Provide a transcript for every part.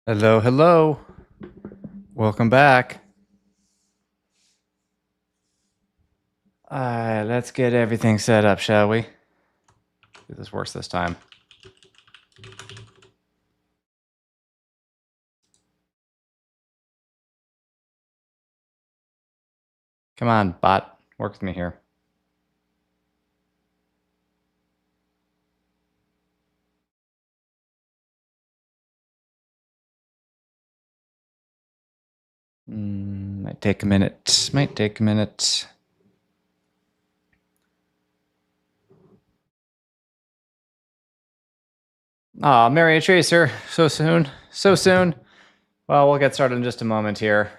Hello, hello. Welcome back. All right, let's get everything set up, shall we? See if this works this time. Come on, bot. Work with me here. Might take a minute. Might take a minute. Aw, Mary Tracer. So soon. So soon. Well, we'll get started in just a moment here.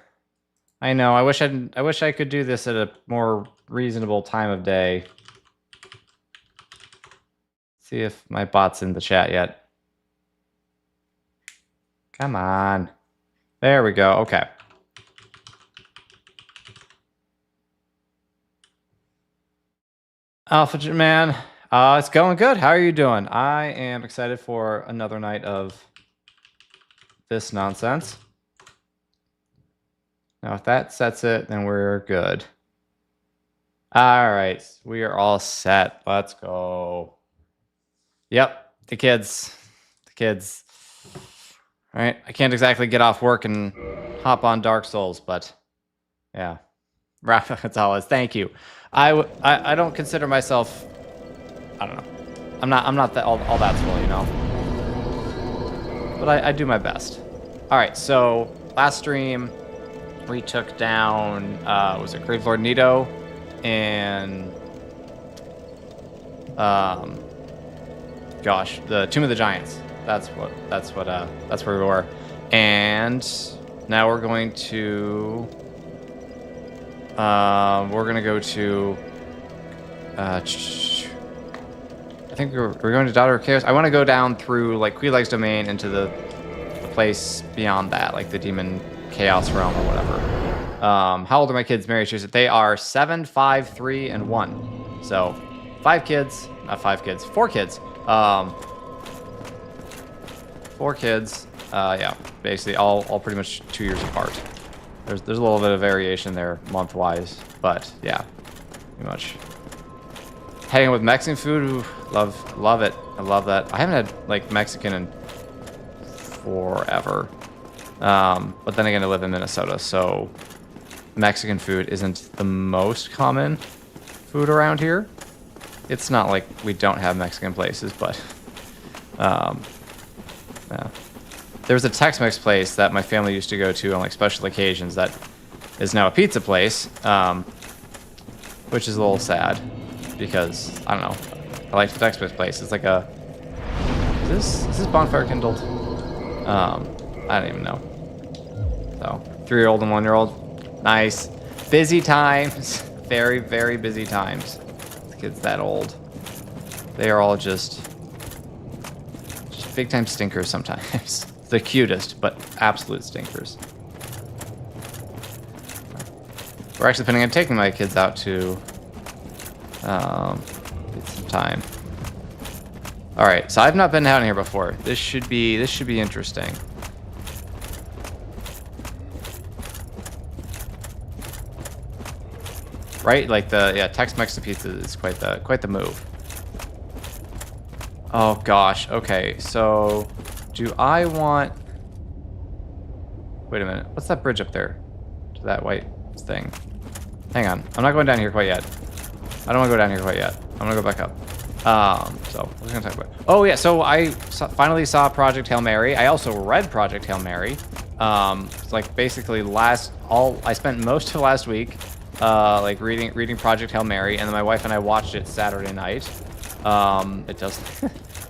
I know. I wish I could do this at a more reasonable time of day. See if my bot's in the chat yet. Come on. There we go. Okay. Alpha Man, it's going good. How are you doing? I am excited for another night of this nonsense. Now, if that sets it, then we're good. All right, we are all set. Let's go. Yep, the kids. All right, I can't exactly get off work and hop on Dark Souls, but yeah. Rafa Gonzalez, thank you. I don't consider myself, I don't know. I'm not that all that swole, you know. But I do my best. All right, so last stream we took down was it Grave Lord Nito and gosh, the Tomb of the Giants. That's where we were. And now we're going to go to I think we're going to Daughter of Chaos. I want to go down through like Queeleg's domain into the place beyond that, like the Demon Chaos realm or whatever. How old are my kids? Mary chooses it. They are 7, 5, 3, and 1. So 4 kids. 4 kids. Yeah, basically all pretty much 2 years apart. There's a little bit of variation there month-wise, but yeah, pretty much. Hanging with Mexican food, ooh, love it. I love that. I haven't had like Mexican in forever, but then again, I live in Minnesota, so Mexican food isn't the most common food around here. It's not like we don't have Mexican places, but yeah. There was a Tex-Mex place that my family used to go to on like special occasions that is now a pizza place, which is a little sad because I don't know. I like the Tex-Mex place. It's like a is this bonfire kindled? I don't even know. So 3-year-old and 1-year-old, nice. Busy times, very very busy times. The kid's that old. They are all just big time stinkers sometimes. The cutest, but absolute stinkers. We're actually planning on taking my kids out to get some time. All right, so I've not been down here before. This should be interesting. Right, like Tex-Mex to pizza is quite the move. Oh gosh. Okay, so. Do I want... Wait a minute. What's that bridge up there? To that white thing. Hang on. I'm not going down here quite yet. I don't want to go down here quite yet. I'm going to go back up. So, what was I going to talk about? Oh, yeah. So, I finally saw Project Hail Mary. I also read Project Hail Mary. It's like basically I spent most of last week like reading Project Hail Mary, and then my wife and I watched it Saturday night. It does...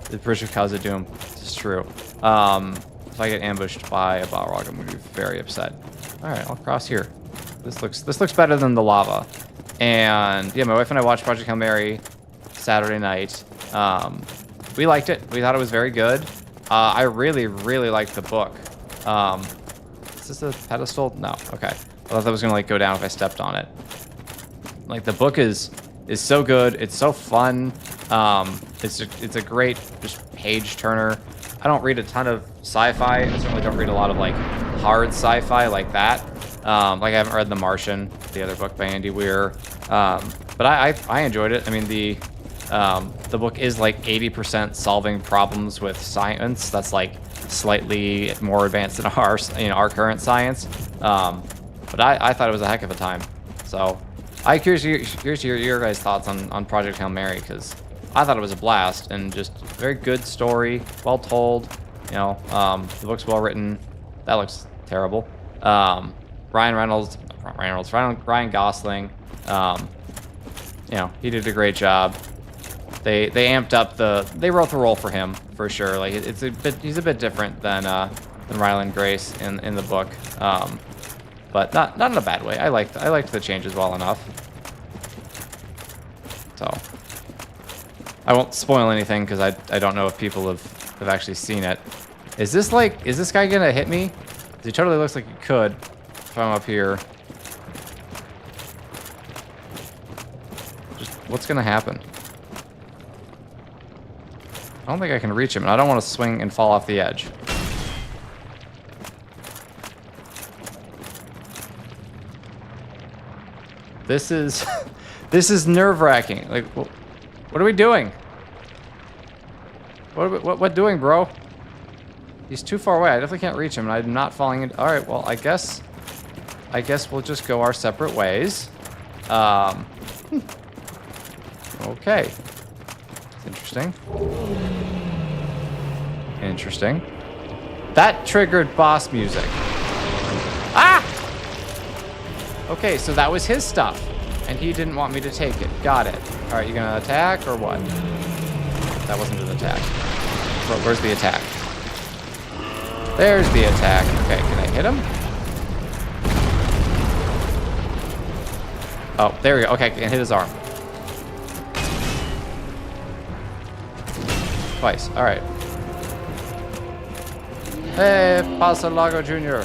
The Bridge of Khazad-dûm. This is true. If I get ambushed by a Balrog, I'm gonna be very upset. All right, I'll cross here. This looks better than the lava. And yeah, my wife and I watched Project Hail Mary Saturday night. We liked it. We thought it was very good. I really liked the book. Is this a pedestal? No. Okay. I thought that was gonna like go down if I stepped on it. Like the book is so good. It's so fun. It's a great just page turner. don't read a ton of sci-fi. I certainly don't read a lot of like hard sci-fi like that. Like I haven't read The Martian, the other book by Andy Weir. But I enjoyed it. I mean, the book is like 80% solving problems with science. That's like slightly more advanced than our current science. But I thought it was a heck of a time. So I'm curious to hear your guys' thoughts on Project Hail Mary, because I thought it was a blast and just very good story, well told. You know, the book's well written. That looks terrible. Ryan Gosling. You know, he did a great job. They amped up they wrote the role for him for sure. Like he's a bit different than Ryland Grace in the book. But not in a bad way. I liked the changes well enough. So I won't spoil anything because I don't know if people have actually seen it. Is this guy gonna hit me? He totally looks like he could if I'm up here. Just what's gonna happen? I don't think I can reach him, and I don't want to swing and fall off the edge. This is nerve-wracking. Like, what are we doing? What doing, bro? He's too far away. I definitely can't reach him, and I'm not falling in. All right, well, I guess we'll just go our separate ways. Okay. It's interesting. Interesting. That triggered boss music. Ah! Okay, so that was his stuff, and he didn't want me to take it. Got it. All right, you gonna attack or what? That wasn't an attack. Where's the attack? There's the attack. Okay, can I hit him? Oh, there we go. Okay, I can hit his arm. Twice. All right. Hey, Pasa Lago Jr.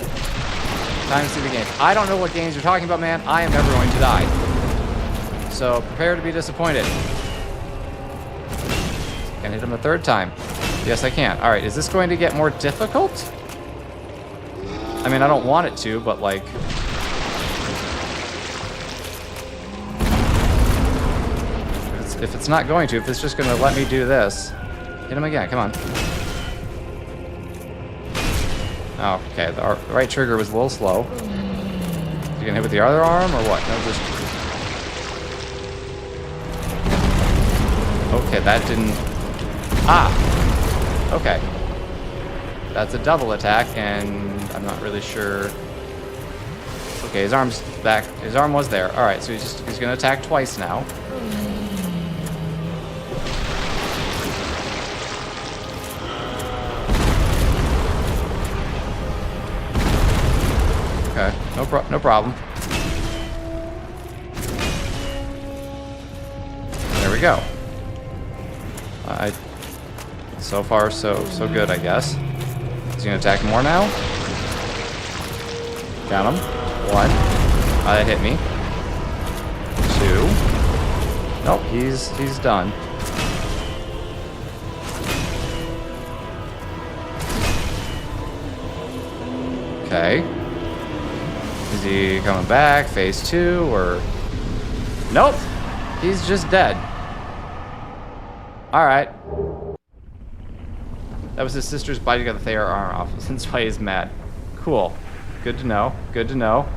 Time to see the games. I don't know what games you're talking about, man. I am never going to die. So prepare to be disappointed. Can I hit him a third time? Yes, I can. All right, is this going to get more difficult? I mean, I don't want it to, but like... If it's not going to, if it's just going to let me do this... Hit him again, come on. Oh, okay, the right trigger was a little slow. You gonna hit with the other arm, or what? No, just... Okay, that didn't... Ah! Okay. That's a double attack, and I'm not really sure... Okay, his arm's back. His arm was there. Alright, so he's gonna attack twice now. Okay, no problem. There we go. So far, so good, I guess. He's gonna attack more now. Got him. 1. That hit me. 2. Nope, he's done. Okay. Is he coming back? Phase 2 or... Nope! He's just dead. Alright. That was his sister's biting got the Thayer arm off. That's why he's mad. Cool. Good to know. Good to know.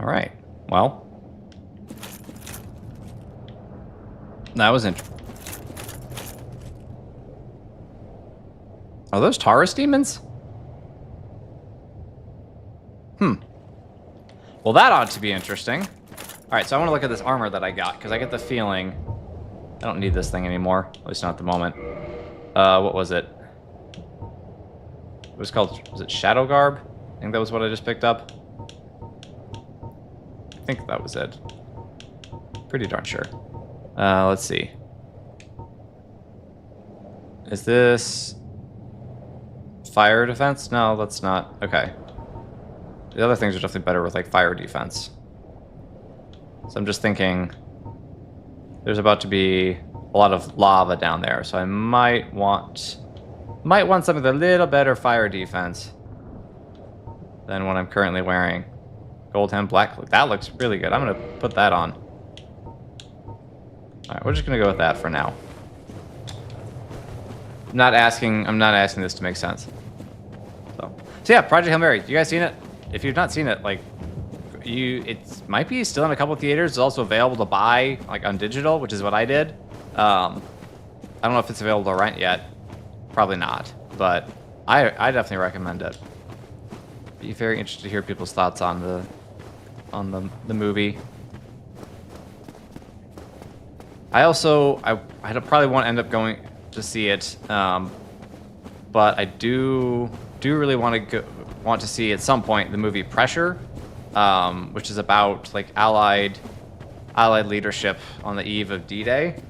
Alright. Well. That was interesting. Are those Taurus demons? Well, that ought to be interesting. Alright, so I want to look at this armor that I got, because I get the feeling... I don't need this thing anymore. At least not at the moment. What was it? It was called... Was it Shadow Garb? I think that was what I just picked up. I think that was it. Pretty darn sure. Let's see. Is this... Fire defense? No, that's not. Okay. The other things are definitely better with like fire defense. So I'm just thinking there's about to be a lot of lava down there, so I might want something with a little better fire defense than what I'm currently wearing. Gold hem black. That looks really good. I'm gonna put that on. Alright, we're just gonna go with that for now. I'm not asking this to make sense. So yeah, Project Hail Mary. You guys seen it? If you've not seen it, like, it might be still in a couple of theaters. It's also available to buy, like, on digital, which is what I did. I don't know if it's available to rent yet. Probably not, but I definitely recommend it. Be very interested to hear people's thoughts on the movie. I probably won't end up going to see it, but I do really want to see at some point the movie Pressure, which is about like Allied leadership on the eve of D-Day.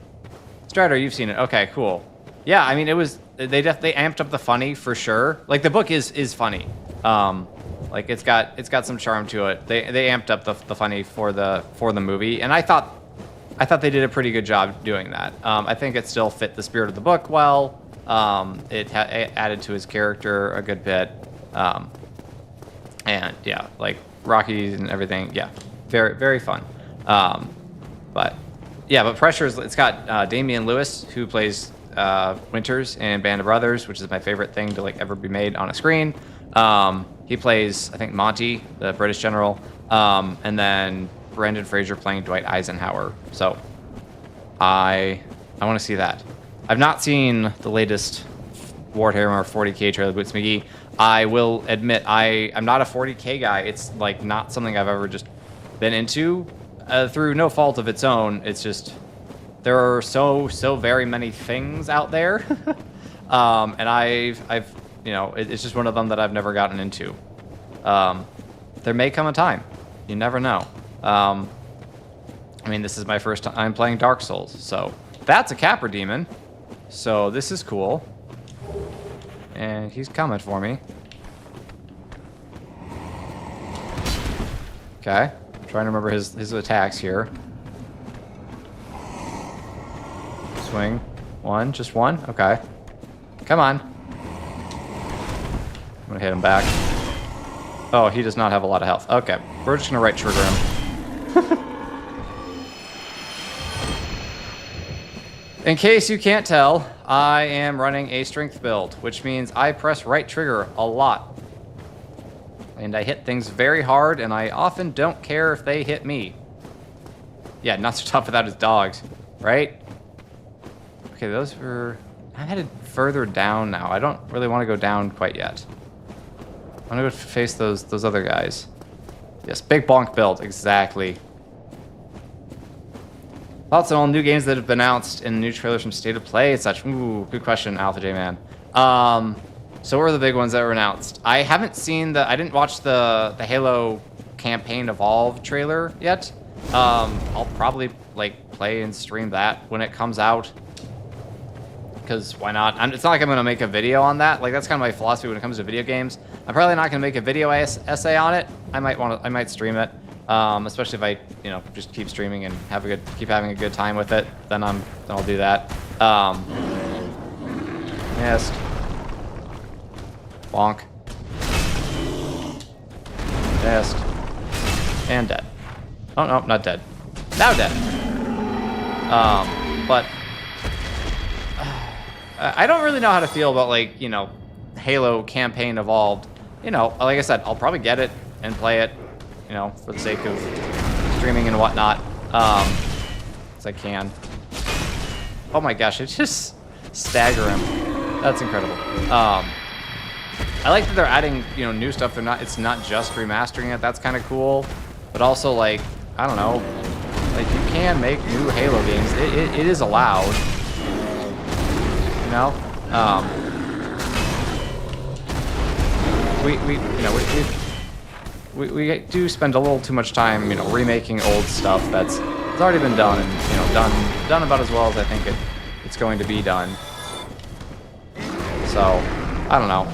Strider, you've seen it. Okay, cool. Yeah, I mean, they amped up the funny for sure. Like the book is funny. Like it's got some charm to it. They amped up the funny for the movie, and I thought they did a pretty good job doing that. I think it still fit the spirit of the book well. It added to his character a good bit. And yeah, like Rocky and everything. Yeah, very, very fun. But Pressure, it's got Damian Lewis, who plays Winters in Band of Brothers, which is my favorite thing to like ever be made on a screen. He plays, I think, Monty, the British general, and then Brendan Fraser playing Dwight Eisenhower. So I want to see that. I've not seen the latest Warhammer 40K trailer, Boots McGee. I will admit I'm not a 40K guy. It's like not something I've ever just been into through no fault of its own. It's just there are so very many things out there, and I've it's just one of them that I've never gotten into. There may come a time. You never know. I mean, this is my first time playing Dark Souls, so that's a Capra demon. So this is cool. And he's coming for me. Okay. I'm trying to remember his attacks here. Swing. One. Just one? Okay. Come on. I'm gonna hit him back. Oh, he does not have a lot of health. Okay. We're just gonna right trigger him. In case you can't tell, I am running a strength build, which means I press right trigger a lot. And I hit things very hard, and I often don't care if they hit me. Yeah, not so tough without his dogs, right? Okay, those were... I'm headed further down now. I don't really want to go down quite yet. I want to go face those other guys. Yes, big bonk build, exactly. Thoughts on all new games that have been announced and new trailers from State of Play and such? Ooh, good question, Alpha J Man. So what are the big ones that were announced? I haven't seen I didn't watch the Halo Campaign Evolve trailer yet. I'll probably like play and stream that when it comes out. Because why not? It's not like I'm gonna make a video on that. Like that's kind of my philosophy when it comes to video games. I'm probably not gonna make a video essay on it. I might stream it. Especially if I, just keep streaming and keep having a good time with it, then I'll do that. Missed. Bonk. Missed. And dead. Oh no, not dead. Now dead. But I don't really know how to feel about Halo Campaign Evolved. Like I said, I'll probably get it and play it. For the sake of streaming and whatnot, as I can. Oh my gosh, it just stagger him. That's incredible. I like that they're adding, new stuff. It's not just remastering it. That's kind of cool. But also, I don't know, you can make new Halo games. It is allowed. We do spend a little too much time, remaking old stuff that's already been done and, done about as well as I think it's going to be done. So, I don't know.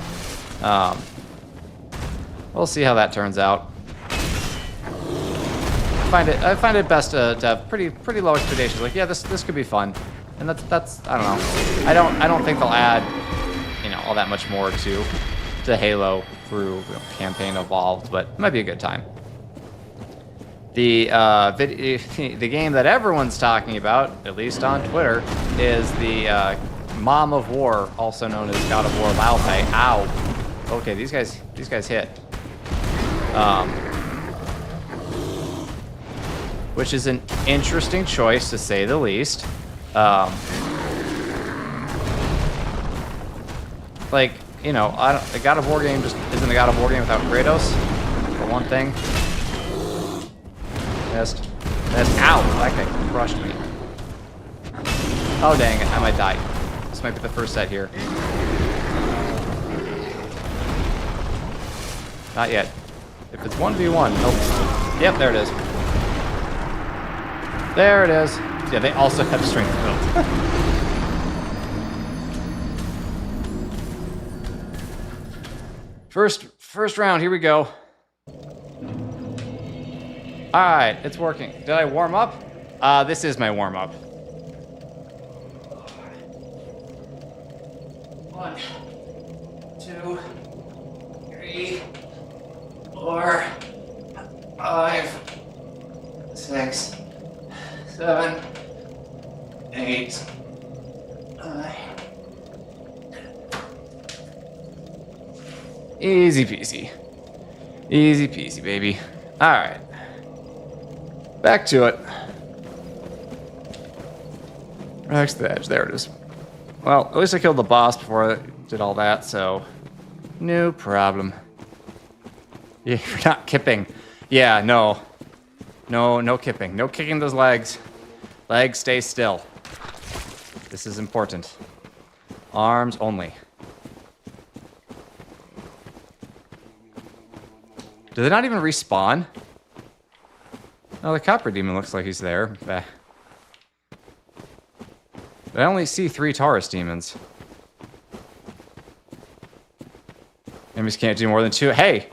We'll see how that turns out. I find it best to have pretty low expectations. Like, yeah, this could be fun, and that's I don't know. I don't think they'll add, you know, all that much more to Halo through, you know, campaign evolved, but it might be a good time. The the game that everyone's talking about, at least on Twitter, is the Mom of War, also known as God of War Valhalla. Ow. Okay, these guys hit. Which is an interesting choice, to say the least. Like, you know, a God of War game just isn't a God of War game without Kratos, for one thing. Missed. Ow! That guy crushed me. Oh, dang it. I might die. This might be the first set here. Not yet. If it's 1v1, nope. Yep, there it is. There it is. Yeah, they also have strength built. First round, here we go. Alright, it's working. Did I warm up? This is my warm-up. 1, 2, 3, 4, 5, 6, 7, 8, 9. Easy peasy. Easy peasy, baby. Alright. Back to it. Back to the edge. There it is. Well, at least I killed the boss before I did all that, so no problem. Yeah, you're not kipping. Yeah, no. No kipping. No kicking those legs. Legs stay still. This is important. Arms only. Do they not even respawn? Oh, the Copper Demon looks like he's there. But I only see 3 Taurus Demons. Enemies can't do more than 2. Hey!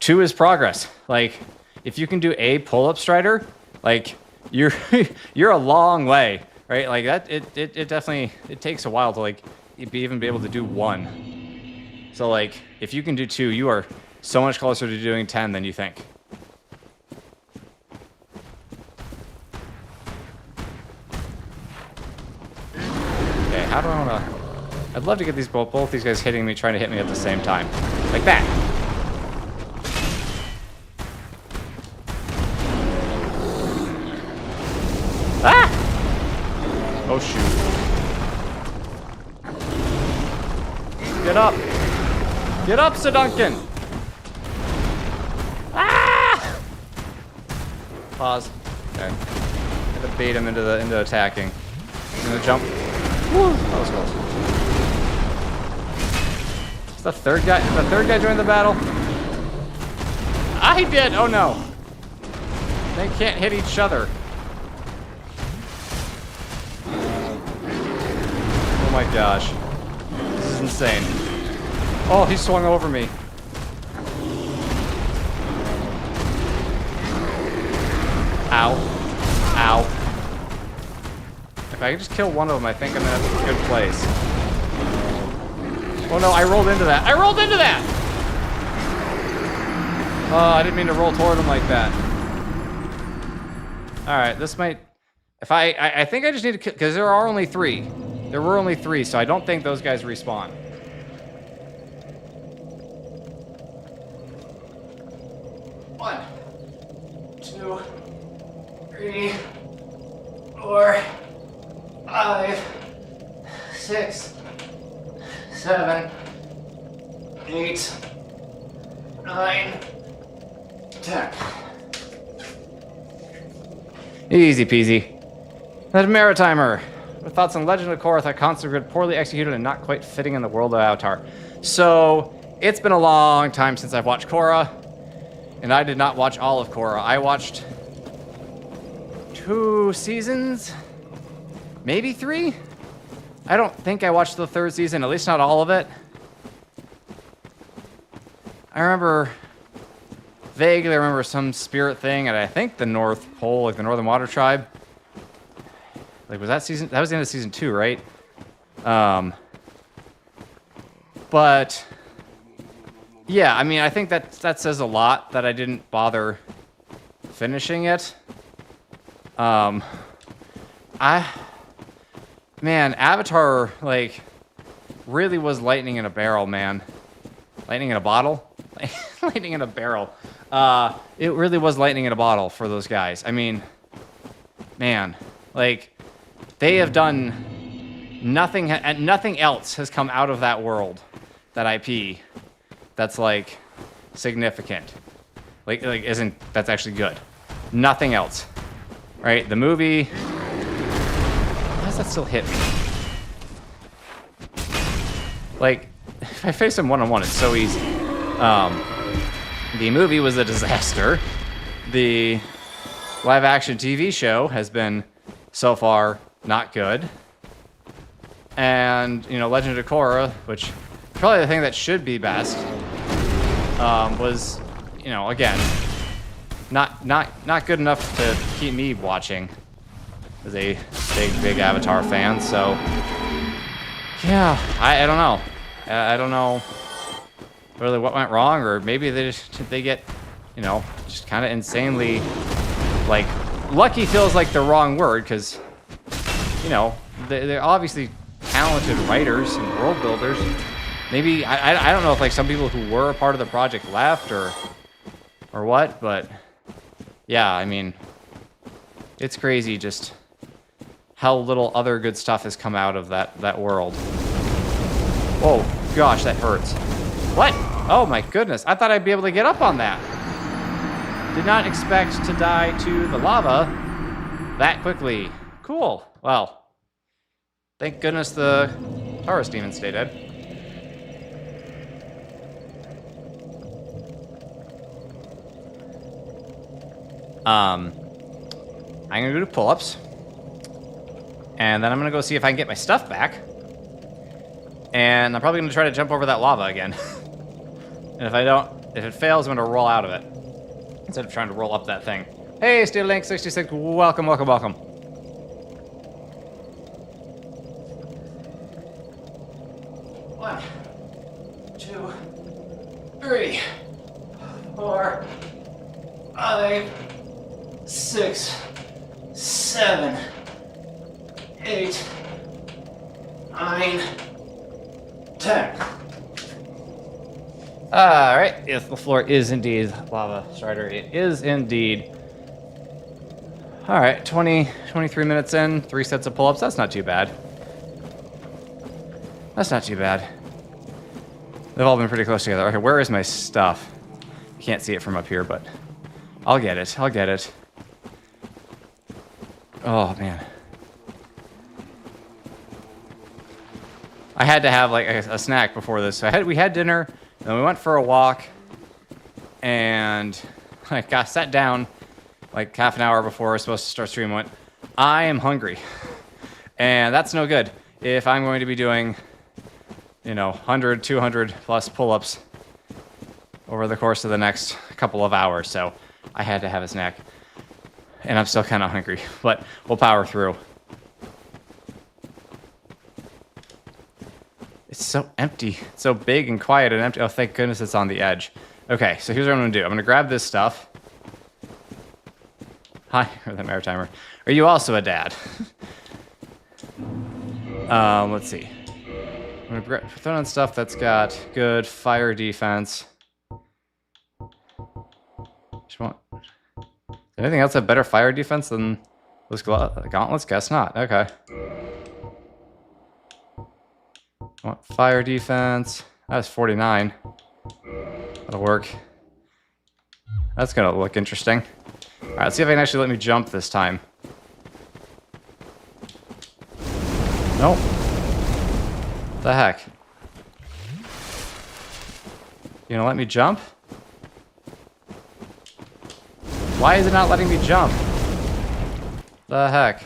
2 is progress. Like, if you can do a pull-up strider, like, you're you're a long way, right? Like, that it definitely, it takes a while to, like, even be able to do 1. So, like, if you can do 2, you are so much closer to doing 10 than you think. Okay, how do I wanna... I'd love to get these both these guys hitting me, trying to hit me at the same time. Like that. Ah! Oh, shoot. Get up. Get up, Sir Duncan. Ah! Pause. Okay. I'm gonna bait him into attacking. I'm gonna jump. Woo! That was close. Is the third guy? Did the third guy join the battle? I did. Oh no. They can't hit each other. Oh my gosh. This is insane. Oh, he swung over me. Ow. Ow. If I could just kill one of them, I think I'm in a good place. Oh no, I rolled into that. I rolled into that! Oh, I didn't mean to roll toward him like that. Alright, this might... If I think I just need to kill... Because there are only 3. There were only 3, so I don't think those guys respawn. One, 2, 3, 4, 5, 6, 7, 8, 9, 10. Easy peasy. That Maritimer. With thoughts on Legend of Korra, that concept grid poorly executed and not quite fitting in the world of Avatar. So, it's been a long time since I've watched Korra. And I did not watch all of Korra. I watched 2 seasons? Maybe 3? I don't think I watched the 3rd season, at least not all of it. vaguely remember some spirit thing at I think the North Pole, like the Northern Water Tribe. Like, was that season? That was the end of season 2, right? But yeah, I mean, I think that says a lot that I didn't bother finishing it. Man, Avatar, like, really was lightning in a barrel, man. Lightning in a bottle? Lightning in a barrel. It really was lightning in a bottle for those guys. I mean, man, like, they have done nothing, and nothing else has come out of that world, that IP, that's, like, significant. Like that's actually good. Nothing else. Right? The movie... How does that still hit me? Like, if I face him one-on-one, it's so easy. The movie was a disaster. The live-action TV show has been, so far, not good. And, you know, Legend of Korra, which probably the thing that should be best, was, you know, again, not good enough to keep me watching as a big Avatar fan. So, yeah, I don't know. I don't know really what went wrong, or maybe they get, you know, just kind of insanely, like, lucky feels like the wrong word, because, you know, they're obviously talented writers and world builders. Maybe, I don't know if, like, some people who were a part of the project left or what, but yeah, I mean, it's crazy just how little other good stuff has come out of that world. Whoa, gosh, that hurts. What? Oh my goodness, I thought I'd be able to get up on that. Did not expect to die to the lava that quickly. Cool. Well, thank goodness the Taurus demons stay dead. I'm gonna do pull-ups, and then I'm gonna go see if I can get my stuff back. And I'm probably gonna try to jump over that lava again. And if it fails, I'm gonna roll out of it instead of trying to roll up that thing. Hey, Steel Link 66, welcome. 1, 2, 3, 4, 5, 6, 7, 8, 9, 10. Alright, yes, the floor is indeed lava, Strider. It is indeed. Alright, 23 minutes in, 3 sets of pull-ups. That's not too bad. That's not too bad. They've all been pretty close together. Okay, where is my stuff? I can't see it from up here, but I'll get it. Oh, man. I had to have, like, a snack before this. So we had dinner, then we went for a walk, and I got sat down like half an hour before I was supposed to start streaming. Went, I am hungry. And that's no good if I'm going to be doing, you know, 100, 200 plus pull-ups over the course of the next couple of hours. So I had to have a snack. And I'm still kind of hungry, but we'll power through. It's so empty. It's so big and quiet and empty. Oh, thank goodness it's on the edge. Okay, so here's what I'm going to do. I'm going to grab this stuff. Hi, or the Maritimer. Are you also a dad? Let's see. I'm going to throw on stuff that's got good fire defense. Just want... Anything else have better fire defense than those gauntlets? Guess not. Okay. Want fire defense. That's 49. That'll work. That's gonna look interesting. Alright, let's see if I can actually let me jump this time. Nope. What the heck? You gonna let me jump? Why is it not letting me jump? The heck?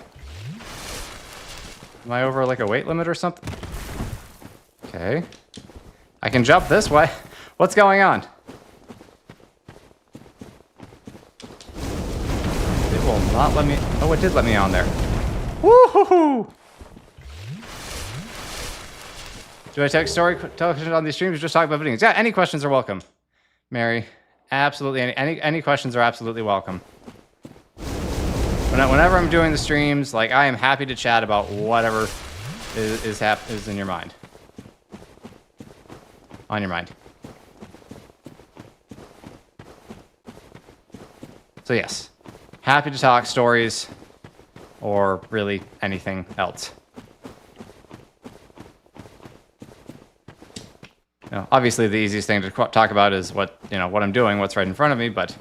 Am I over like a weight limit or something? Okay. I can jump this way. What's going on? Not let me... Oh, it did let me on there. Woo-hoo-hoo! Do I take story television on these streams or just talk about videos? Yeah, any questions are welcome. Mary, absolutely. Any questions are absolutely welcome. Whenever I'm doing the streams, like, I am happy to chat about whatever is in your mind. On your mind. So yes, happy to talk stories or really anything else. You know, obviously, the easiest thing to talk about is what I'm doing, what's right in front of me, but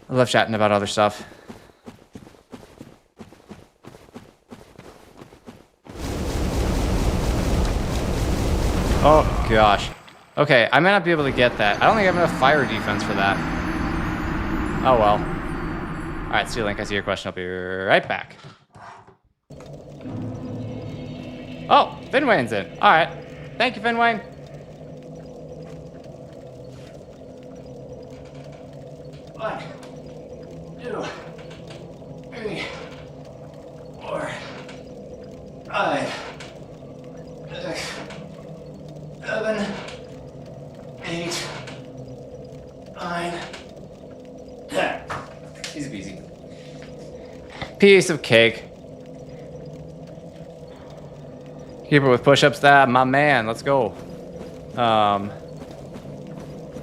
I love chatting about other stuff. Oh, gosh. Okay, I might not be able to get that. I don't think I have enough fire defense for that. Oh, well. Alright, Steel Link, I see your question. I'll be right back. Oh, Finwayne's in. Alright. Thank you, Finwayne. 1, 2, 3, 4, 5, 6, 7, 8, 9, 10. Easy peasy. Piece of cake. Keep it with push-ups. That my man. Let's go.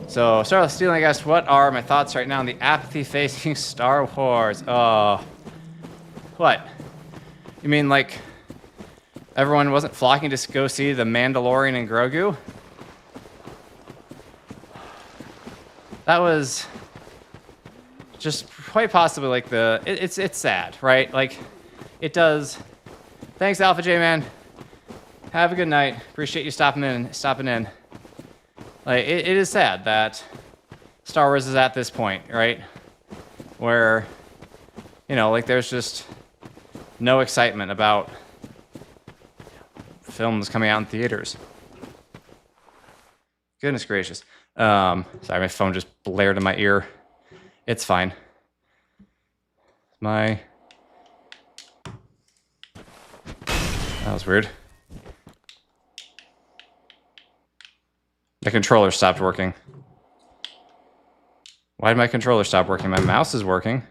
So, start with stealing, I guess. What are my thoughts right now on the apathy facing Star Wars? What? You mean like everyone wasn't flocking to go see the Mandalorian and Grogu? That was just quite possibly like it's sad, right? Like it does. Thanks, Alpha J man. Have a good night. Appreciate you stopping in. Like it is sad that Star Wars is at this point, right? Where like there's just no excitement about films coming out in theaters. Goodness gracious. Sorry, my phone just blared in my ear. It's fine. That was weird. My controller stopped working. Why did my controller stop working? My mouse is working.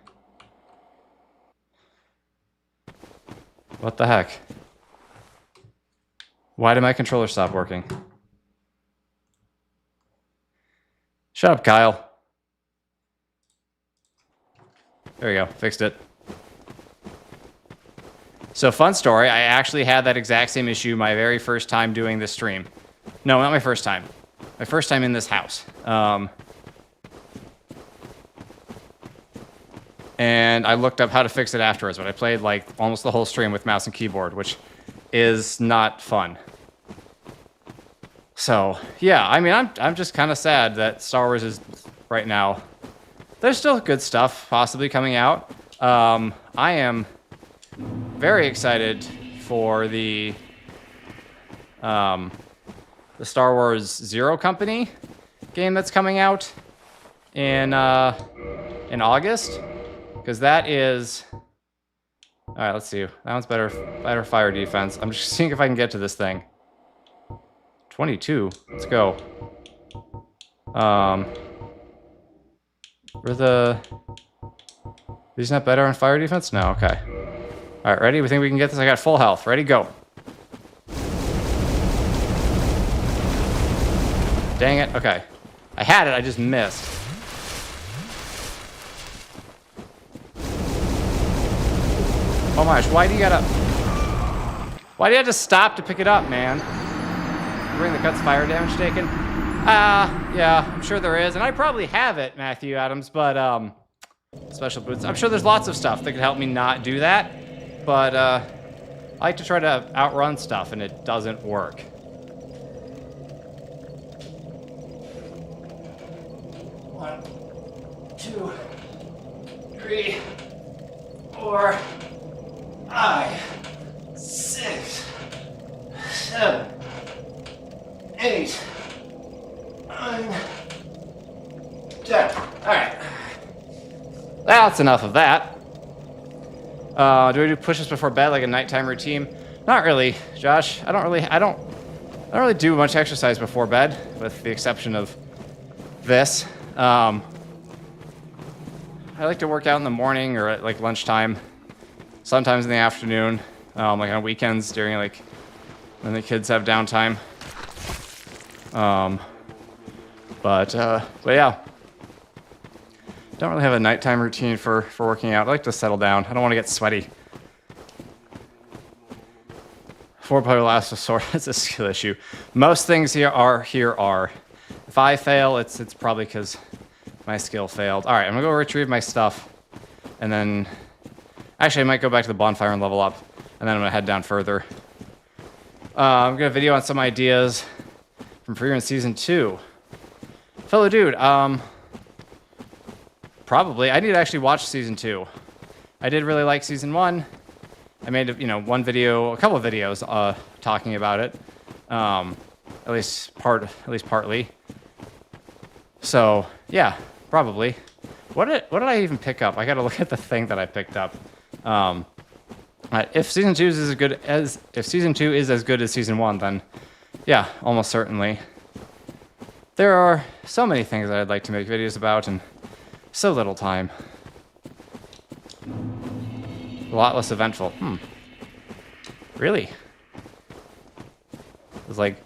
What the heck? Why did my controller stop working? Shut up, Kyle. There we go. Fixed it. So, fun story. I actually had that exact same issue my very first time doing this stream. No, not my first time. My first time in this house. And I looked up how to fix it afterwards, but I played like almost the whole stream with mouse and keyboard, which is not fun. So, yeah, I mean, I'm just kind of sad that Star Wars is right now. There's still good stuff possibly coming out. I am very excited for the Star Wars Zero Company game that's coming out in August, because that is. All right, let's see. That one's better fire defense. I'm just seeing if I can get to this thing. 22. Let's go. These not better on fire defense? No. Okay. All right, ready? We think we can get this? I got full health. Ready? Go. Dang it. Okay. I had it. I just missed. Oh my gosh. Why do you have to stop to pick it up, man? Bring the cuts fire damage taken? Yeah, I'm sure there is. And I probably have it, Matthew Adams, but, special boots. I'm sure there's lots of stuff that could help me not do that. But, I like to try to outrun stuff, and it doesn't work. One, 2, 3, 4, 5, 6, 7, 8, 9, 10. All right. That's enough of that. Do I do push-ups before bed like a nighttime routine? Not really, Josh. I don't really do much exercise before bed, with the exception of this. I like to work out in the morning or at like lunchtime, sometimes in the afternoon, like on weekends during like when the kids have downtime. But yeah, don't really have a nighttime routine for working out. I like to settle down. I don't want to get sweaty. 4-player last sword. It's a skill issue. Most things here are. If I fail, it's probably because my skill failed. All right, I'm gonna go retrieve my stuff, and then actually I might go back to the bonfire and level up, and then I'm gonna head down further. I'm gonna video on some ideas from Freerun Season 2. Fellow dude, probably. I need to actually watch Season 2. I did really like Season 1. I made, one video, a couple of videos, talking about it. At least partly. So, yeah, probably. What did I even pick up? I gotta look at the thing that I picked up. If Season 2 is as good as Season 1, then yeah, almost certainly. There are so many things that I'd like to make videos about, and so little time. A lot less eventful. Really? It's like,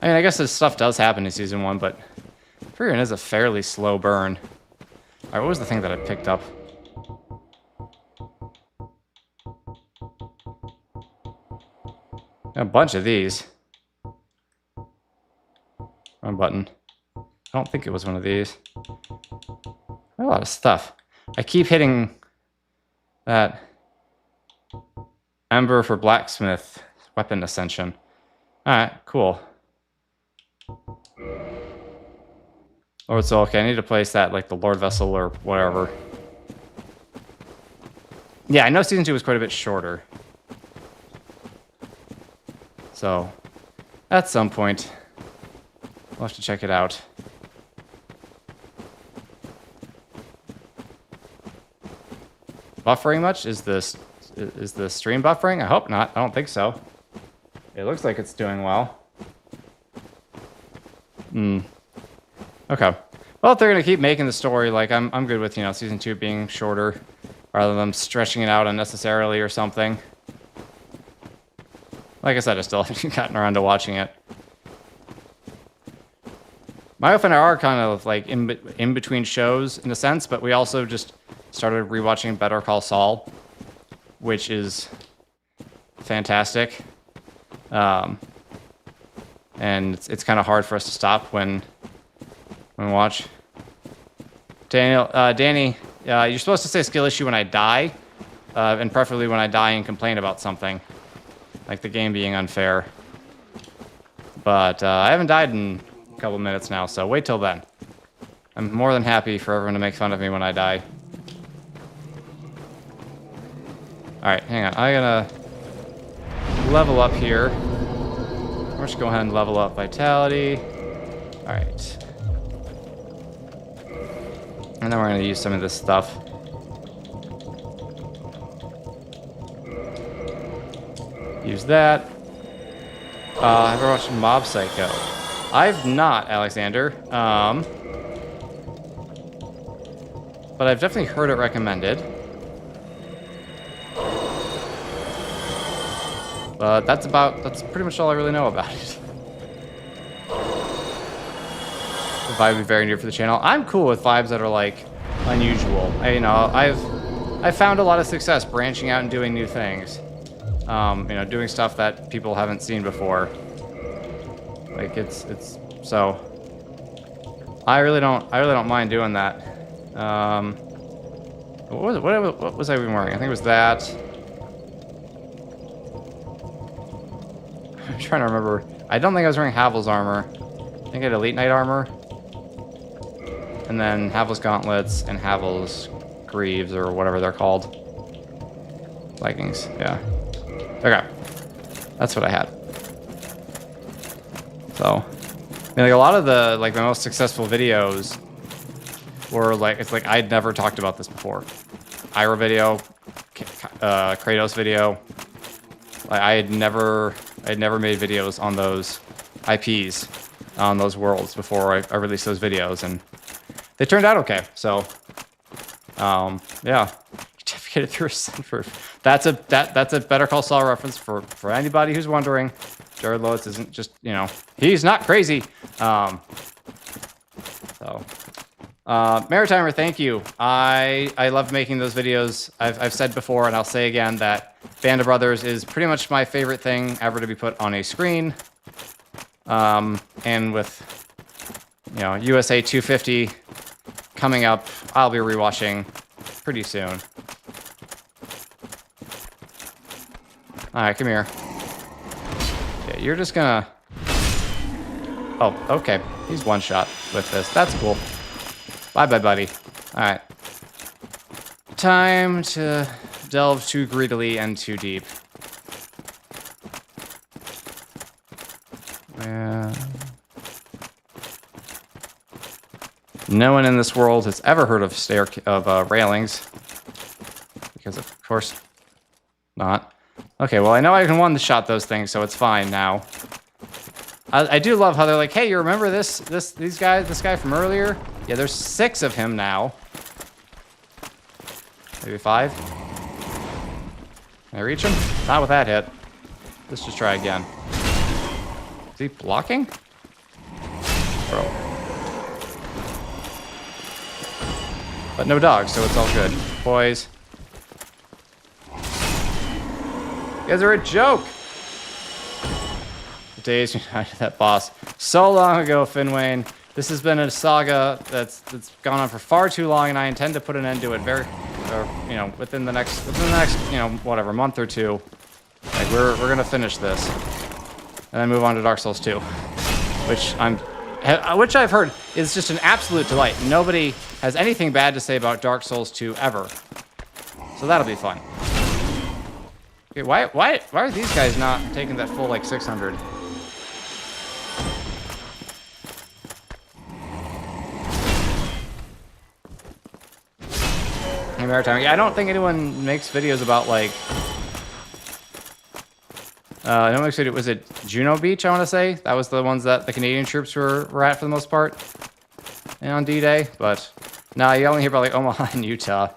I guess this stuff does happen in Season 1, but Freerun is a fairly slow burn. Alright, what was the thing that I picked up? A bunch of these. Wrong button. I don't think it was one of these. A lot of stuff. I keep hitting that Ember for Blacksmith weapon ascension. Alright, cool. Lord Soul, okay, I need to place that like the Lord Vessel or whatever. Yeah, I know Season 2 was quite a bit shorter. So, at some point, we'll have to check it out. Buffering much? Is the stream buffering? I hope not. I don't think so. It looks like it's doing well. Okay. Well, if they're gonna keep making the story, like I'm good with Season 2 being shorter, rather than stretching it out unnecessarily or something. Like I said, I still haven't gotten around to watching it. My wife and I are kind of like in between shows in a sense, but we also just started rewatching Better Call Saul, which is fantastic. And it's kind of hard for us to stop when we watch. Danny, you're supposed to say skill issue when I die, and preferably when I die and complain about something, like the game being unfair. But I haven't died in a couple minutes now, so wait till then. I'm more than happy for everyone to make fun of me when I die. Alright, hang on. I'm gonna level up here. We're just go ahead and level up Vitality. Alright. And then we're gonna use some of this stuff. Use that. Have you ever watched Mob Psycho? I've not, Alexander. But I've definitely heard it recommended. But that's pretty much all I really know about it. The vibe would be very new for the channel. I'm cool with vibes that are like unusual. I've found a lot of success branching out and doing new things. Doing stuff that people haven't seen before. Like it's so I really don't mind doing that. What was I even wearing? I think it was that. I'm trying to remember. I don't think I was wearing Havel's armor. I think I had Elite Knight armor. And then Havel's gauntlets and Havel's greaves or whatever they're called. Leggings, yeah. Okay. That's what I had. So, like a lot of the my most successful videos were it's like I'd never talked about this before. Ira video Kratos video. I had never made videos on those IPs, on those worlds before I released those videos, and they turned out okay. So, yeah, Jeff get it through a Sunford. That's a Better Call Saul reference for anybody who's wondering. Jared Lois isn't just, you know, he's not crazy. So, Maritimer, thank you. I love making those videos. I've said before, and I'll say again, that Band of Brothers is pretty much my favorite thing ever to be put on a screen. And with, you know, USA 250 coming up, I'll be rewatching pretty soon. Alright, come here. Okay, you're just gonna... Oh, okay. He's one shot with this. That's cool. Bye-bye, buddy. Alright. Time to delve too greedily and too deep. No one in this world has ever heard of railings. Because of course not. Okay, well I know I can one-shot those things, so it's fine now. I do love how they're like, hey, you remember this guy from earlier? Yeah, there's 6 of him now. Maybe 5. Can I reach him? Not with that hit. Let's just try again. Is he blocking? Bro. But no dogs, so it's all good. Boys. You guys are a joke! The days behind that boss. So long ago, Finwayne. This has been a saga that's gone on for far too long, and I intend to put an end to it within the next, you know, whatever, month or two. Like, we're gonna finish this. And then move on to Dark Souls 2. Which I've heard is just an absolute delight. Nobody has anything bad to say about Dark Souls 2 ever. So that'll be fun. Okay, why are these guys not taking that full, like, 600? Hey, Maritime. Yeah, I don't think anyone makes videos about, like... no one makes video. Was it Juno Beach, I want to say? That was the ones that the Canadian troops were at for the most part. And on D-Day. But, nah, you only hear about, like, Omaha and Utah.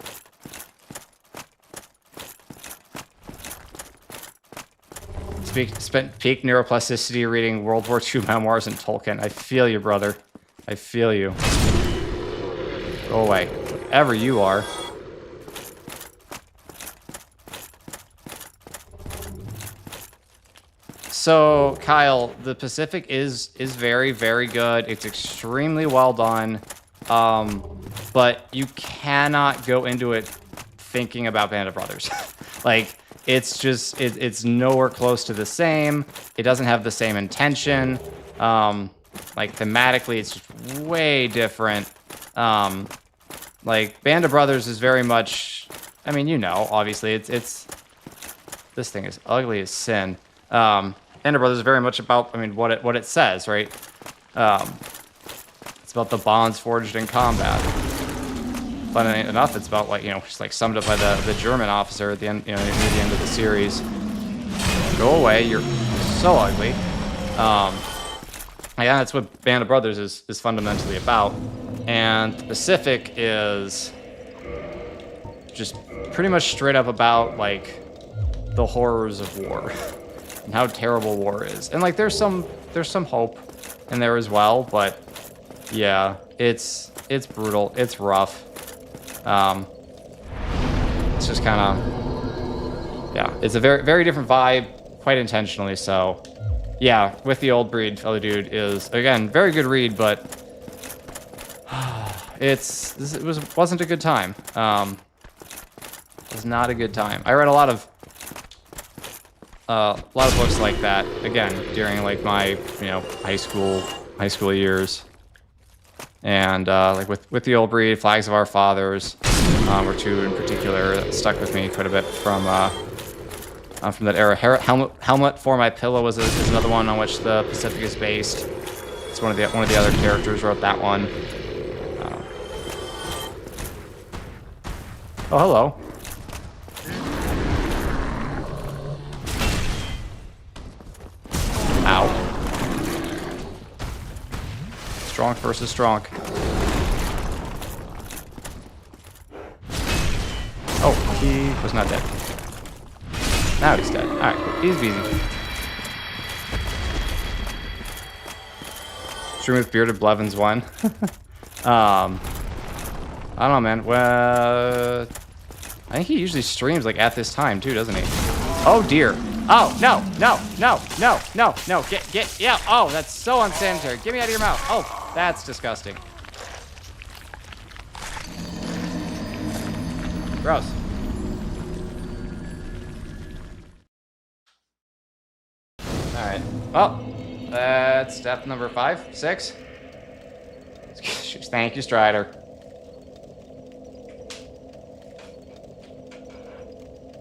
Spent peak neuroplasticity reading World War II memoirs and Tolkien. I feel you, brother. I feel you. Go away. Whatever you are. So, Kyle, the Pacific is very, very good. It's extremely well done. But you cannot go into it thinking about Band of Brothers. Like, it's just, it's nowhere close to the same. It doesn't have the same intention. Like, thematically, it's just way different. Like, Band of Brothers is very much, I mean, you know, obviously, it's this thing is ugly as sin. Band of Brothers is very much about, I mean, what it says, right? It's about the bonds forged in combat. Funny enough, it's about, like, you know, just like summed up by the German officer at the end, you know, near the end of the series. Go away, you're so ugly. Yeah, that's what Band of Brothers is fundamentally about. And the Pacific is just pretty much straight up about, like, the horrors of war and how terrible war is. And, like, there's some hope in there as well, but yeah, it's brutal, it's rough. It's just kind of, yeah, it's a very, very different vibe, quite intentionally so. Yeah, With the Old Breed, fellow dude, is, again, very good read, but it wasn't a good time. It was not a good time. I read a lot of books like that, again, during, like, my, you know, high school years. And, like, with the Old Breed, Flags of Our Fathers, were two in particular that stuck with me quite a bit from that era. Helmet for My Pillow is another one on which the Pacific is based. It's one of the other characters wrote that one. Oh, hello. Strong versus strong. Oh, he was not dead. Now he's dead. Alright, cool. Easy peasy. Stream with bearded Blevins won. I don't know, man. Well, I think he usually streams like at this time too, doesn't he? Oh dear. Oh no, no, no, no, no, no. Get, yeah. Oh, that's so unsanitary. Get me out of your mouth. Oh, that's disgusting. Gross. All right. Well, that's step number 5, 6. Thank you, Strider.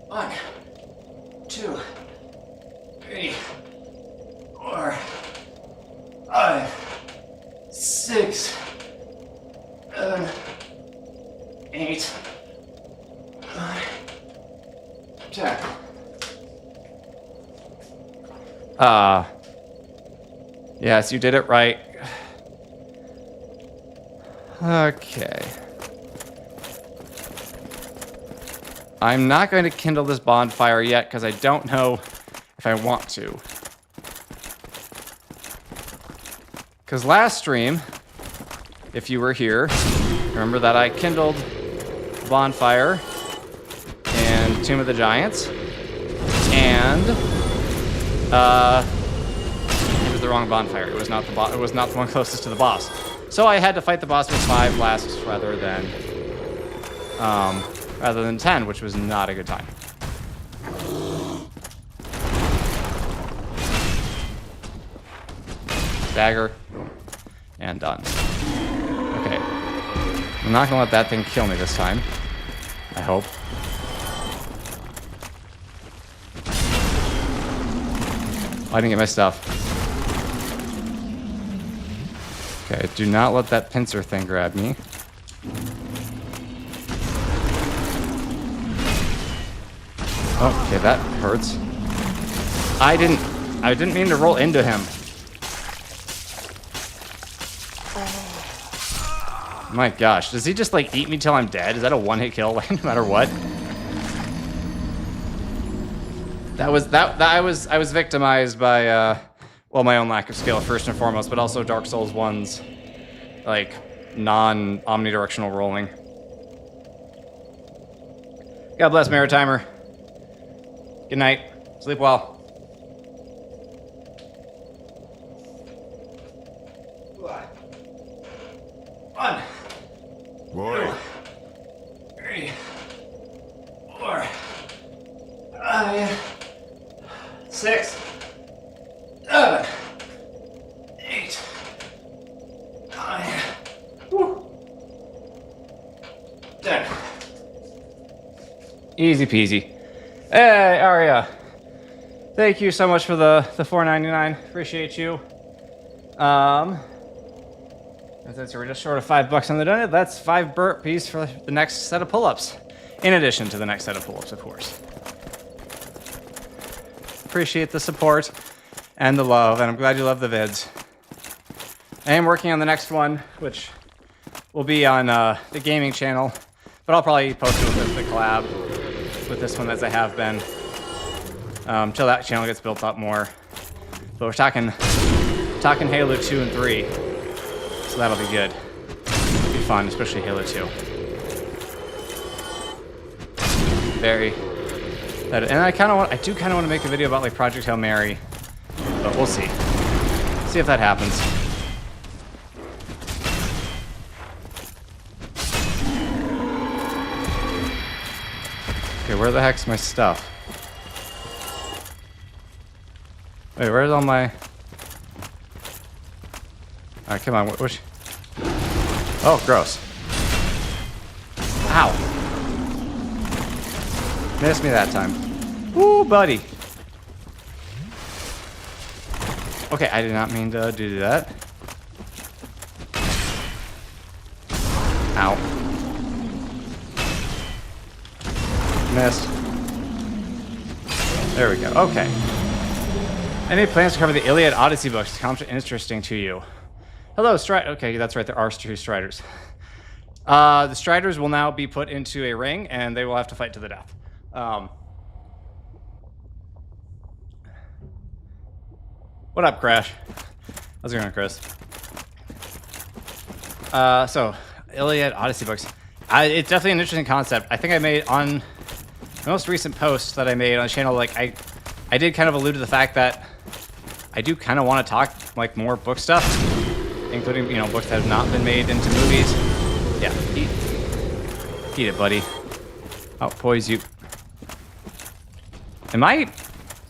One, 2, 3, 4, 5, 6, 7, 8, 9, 10. Yes, you did it right. Okay. I'm not going to kindle this bonfire yet because I don't know if I want to. Because last stream, if you were here, remember that I kindled the bonfire in Tomb of the Giants, and it was the wrong bonfire. It was not the it was not the one closest to the boss. So I had to fight the boss with 5 flasks rather than 10, which was not a good time. Dagger. And done. Okay. I'm not gonna let that thing kill me this time. I hope. Oh, I didn't get my stuff. Okay, do not let that pincer thing grab me. Oh, okay, that hurts. I didn't mean to roll into him. My gosh, does he just like eat me till I'm dead? Is that a one-hit kill like, no matter what? I was victimized by well, my own lack of skill first and foremost, but also Dark Souls 1's like non-omnidirectional rolling. God bless Maritimer. Good night. Sleep well. One. Boy. 2, 3, 4, 5, 6, 7, 8, 9, 10. Easy peasy. Hey, Aria. Thank you so much for the $4.99. Appreciate you. Since we're just short of $5 on the donut, that's 5 burpees for the next set of pull-ups. In addition to the next set of pull-ups, of course. Appreciate the support and the love, and I'm glad you love the vids. I am working on the next one, which will be on the gaming channel, but I'll probably post it with the collab with this one as I have been, till that channel gets built up more. But we're talking Halo 2 and 3. So that'll be good. It'll be fun, especially Halo 2. Very. And I do kind of want to make a video about like Project Hail Mary, but we'll see. See if that happens. Okay, where the heck's my stuff? Wait, where's all my? All right, come on. Which? Oh, gross. Ow. Missed me that time. Ooh, buddy. Okay, I did not mean to do that. Ow. Missed. There we go. Okay. Any plans to cover the Iliad Odyssey books? Sounds interesting to you. Hello, Strider. Okay, that's right. There are two Striders. The Striders will now be put into a ring, and they will have to fight to the death. What up, Crash? How's it going, Chris? So, Iliad Odyssey books. It's definitely an interesting concept. I think I made on the most recent post that I made on the channel, like, I did kind of allude to the fact that I do kind of want to talk, like, more book stuff, including, you know, books that have not been made into movies. Yeah, eat it, buddy. I'll poise you. Am I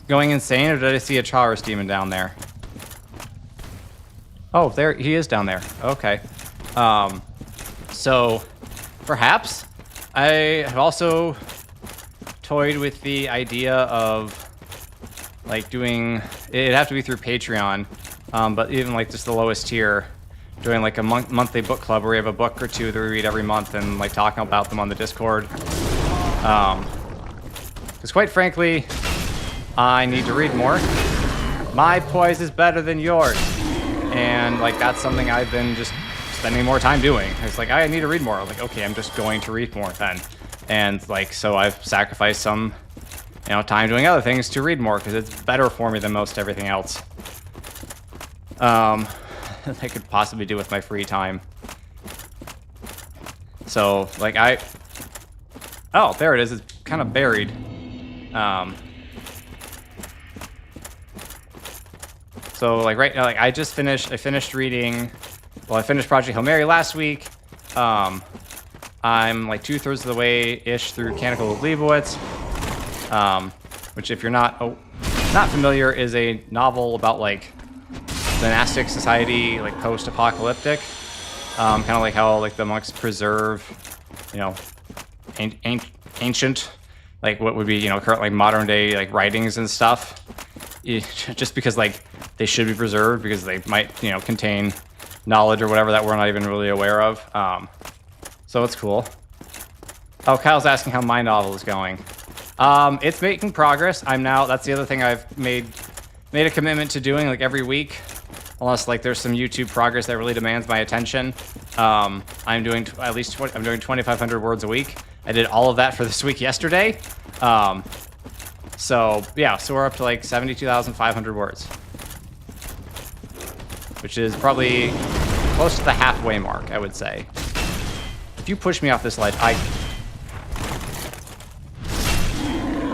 going insane, or did I see a Chaurus demon down there? Oh, there he is down there. Okay. So perhaps I have also toyed with the idea of like doing, it'd have to be through Patreon, but even like just the lowest tier, doing like a monthly book club where we have a book or two that we read every month and like talking about them on the Discord. Because quite frankly, I need to read more. My poise is better than yours. And like that's something I've been just spending more time doing. It's like I need to read more. I'm like, okay, I'm just going to read more then. And like so I've sacrificed some, you know, time doing other things to read more because it's better for me than most everything else. I could possibly do with my free time. So like oh, there it is. It's kind of buried. So like right now, like I finished reading, well, I finished Project Hail Mary last week. I'm like 2/3 of the way-ish through Canticle of Leibowitz, which if you're not familiar is a novel about like the monastic society, like post-apocalyptic, kind of like how like the monks preserve, you know, ancient, like what would be, you know, current like modern day like writings and stuff, just because like they should be preserved because they might, you know, contain knowledge or whatever that we're not even really aware of. So it's cool. Oh, Kyle's asking how my novel is going. It's making progress. That's the other thing I've made a commitment to doing like every week, unless like there's some YouTube progress that really demands my attention. I'm doing I'm doing 2,500 words a week. I did all of that for this week yesterday. So yeah, so we're up to like 72,500 words, which is probably close to the halfway mark, I would say. If you push me off this ledge,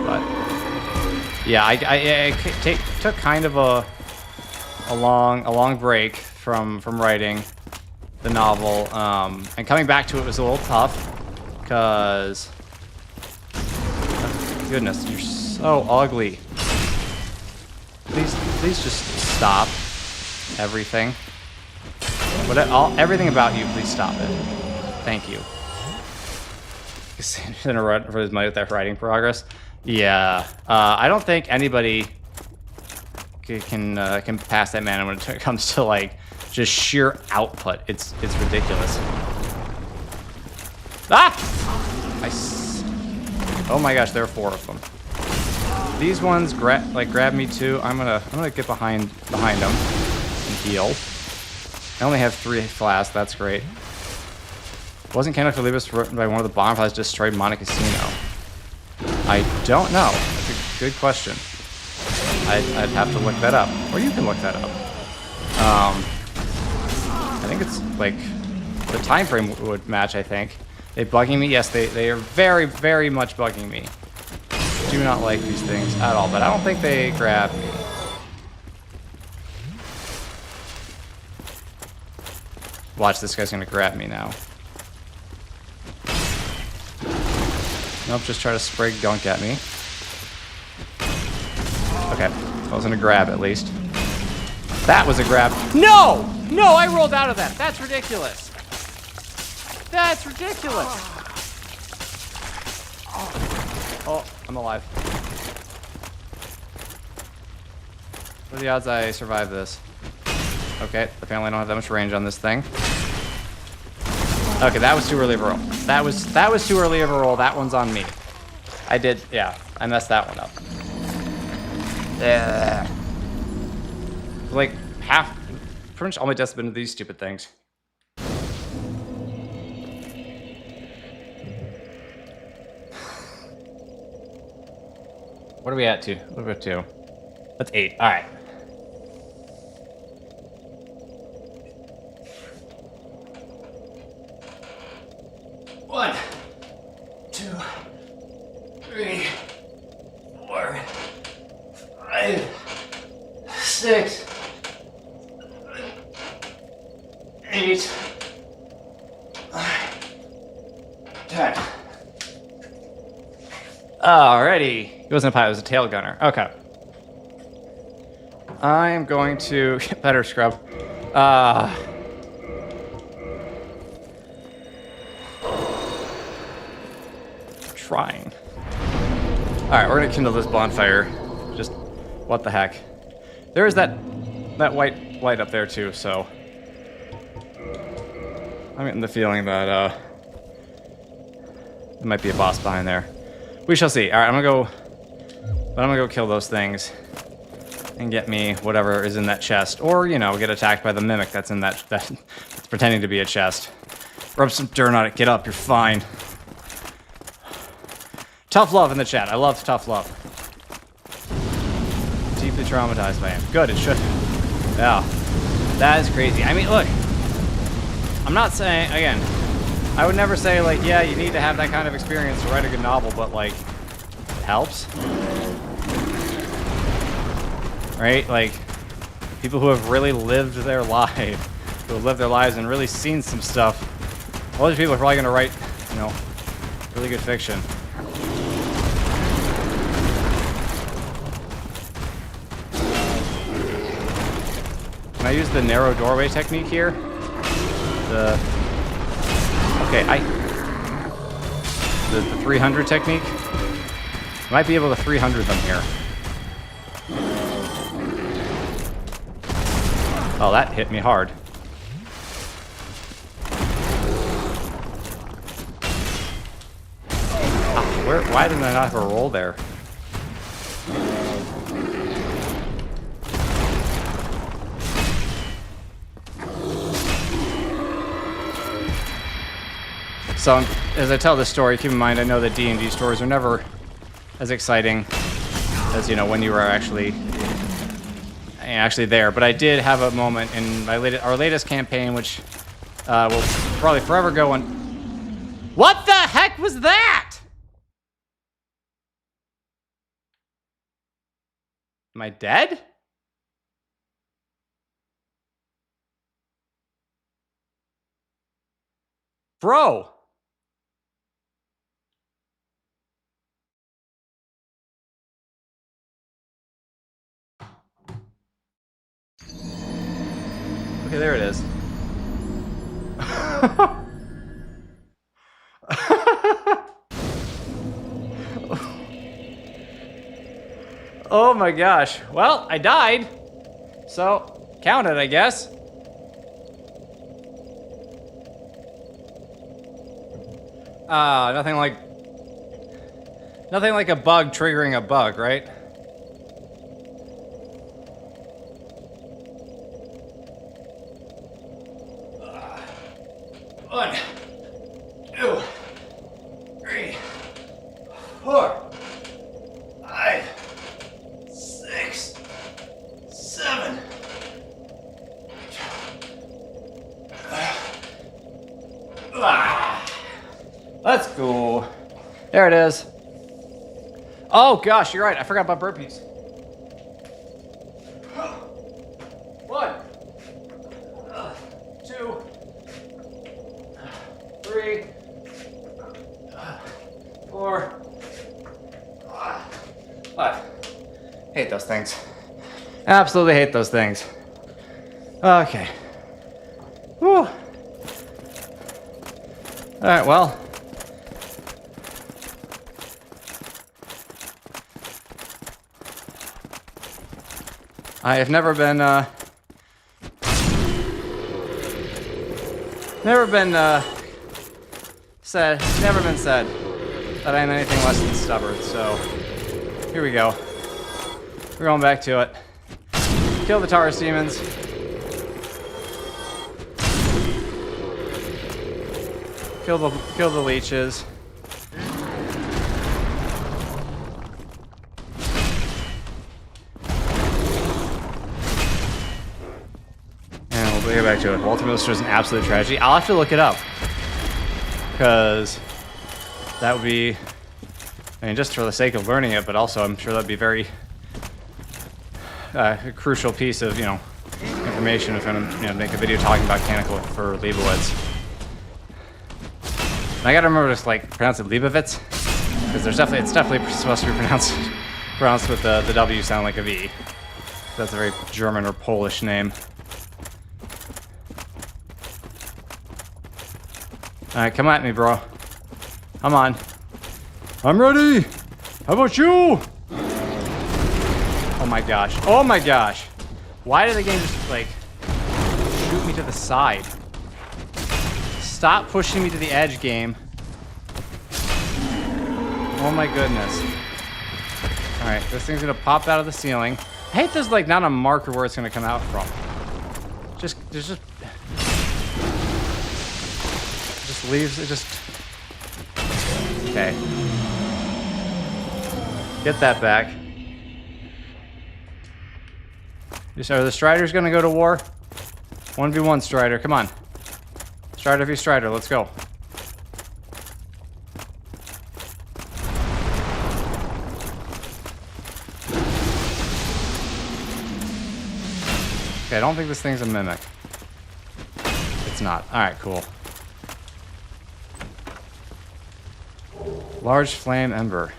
but yeah, I took kind of a long break from writing the novel, and coming back to it was a little tough because, oh, goodness, you're so ugly. Please just stop everything. Everything about you, please stop it. Thank you. In a run for his money with that writing progress. Yeah, I don't think anybody can pass that man when it comes to like just sheer output. It's ridiculous. Ah! Oh my gosh, there are 4 of them. These ones grab me too. I'm gonna get behind them and heal. I only have 3 flasks. That's great. Wasn't Canticle of Leibowitz written by one of the bonfires destroyed Monte Cassino? I don't know. That's a good question. I'd have to look that up, or you can look that up. I think it's like the time frame would match. I think they bugging me. Yes, they are very, very much bugging me. Do not like these things at all, but I don't think they grab me. Watch, this guy's gonna grab me now. Nope, just try to spray gunk at me. Okay, I was gonna grab at least. That was a grab. No! No, I rolled out of that. That's ridiculous. That's ridiculous. Oh, I'm alive. What are the odds I survive this? Okay, apparently I don't have that much range on this thing. Okay, that was too early of a roll. That was too early of a roll. That one's on me. Yeah, I messed that one up. Yeah. Like pretty much all my deaths have been to these stupid things. What are we at to? What are we at to? That's 8. All right. One, 2, 3, 4, 5, 6, 8, 9, 10. Alrighty. It wasn't a pilot, it was a tail gunner. Okay. I'm going to get better scrub. Trying. Alright, we're gonna kindle this bonfire. Just what the heck. There is that white light up there too, so I'm getting the feeling that there might be a boss behind there. We shall see. Alright, I'm gonna go kill those things and get me whatever is in that chest. Or, you know, get attacked by the mimic that's in that's pretending to be a chest. Rub some dirt on it, get up, you're fine. Tough love in the chat. I love tough love. Deeply traumatized by him. Good, it should. Yeah. That is crazy. I mean, look. I'm not saying, again, I would never say, like, yeah, you need to have that kind of experience to write a good novel, but, like, it helps. Right? Like, people who have really lived their lives, who have lived their lives and really seen some stuff, all these people are probably going to write, you know, really good fiction. Can I use the narrow doorway technique here? Okay, the 300 technique? I might be able to 300 them here. Oh, that hit me hard. Why didn't I not have a roll there? So, as I tell this story, keep in mind, I know that D&D stories are never as exciting as, you know, when you were actually there. But I did have a moment in our latest campaign, which will probably forever go on. What the heck was that? Am I dead? Bro. Okay, there it is. Oh my gosh. Well, I died. So, count it, I guess. Nothing like a bug triggering a bug, right? One, 2, 3, 4, 5, 6, 7. Let's go. There it is. Oh gosh, you're right. I forgot about burpees. 1, 2, 3, 4, 5. Hate those things. Absolutely hate those things. Okay. Whew. Alright, well. I have never been said that I am anything less than stubborn, so here we go. We're going back to it. Kill the Taurus demons. Kill the leeches. And we'll get back to it. Ultimate Lister is an absolute tragedy. I'll have to look it up. Because that would be, I mean, just for the sake of learning it, but also I'm sure that'd be very a crucial piece of, information if I'm going to make a video talking about Canonical for Leibowitz. And I gotta remember to like pronounce it Leibowitz, because it's definitely supposed to be pronounced with the W sound like a V. That's a very German or Polish name. Alright, come at me, bro. Come on. I'm ready! How about you? Oh my gosh. Oh my gosh! Why did the game just, like, shoot me to the side? Stop pushing me to the edge, game. Oh my goodness. Alright, this thing's gonna pop out of the ceiling. I hate there's, like, not a marker where it's gonna come out from. Just leaves, it just... Okay. Get that back. Are the Striders gonna go to war? 1v1 Strider, come on. Strider v Strider, let's go. Okay, I don't think this thing's a mimic. It's not. Alright, cool. Large flame ember.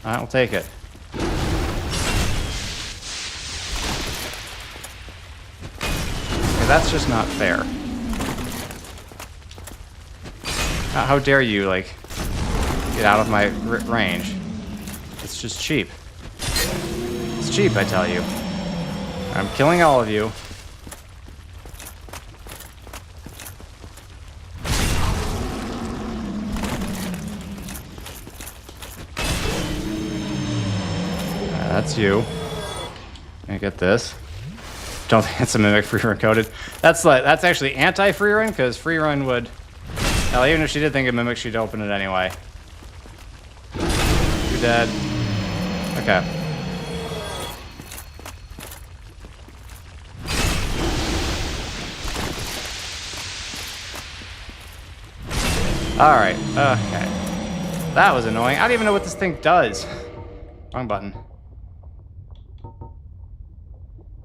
Alright, we'll take it. Okay, that's just not fair. How dare you, like, get out of my range? It's just cheap. It's cheap, I tell you. I'm killing all of you. That's you. I get this. Don't think it's a mimic free run coded. That's actually anti free run, because free run would. Hell, even if she did think of mimic, she'd open it anyway. You're dead. Okay. Alright, okay. That was annoying. I don't even know what this thing does. Wrong button.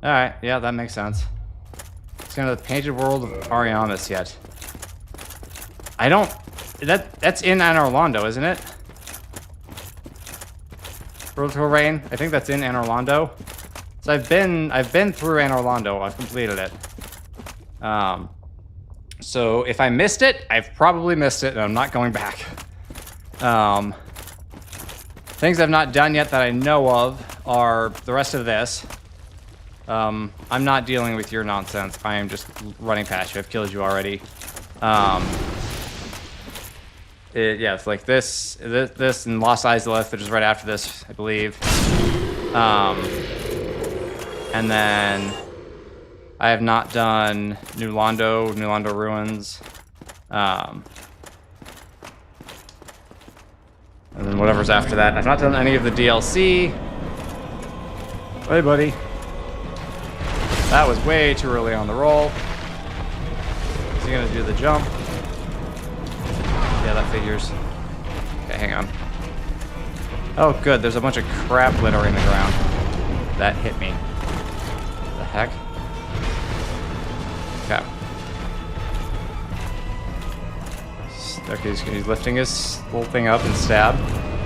Alright, yeah, that makes sense. It's gonna the Painted World of Ariamis yet. I don't... That's in Anne Orlando, isn't it? World Tour Rain? I think that's in Anne Orlando. So I've been through Anne Orlando. I've completed it. So if I missed it, I've probably missed it, and I'm not going back. Things I've not done yet that I know of are the rest of this. I'm not dealing with your nonsense. I am just running past you. I've killed you already. Yeah, it's like this, and Lost Izalith, which is right after this, I believe. And then I have not done New Londo Ruins. And then whatever's after that. I've not done any of the DLC. Hey, buddy. That was way too early on the roll. Is he gonna do the jump? Yeah, that figures. Okay, hang on. Oh, good. There's a bunch of crap littering the ground. That hit me. The heck? Okay. Okay, he's lifting his little thing up and stab.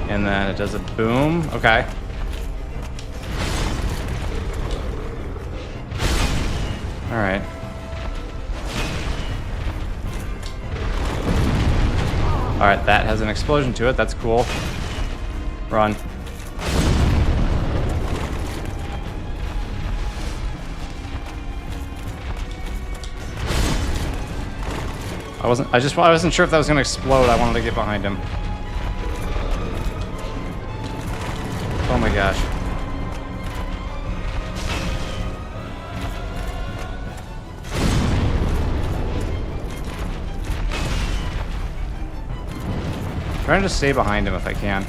And then it does a boom. Okay. Alright. Alright, that has an explosion to it. That's cool. Run. I wasn't sure if that was gonna explode. I wanted to get behind him. Oh my gosh. trying to just stay behind him if I can.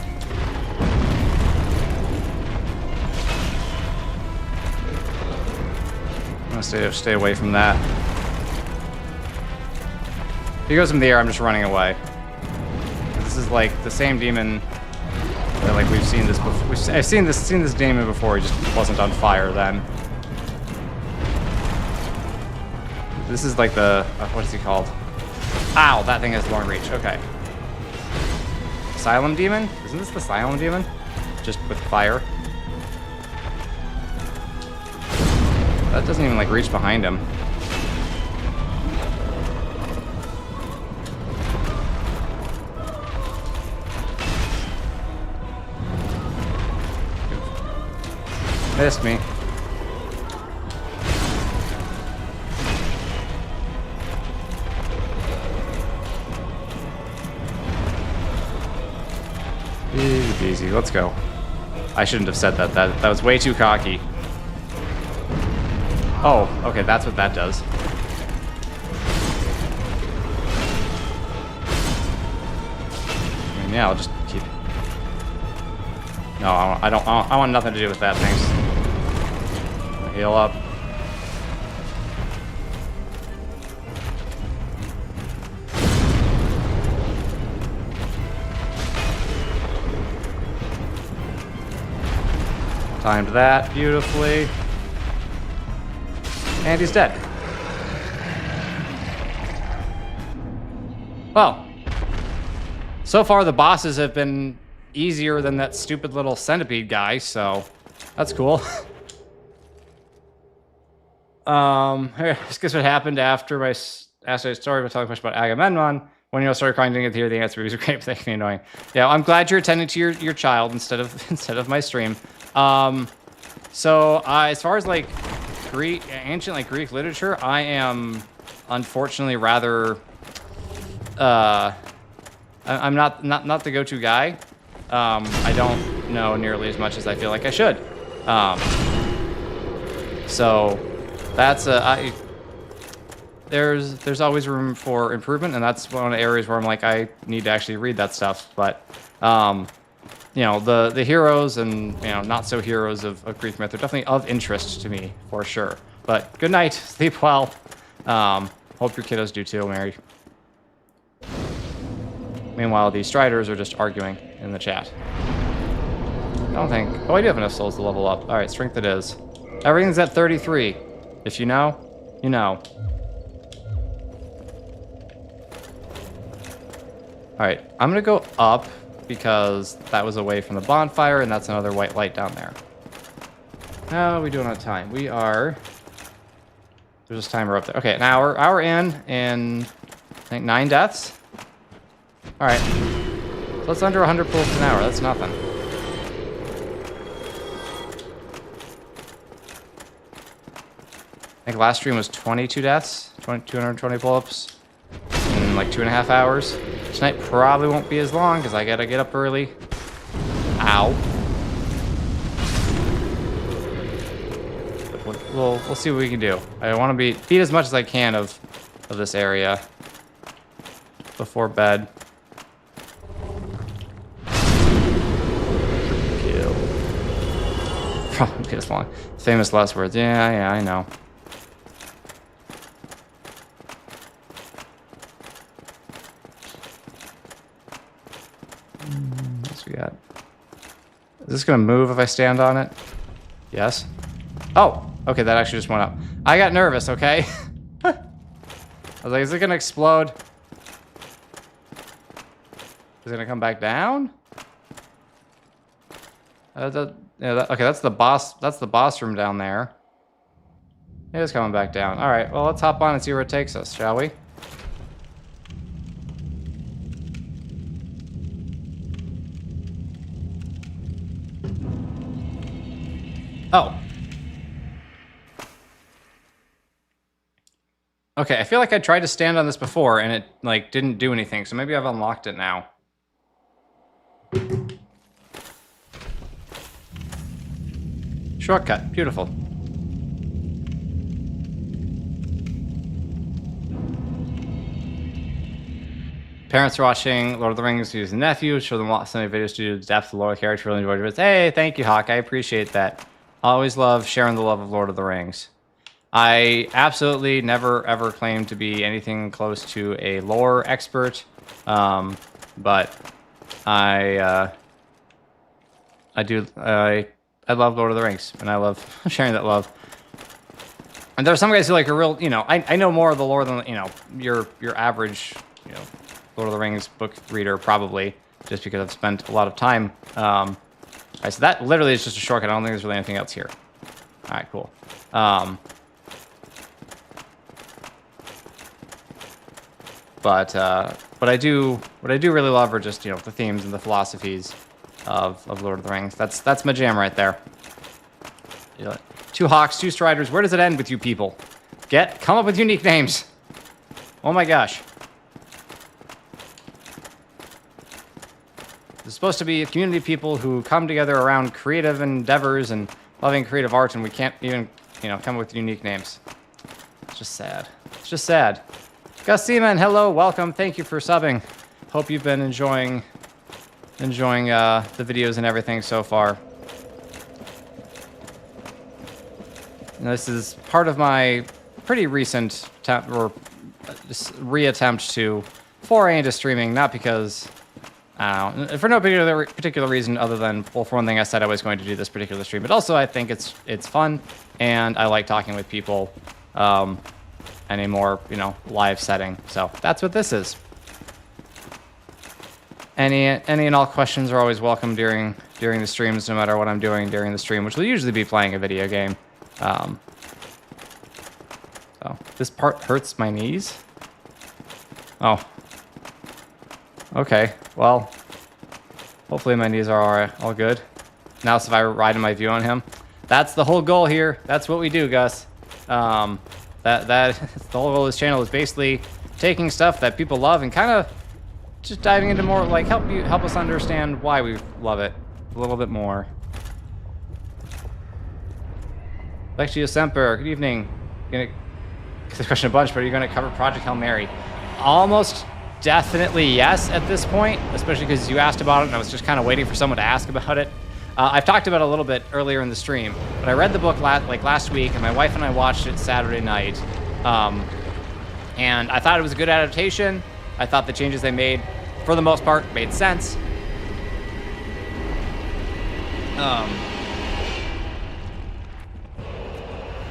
I'm gonna stay away from that. If he goes in the air, I'm just running away. This is like the same demon that like we've seen this before. I've seen this demon before. He just wasn't on fire then. This is like the what is he called? Ow! That thing has long reach. Okay. Asylum demon? Isn't this the Asylum demon? Just with fire. That doesn't even like reach behind him. Missed me. Easy peasy, let's go. I shouldn't have said that. That was way too cocky. Oh, okay, that's what that does. I mean, yeah, I'll just keep. No, I want nothing to do with that. Thanks. Heal up. Timed that beautifully. And he's dead. Well, so far the bosses have been easier than that stupid little centipede guy, so that's cool. Guess what happened after my story about talking much about Agamemnon. When you started crying, didn't get to hear the answer. It was great, but they can be annoying. Yeah, I'm glad you're attending to your child instead of my stream. So as far as like ancient like Greek literature, I am unfortunately rather I'm not the go-to guy. I don't know nearly as much as I feel like I should. So that's there's always room for improvement, and that's one of the areas where I'm like I need to actually read that stuff. But you know, the heroes and, you know, not so heroes of Greek myth are definitely of interest to me for sure. But good night, sleep well. Hope your kiddos do too, Mary. Meanwhile, the Striders are just arguing in the chat. I don't think. Oh, I do have enough souls to level up. All right, strength it is. Everything's at 33. If you know, you know. All right, I'm gonna go up because that was away from the bonfire, and that's another white light down there. How are we doing on time? We are. There's a timer up there. Okay, an hour in, and I think 9 deaths. All right, so that's under 100 pulls an hour. That's nothing. I think last stream was 22 deaths, 220 pull-ups in like 2.5 hours. Tonight probably won't be as long because I gotta get up early. Ow. But we'll see what we can do. I want to beat as much as I can of this area before bed. Kill. Probably be as long. Famous last words. Yeah, I know. What's we got? Is this gonna move if I stand on it? Yes. Oh, okay, that actually just went up. I got nervous, okay? I was like, is it gonna explode? Is it gonna come back down? Okay, that's the boss. That's the boss room down there. It is coming back down. All right, well, let's hop on and see where it takes us, shall we? Oh. Okay, I feel like I tried to stand on this before and it like didn't do anything, so maybe I've unlocked it now. Shortcut, beautiful. Parents are watching Lord of the Rings using nephew. Show them so many videos to do the depth of the lore character. Really enjoyed it. Hey, thank you, Hawk. I appreciate that. I always love sharing the love of Lord of the Rings. I absolutely never ever claim to be anything close to a lore expert, but I love Lord of the Rings, and I love sharing that love. And there are some guys who like are real, I know more of the lore than your average Lord of the Rings book reader, probably, just because I've spent a lot of time. All right, so that literally is just a shortcut. I don't think there's really anything else here. All right, cool. But what I do really love are just the themes and the philosophies of Lord of the Rings. That's my jam right there. 2 Hawks, 2 Striders. Where does it end with you people? Come up with unique names. Oh my gosh. This is supposed to be a community of people who come together around creative endeavors and loving creative art, and we can't even come up with unique names. It's just sad. It's just sad. Gus Seaman, hello, welcome. Thank you for subbing. Hope you've been enjoying the videos and everything so far. And this is part of my pretty recent reattempt to foray into streaming, not because, I don't know, for no particular reason other than, well, for one thing, I said I was going to do this particular stream, but also I think it's fun, and I like talking with people in a more, live setting. So that's what this is. Any and all questions are always welcome during the streams, no matter what I'm doing during the stream, which will usually be playing a video game. So this part hurts my knees. Oh. Okay. Well, hopefully my knees are all good. Now, so if I ride in my view on him, that's the whole goal here. That's what we do, Gus. That the whole goal of this channel is basically taking stuff that people love and kind of just diving into more, like help us understand why we love it a little bit more. Lexio Semper, good evening. Gonna get the question a bunch, but are you gonna cover Project Hail Mary? Almost definitely yes at this point, especially because you asked about it and I was just kind of waiting for someone to ask about it. I've talked about it a little bit earlier in the stream, but I read the book last week, and my wife and I watched it Saturday night. And I thought it was a good adaptation. I thought the changes they made, for the most part, made sense.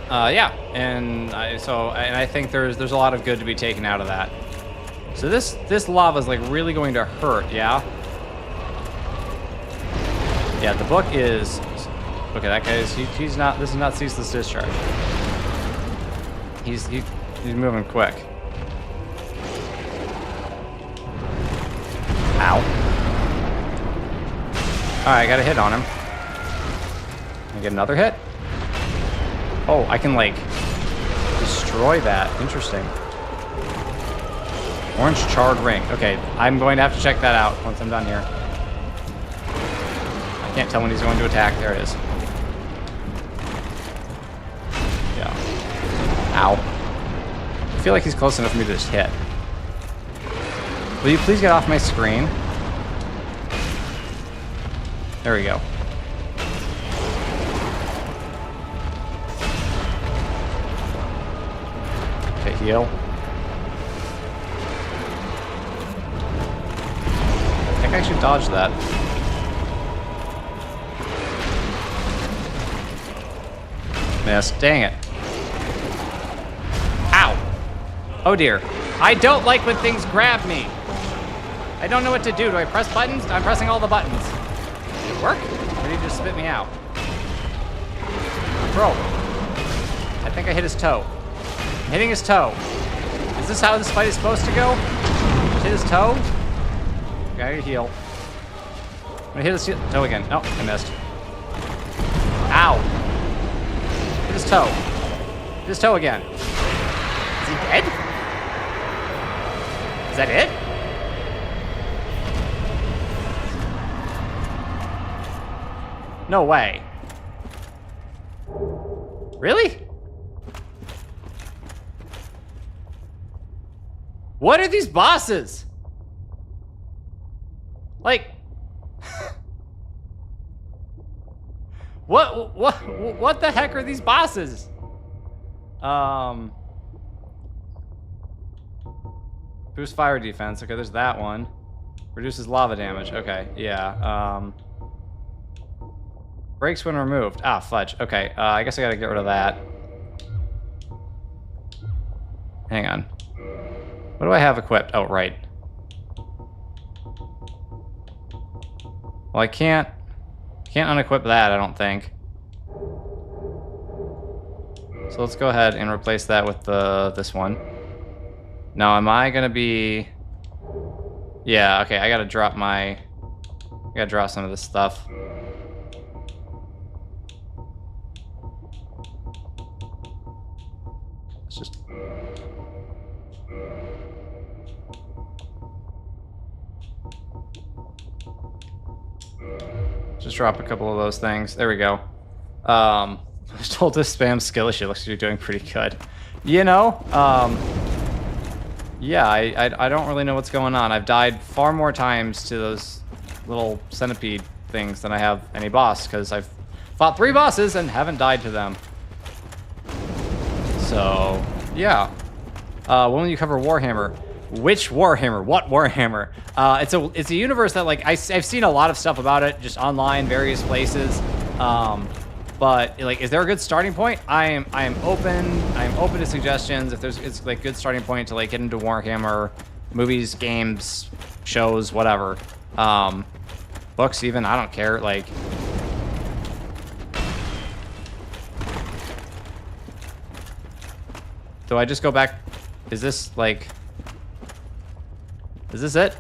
Yeah, and I think there's a lot of good to be taken out of that. So this lava is like really going to hurt, yeah. Yeah, the book is okay. That guy is he's not. This is not ceaseless discharge. He's moving quick. Ow. All right, I got a hit on him. Can I get another hit? Oh, I can like destroy that. Interesting. Orange charred ring. Okay, I'm going to have to check that out once I'm done here. I can't tell when he's going to attack. There it is. Yeah. Ow. I feel like he's close enough for me to just hit. Will you please get off my screen? There we go. Okay, heal. I think I should dodge that. Missed. Dang it. Ow. Oh dear. I don't like when things grab me. I don't know what to do. Do I press buttons? I'm pressing all the buttons. Did it work? Or did he just spit me out? Bro. I think I hit his toe. I'm hitting his toe. Is this how this fight is supposed to go? Just hit his toe? Okay, I gotta heal. I'm gonna hit his toe again. Oh, I missed. Ow. Hit his toe. Hit his toe again. Is he dead? Is that it? No way. Really? What are these bosses? Like, what the heck are these bosses? Boost fire defense. Okay, there's that one. Reduces lava damage. Okay, yeah. Breaks when removed. Ah, fudge. Okay, I guess I gotta get rid of that. Hang on. What do I have equipped? Oh, right. Well, I can't unequip that, I don't think. So let's go ahead and replace that with this one. Now, am I gonna be... Yeah, okay, I gotta drop some of this stuff. Let's just drop a couple of those things. There we go. I was told to spam skill issue. Looks like you're doing pretty good. You know, yeah, I don't really know what's going on. I've died far more times to those little centipede things than I have any boss, because I've fought 3 bosses and haven't died to them. So, yeah. When will you cover Warhammer? Which Warhammer? What Warhammer? It's a universe that, like, I've seen a lot of stuff about it, just online, various places. But like, is there a good starting point? I am open to suggestions. If it's like good starting point to like get into Warhammer, movies, games, shows, whatever, books even. I don't care. Like, do I just go back? Is this like? Is this it?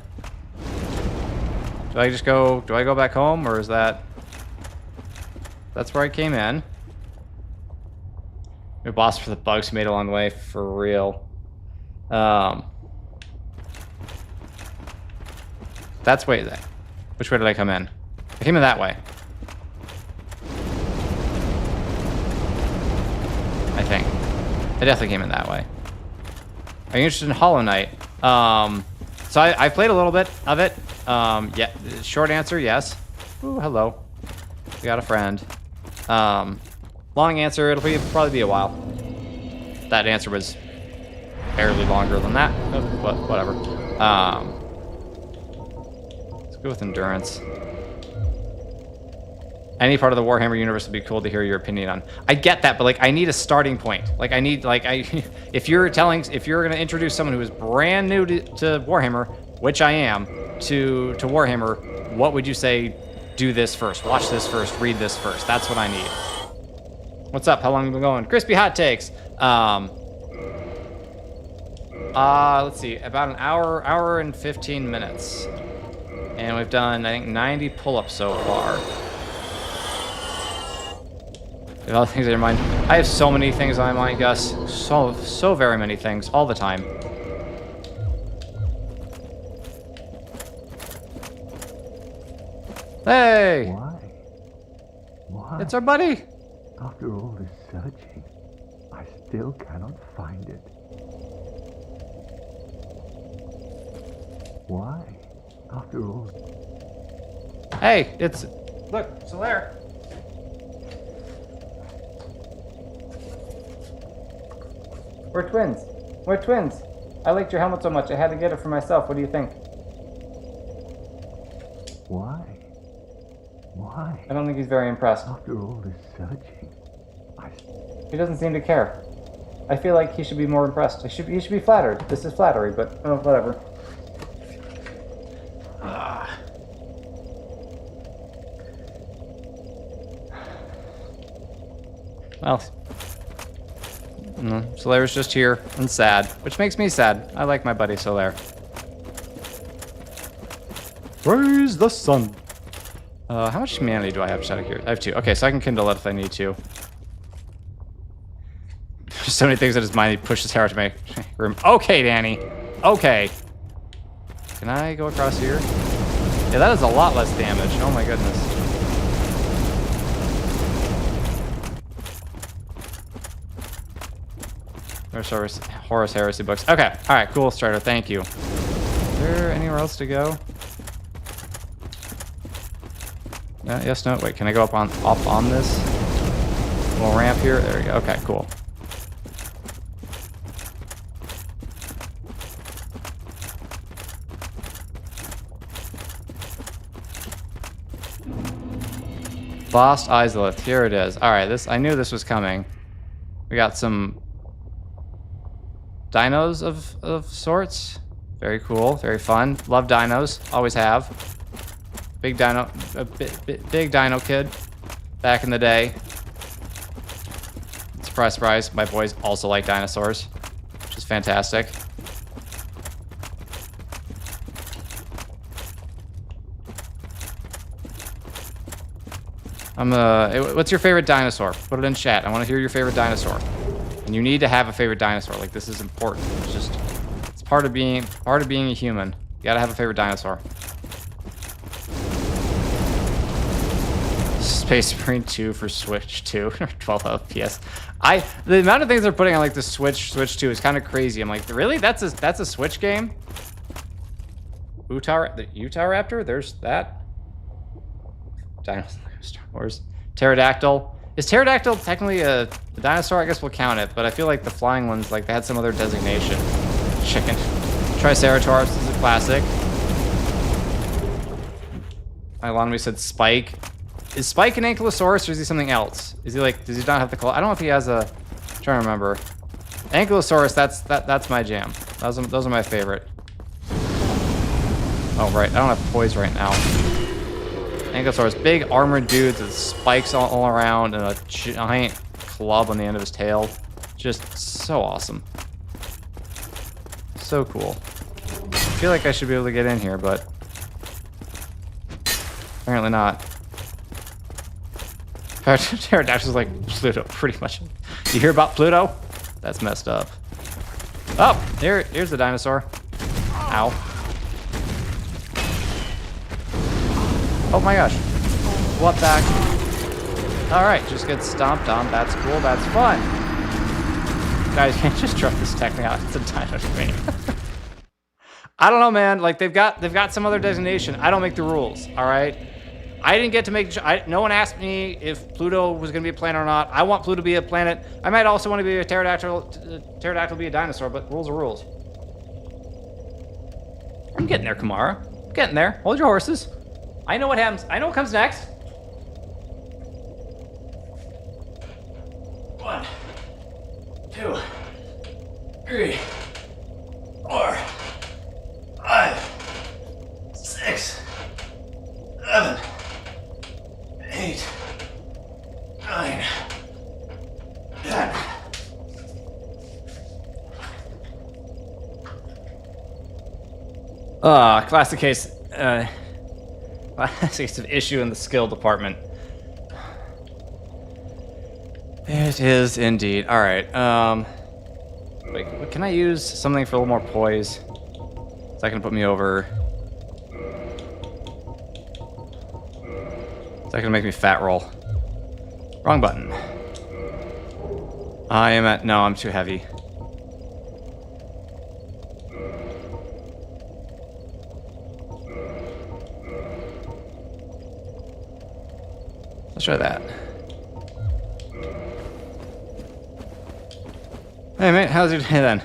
Do I just go? Do I go back home, or is that? That's where I came in. New boss for the bugs made along the way, for real. That's way that. Which way did I come in? I came in that way. I think. I definitely came in that way. Are you interested in Hollow Knight? So I played a little bit of it. Yeah. Short answer, yes. Ooh, hello. We got a friend. Long answer, it'll probably be a while. That answer was barely longer than that, but whatever. Let's go with endurance. Any part of the Warhammer universe would be cool to hear your opinion on. I get that, but like, I need a starting point. Like, I need, like, if you're gonna introduce someone who is brand new to Warhammer, which I am, to Warhammer, what would you say? Do this first, watch this first, read this first. That's what I need. What's up? How long have we been going? Crispy hot takes. Let's see, about an hour and 15 minutes. And we've done, I think, 90 pull-ups so far. You have other things on your mind? I have so many things on my mind, Gus. So very many things, all the time. Hey! Why? It's our buddy! After all this searching, I still cannot find it. Why? After all... Hey, it's... Look, Solaire. We're twins. We're twins. I liked your helmet so much, I had to get it for myself. What do you think? Why? Why? I don't think he's very impressed. After all this searching, He doesn't seem to care. I feel like he should be more impressed. He should be flattered. This is flattery, but oh, whatever. Well, Solaire's just here and sad, which makes me sad. I like my buddy Solaire. Praise the sun. How much humanity do I have to here? I have 2. Okay, so I can kindle it if I need to. There's so many things that his mind pushes hair to my room. Okay, Danny. Okay. Can I go across here? Yeah, that is a lot less damage. Oh my goodness. There's Horus Heresy books. Okay. All right. Cool, Strider. Thank you. Is there anywhere else to go? Yes, no, wait, can I go up on this little ramp here? There we go. Okay, cool. Lost Izalith, here it is. Alright, I knew this was coming. We got some dinos of sorts. Very cool, very fun. Love dinos, always have. Big dino, big dino kid back in the day. Surprise, surprise, my boys also like dinosaurs, which is fantastic. What's your favorite dinosaur? Put it in chat. I want to hear your favorite dinosaur. And you need to have a favorite dinosaur. Like, this is important. It's part of being a human. You gotta have a favorite dinosaur. Space Marine 2 for Switch 2 or 12 FPS. The amount of things they're putting on like the Switch 2 is kind of crazy. I'm like, really? That's a Switch game? The Utahraptor? There's that. Star Wars. Pterodactyl. Is pterodactyl technically a dinosaur? I guess we'll count it, but I feel like the flying ones, like, they had some other designation. Chicken. Triceratops is a classic. Ilonmi said Spike. Is Spike an ankylosaurus or is he something else? Is he like, does he not have the claw? I don't know if he has a, I'm trying to remember. Ankylosaurus, that's my jam. Those are my favorite. Oh, right, I don't have poise right now. Ankylosaurus, big armored dudes with spikes all around and a giant club on the end of his tail. Just so awesome. So cool. I feel like I should be able to get in here, but apparently not. Pterodactyl's like Pluto, pretty much. You hear about Pluto? That's messed up. Oh, here's the dinosaur. Ow. Oh my gosh. What back? Alright, just get stomped on. That's cool. That's fun. Guys, you can't just drop this technically out. It's a dino to me. I don't know, man. Like, they've got some other designation. I don't make the rules, alright? I didn't get to make... no one asked me if Pluto was going to be a planet or not. I want Pluto to be a planet. I might also want to be a pterodactyl be a dinosaur, but rules are rules. I'm getting there, Kamara. I'm getting there. Hold your horses. I know what happens. I know what comes next. 1, 2, 3, 4, 5, 6, 7, 8, 9, 10. Classic case. Classic case of issue in the skill department. It is indeed. All right. Wait, can I use something for a little more poise? Is that gonna put me over? Is that gonna make me fat roll? Wrong button. I am at... No, I'm too heavy. Let's try that. Hey, mate, how's your day then?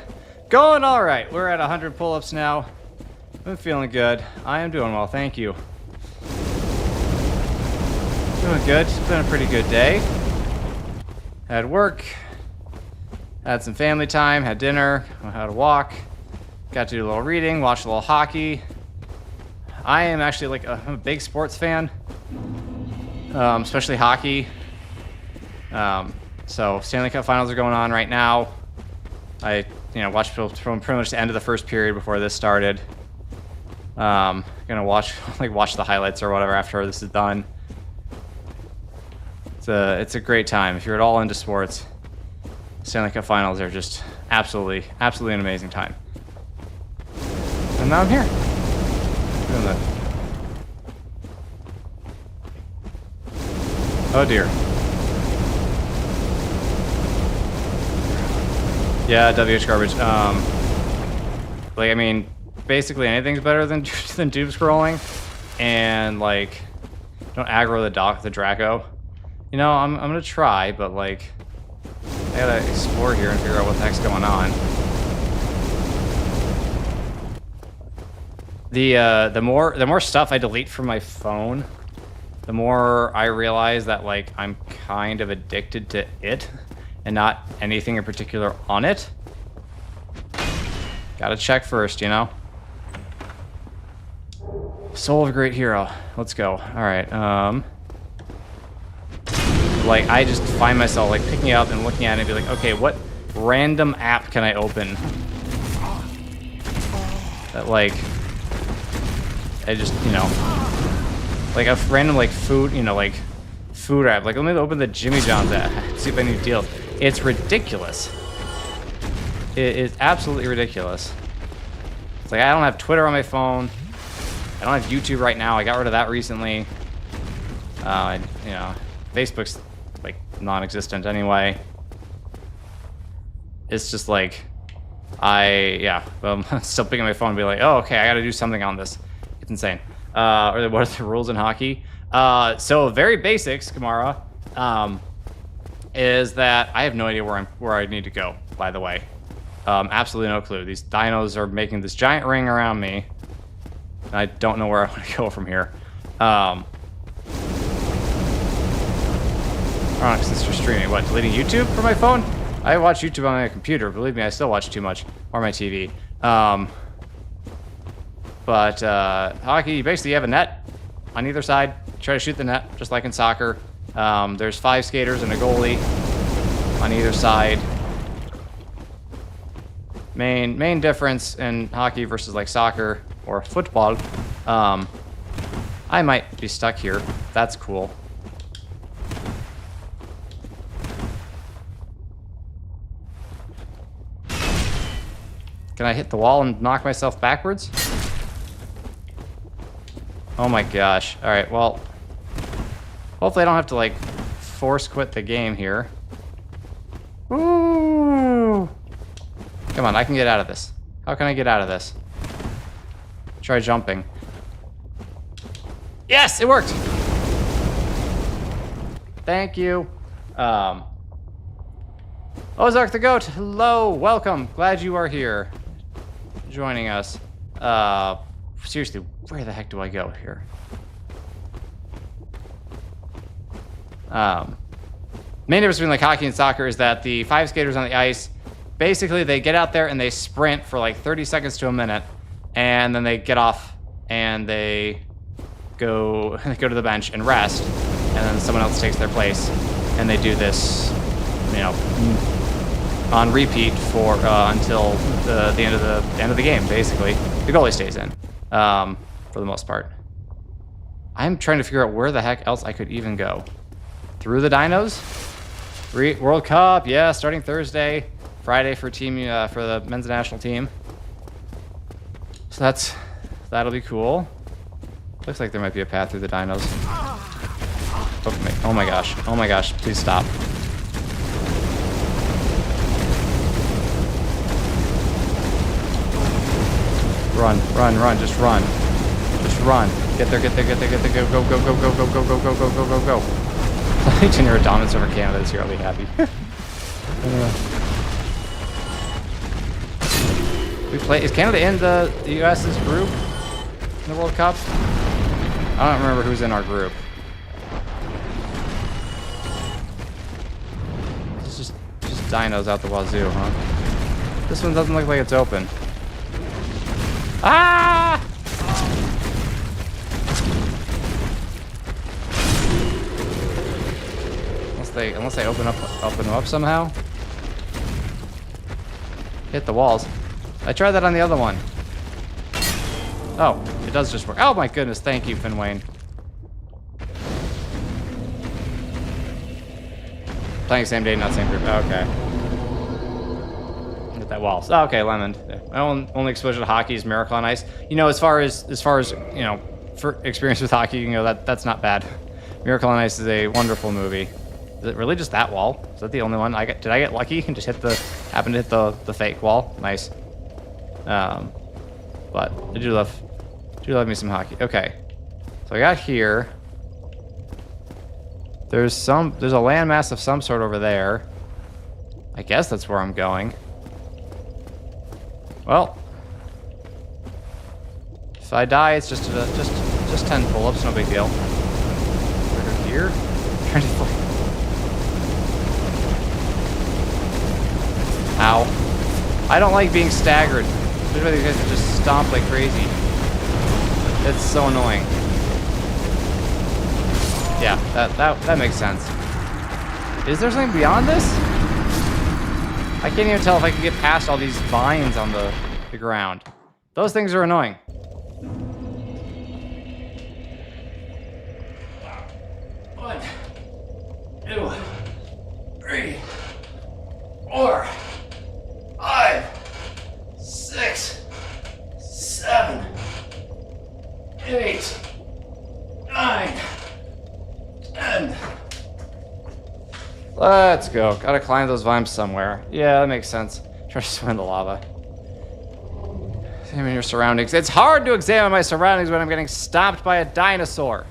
Going all right. We're at 100 pull-ups now. I'm feeling good. I am doing well, thank you. Doing good. It's been a pretty good day. Had work. Had some family time. Had dinner. Had a walk. Got to do a little reading. Watched a little hockey. I am actually like I'm a big sports fan. Especially hockey. So Stanley Cup Finals are going on right now. I, watched from pretty much the end of the first period before this started. Gonna watch the highlights or whatever after this is done. It's a great time if you're at all into sports. Stanley Cup Finals are just absolutely an amazing time. And now I'm here. Doing that. Oh dear. Yeah, WH garbage. Like, I mean, basically anything's better than doom scrolling, and like, Don't aggro the Draco. You know, I'm gonna try, but like, I gotta explore here and figure out what the heck's going on. The more stuff I delete from my phone, the more I realize that like I'm kind of addicted to it and not anything in particular on it. Gotta check first, you know? Soul of a great hero. Let's go. Alright, like, I just find myself, like, picking it up and looking at it and be like, okay, what random app can I open? That, like, I just, you know, like a random, like, food, you know, like, food app. Like, let me open the Jimmy John's app, see if I need deals. It's ridiculous. It is absolutely ridiculous. It's like, I don't have Twitter on my phone. I don't have YouTube right now. I got rid of that recently. You know, Facebook's, like, non-existent anyway. It's just like, I'm still picking my phone and be like, oh, okay, I gotta do something on this. It's insane. What are the rules in hockey? So very basics, Kamara, is that I have no idea where I need to go, by the way. Absolutely no clue. These dinos are making this giant ring around me. And I don't know where I want to go from here. Since you're streaming, what, deleting YouTube from my phone? I watch YouTube on my computer. Believe me, I still watch too much. Or my TV. But hockey, basically you have a net on either side. Try to shoot the net, just like in soccer. There's 5 skaters and a goalie on either side. Main difference in hockey versus like soccer or football. I might be stuck here. That's cool. Can I hit the wall and knock myself backwards? Oh my gosh. Alright, well, hopefully I don't have to, like, force quit the game here. Woo! Come on, I can get out of this. How can I get out of this? Try jumping. Yes, it worked! Thank you. Ozark the Goat, hello, welcome. Glad you are here. Joining us. Seriously, where the heck do I go here? Main difference between like hockey and soccer is that the 5 skaters on the ice, basically they get out there and they sprint for like 30 seconds to a minute, and then they get off and they go to the bench and rest, and then someone else takes their place, and they do this, you know, on repeat for until the end of the game. Basically, the goalie stays in for the most part. I'm trying to figure out where the heck else I could even go. Through the dinos? World Cup, yeah, starting Thursday, Friday for for the men's national team. So that'll be cool. Looks like there might be a path through the dinos. Oh my gosh, please stop. Run, just run. Just run. Get there, go. Each in your dominance over Canada is here, I'll be happy. Is Canada in the US's group in the World Cup? I don't remember who's in our group. It's just dinos out the wazoo, huh? This one doesn't look like it's open. Ah! Unless they open them up somehow. Hit the walls. I tried that on the other one. Oh, it does just work. Oh my goodness, thank you, Finwayne. Playing same day, not same group. Okay. Hit that wall. Oh, okay, Lemon. My only exposure to hockey is Miracle on Ice. You know, as far as you know, for experience with hockey, you know that's not bad. Miracle on Ice is a wonderful movie. Is it really just that wall? Is that the only one? Did I get lucky and just happen to hit the fake wall? Nice. But I do love me some hockey. Okay. So I got here. There's a landmass of some sort over there. I guess that's where I'm going. Well, if I die, it's just 10 pull-ups, no big deal. Over here? Trying to fly. Ow. I don't like being staggered. Especially these guys that just stomp like crazy. It's so annoying. Yeah, that makes sense. Is there something beyond this? I can't even tell if I can get past all these vines on the ground. Those things are annoying. One, 2, 3, 4, 5, 6, 7, 8, 9, 10. Let's go. Gotta climb those vines somewhere. Yeah, that makes sense. Try to swim in the lava. Examine your surroundings. It's hard to examine my surroundings when I'm getting stomped by a dinosaur.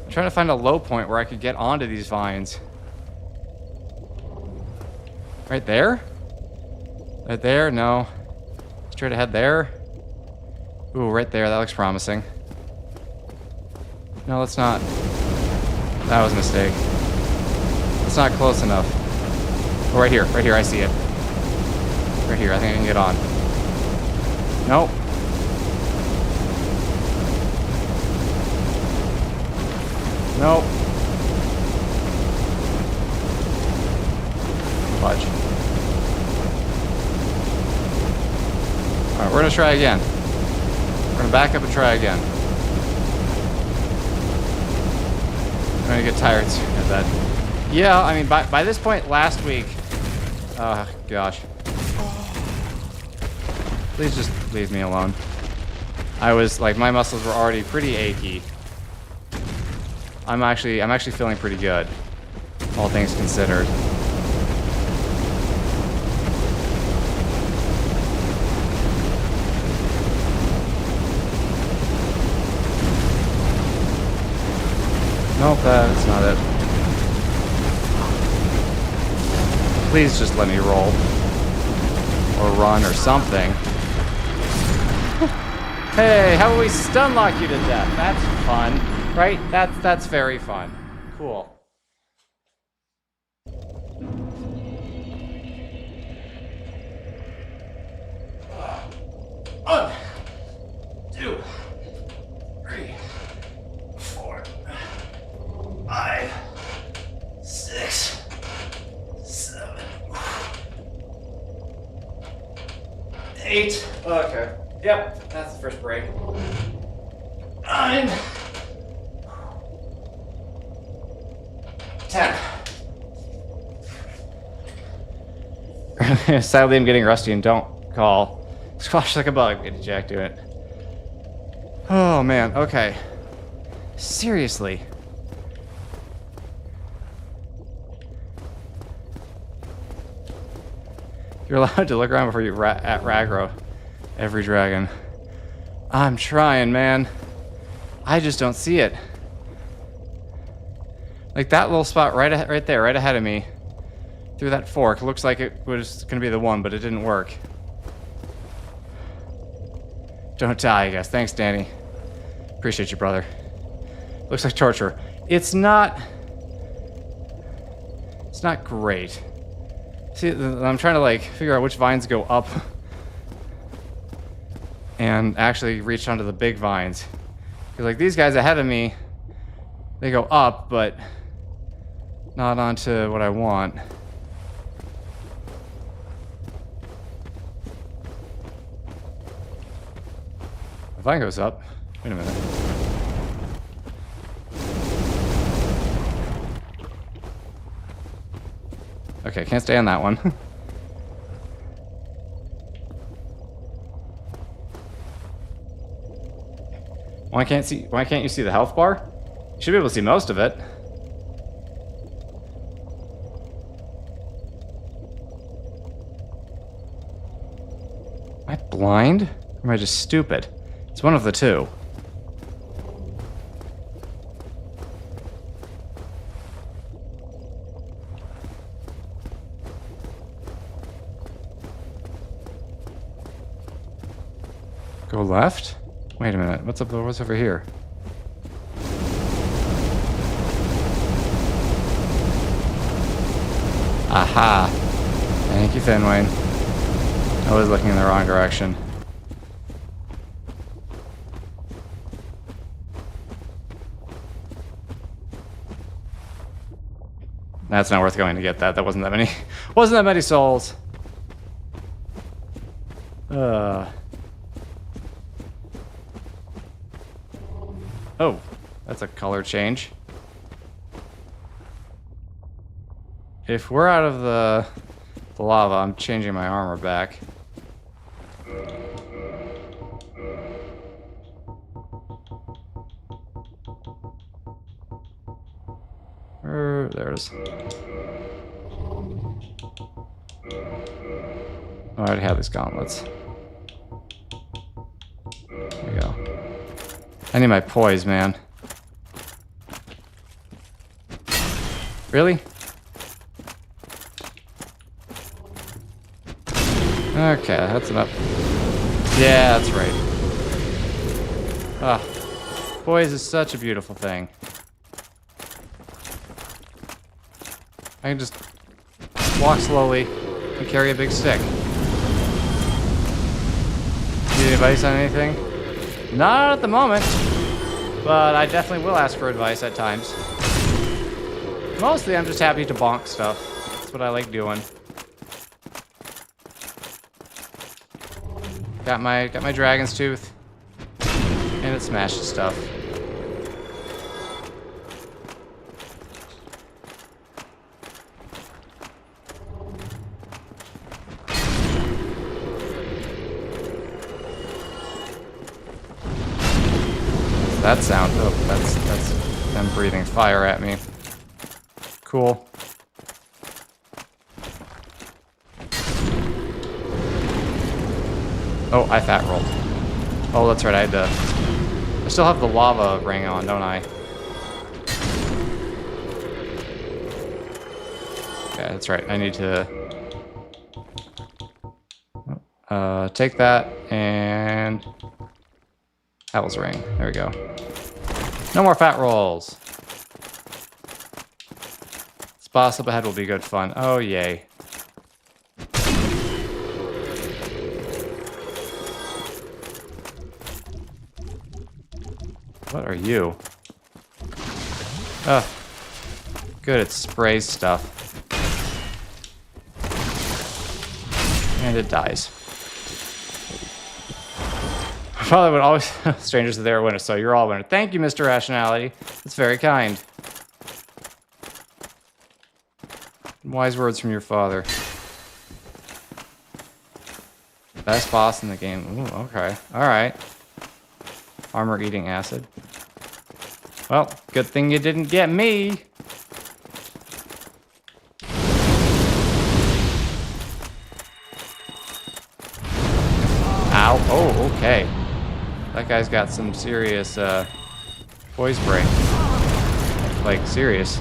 I'm trying to find a low point where I could get onto these vines. Right there? Right there? No. Straight ahead there? Ooh, right there. That looks promising. No, let's not. That was a mistake. It's not close enough. Oh, right here, I see it. Right here, I think I can get on. Nope. Nope. Fudge. Alright, we're gonna try again. We're gonna back up and try again. I'm gonna get tired soon of that. Yeah, I mean, by this point last week... Oh, gosh. Please just leave me alone. I was, like, my muscles were already pretty achy. I'm actually feeling pretty good, all things considered. Nope, that's not it. Please just let me roll. Or run or something. Hey, how about we stun lock you to death? That's fun, right? That's very fun. Cool. One, 2, 3, 4, 5, 6, 7, 8. Okay. Yep, that's the first break. 9, 10. Sadly, I'm getting rusty and don't call. Squash like a bug. Get Jack do it. Oh man. Okay. Seriously. You're allowed to look around before you aggro every dragon. I'm trying, man. I just don't see it. Like that little spot right there, right ahead of me, through that fork, looks like it was gonna be the one, but it didn't work. Don't die, I guess. Thanks, Danny. Appreciate you, brother. Looks like torture. It's not great. See, I'm trying to like figure out which vines go up and actually reach onto the big vines. Because like these guys ahead of me, they go up, but not onto what I want. The vine goes up. Wait a minute. Okay, can't stay on that one. Why can't you see the health bar? You should be able to see most of it. Am I blind? Or am I just stupid? It's one of the two. Go left? Wait a minute. What's over here? Aha. Thank you, Finwayne. I was looking in the wrong direction. That's not worth going to get that. That wasn't that many. Wasn't that many souls. Oh, that's a color change. If we're out of the lava, I'm changing my armor back. There it is. I already have these gauntlets. There we go. I need my poise, man. Really? Okay, that's enough. Yeah, that's right. Ah, poise is such a beautiful thing. I can just walk slowly and carry a big stick. Need advice on anything? Not at the moment, but I definitely will ask for advice at times. Mostly, I'm just happy to bonk stuff. That's what I like doing. Got my dragon's tooth, and it smashes stuff. That sound. Oh, that's them breathing fire at me. Cool. Oh, I fat rolled. Oh, that's right. I still have the lava ring on, don't I? Okay, that's right. I need to take that and Hell's ring. There we go. No more fat rolls. This boss up ahead will be good fun. Oh, yay. What are you? Oh. Good, it sprays stuff. And it dies. Probably would always strangers are there winner, so you're all winner. Thank you, Mr. Rationality. That's very kind. Wise words from your father. Best boss in the game. Ooh, okay. Alright. Armor eating acid. Well, good thing you didn't get me. Ow. Oh, okay. That guy's got some serious poise break. Like, serious.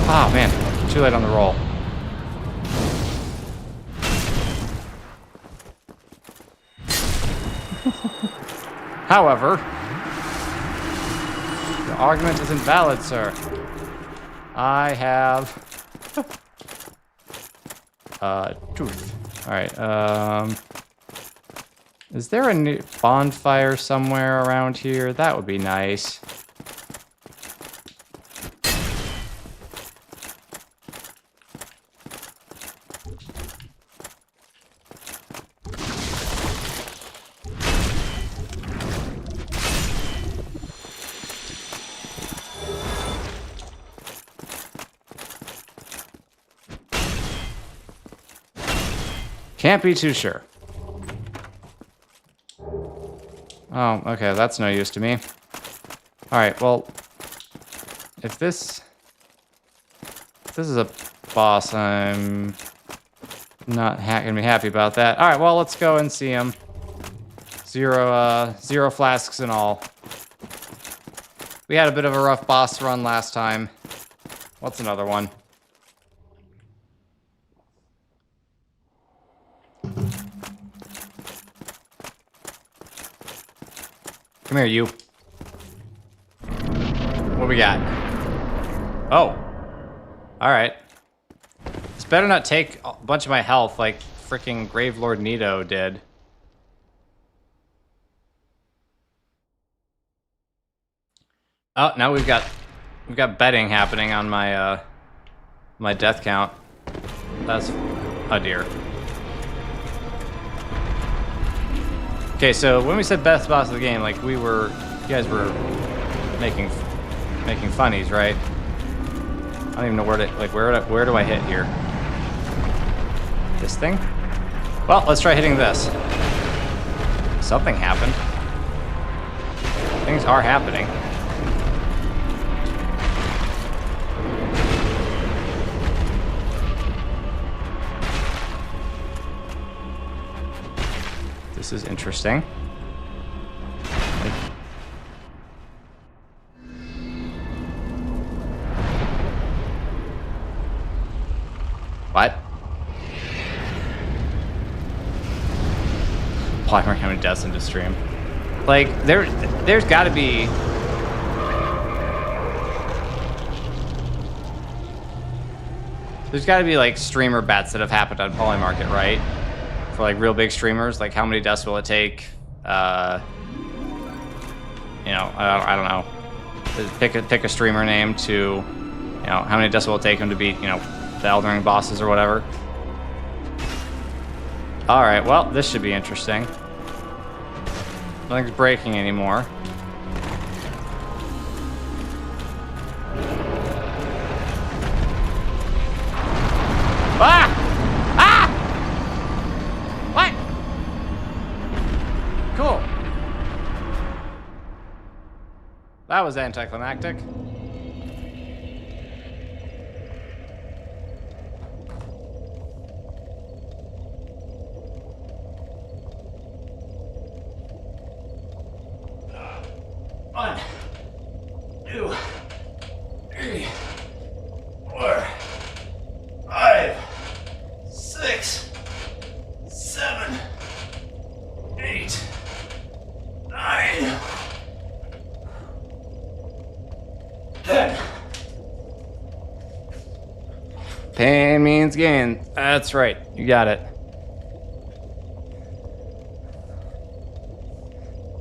Ah, man. Too late on the roll. However, the argument is invalid, sir. I have tooth. Alright, is there a new bonfire somewhere around here? That would be nice. Can't be too sure. Oh, okay, that's no use to me. Alright, well, if this is a boss, I'm not gonna be happy about that. Alright, well, let's go and see him. Zero flasks and all. We had a bit of a rough boss run last time. What's another one? Come here, you. What we got? Oh. Alright. This better not take a bunch of my health like freaking Gravelord Nito did. Oh, now we've got betting happening on my my death count. That's oh dear. Okay, so when we said best boss of the game, like you guys were making funnies, right? I don't even know where to where do I hit here? This thing? Well, let's try hitting this. Something happened. Things are happening. This is interesting. What? Polymer how many deaths into stream? Like there's got to be. There's got to be like streamer bets that have happened on Polymarket, right? For like real big streamers, like how many deaths will it take? You know, I don't know. Pick a streamer name to, you know, how many deaths will it take him to beat, you know, the Elden Ring bosses or whatever. All right, well, this should be interesting. Nothing's breaking anymore. Ah! What? Cool. That was anticlimactic. One, two, three, 4, 5, 6, 7, 8, 9, 10. Pain means gain. That's right. You got it.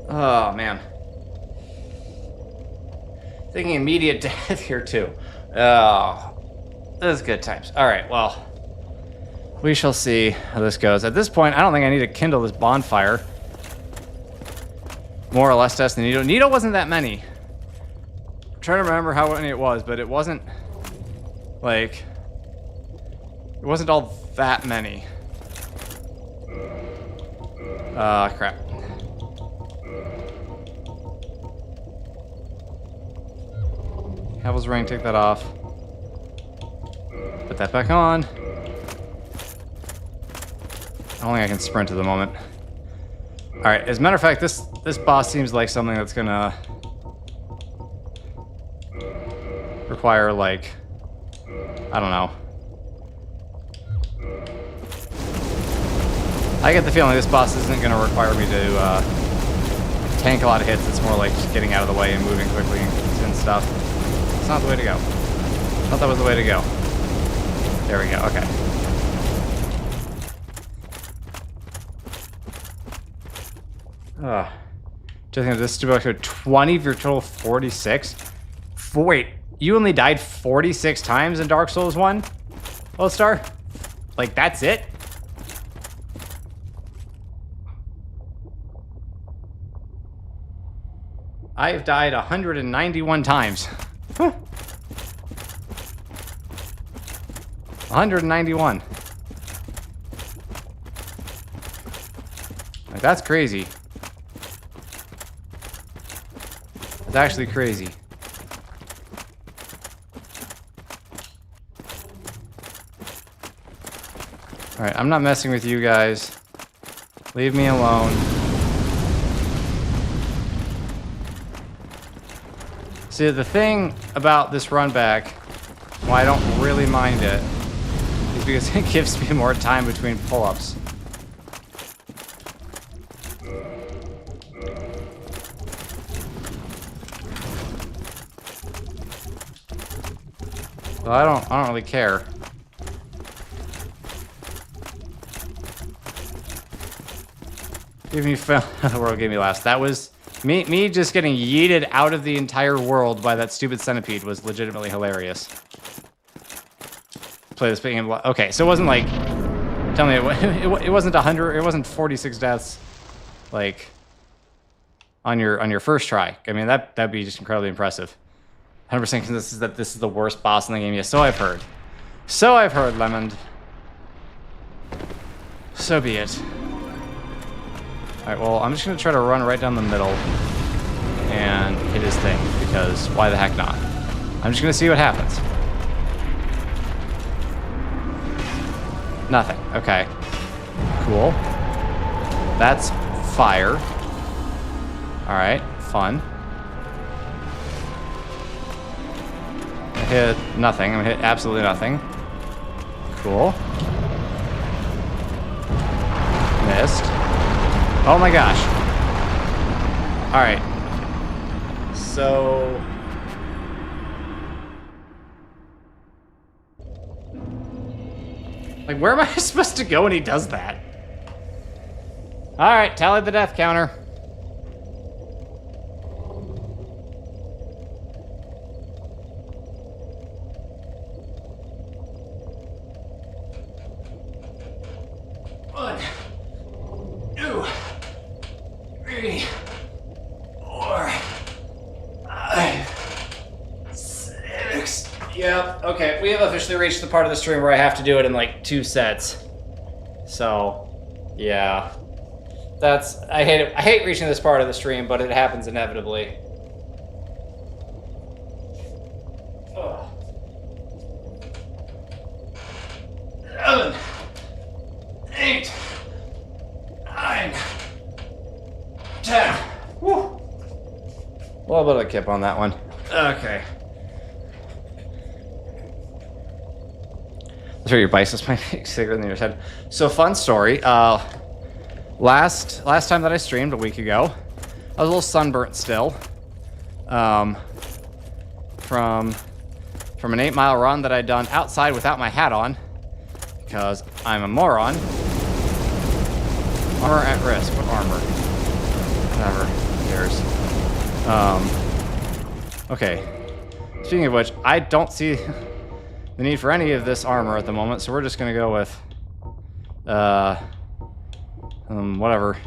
Oh, man. Thinking immediate death here, too. Oh, this is good times. All right, well, we shall see how this goes. At this point, I don't think I need to kindle this bonfire. More or less test than Nito. Nito wasn't that many. I'm trying to remember how many it was, but it wasn't, like, it wasn't all that many. Crap. Caval's ring, take that off. Put that back on. I don't think I can sprint at the moment. Alright, as a matter of fact, this boss seems like something that's gonna require, like, I don't know. I get the feeling this boss isn't gonna require me to tank a lot of hits. It's more like just getting out of the way and moving quickly and stuff. It's not the way to go. I thought that was the way to go. There we go, okay. Just think this is about to 20 for your total 46. Wait, you only died 46 times in Dark Souls 1? Lodestar? Like, that's it? I have died 191 times. 191. Like, that's crazy. It's actually crazy. Alright, I'm not messing with you guys. Leave me alone. See, the thing about this run back, why I don't really mind it, is because it gives me more time between pull-ups. Well, I don't really care. Even you fell, the world gave me last. That was me just getting yeeted out of the entire world by that stupid centipede was legitimately hilarious. Play this game. Okay, so it wasn't like, tell me, it wasn't 100, it wasn't 46 deaths, like on your first try. I mean that'd be just incredibly impressive. 100% consensus that this is the worst boss in the game. Yes, so I've heard. So I've heard, Lemon. So be it. Alright, well, I'm just going to try to run right down the middle and hit his thing, because why the heck not? I'm just going to see what happens. Nothing. Okay. Cool. That's fire. Alright, fun. I hit nothing. I'm going to hit absolutely nothing. Cool. Missed. Oh my gosh. Alright. So... like, where am I supposed to go when he does that? Alright, tally the death counter. Yep, okay, we have officially reached the part of the stream where I have to do it in like 2 sets. So, yeah. That's, I hate it. I hate reaching this part of the stream, but it happens inevitably. Ugh. 7, 8, 9, 10. Woo! A little bit of a kip on that one. Okay. That's where your biceps might be sicker than your head. So, fun story. Last time that I streamed a week ago, I was a little sunburnt still. From an 8-mile run that I'd done outside without my hat on, because I'm a moron. Armor at risk. What armor? Whatever. Who cares? Okay. Speaking of which, I don't see the need for any of this armor at the moment, so we're just gonna go with whatever.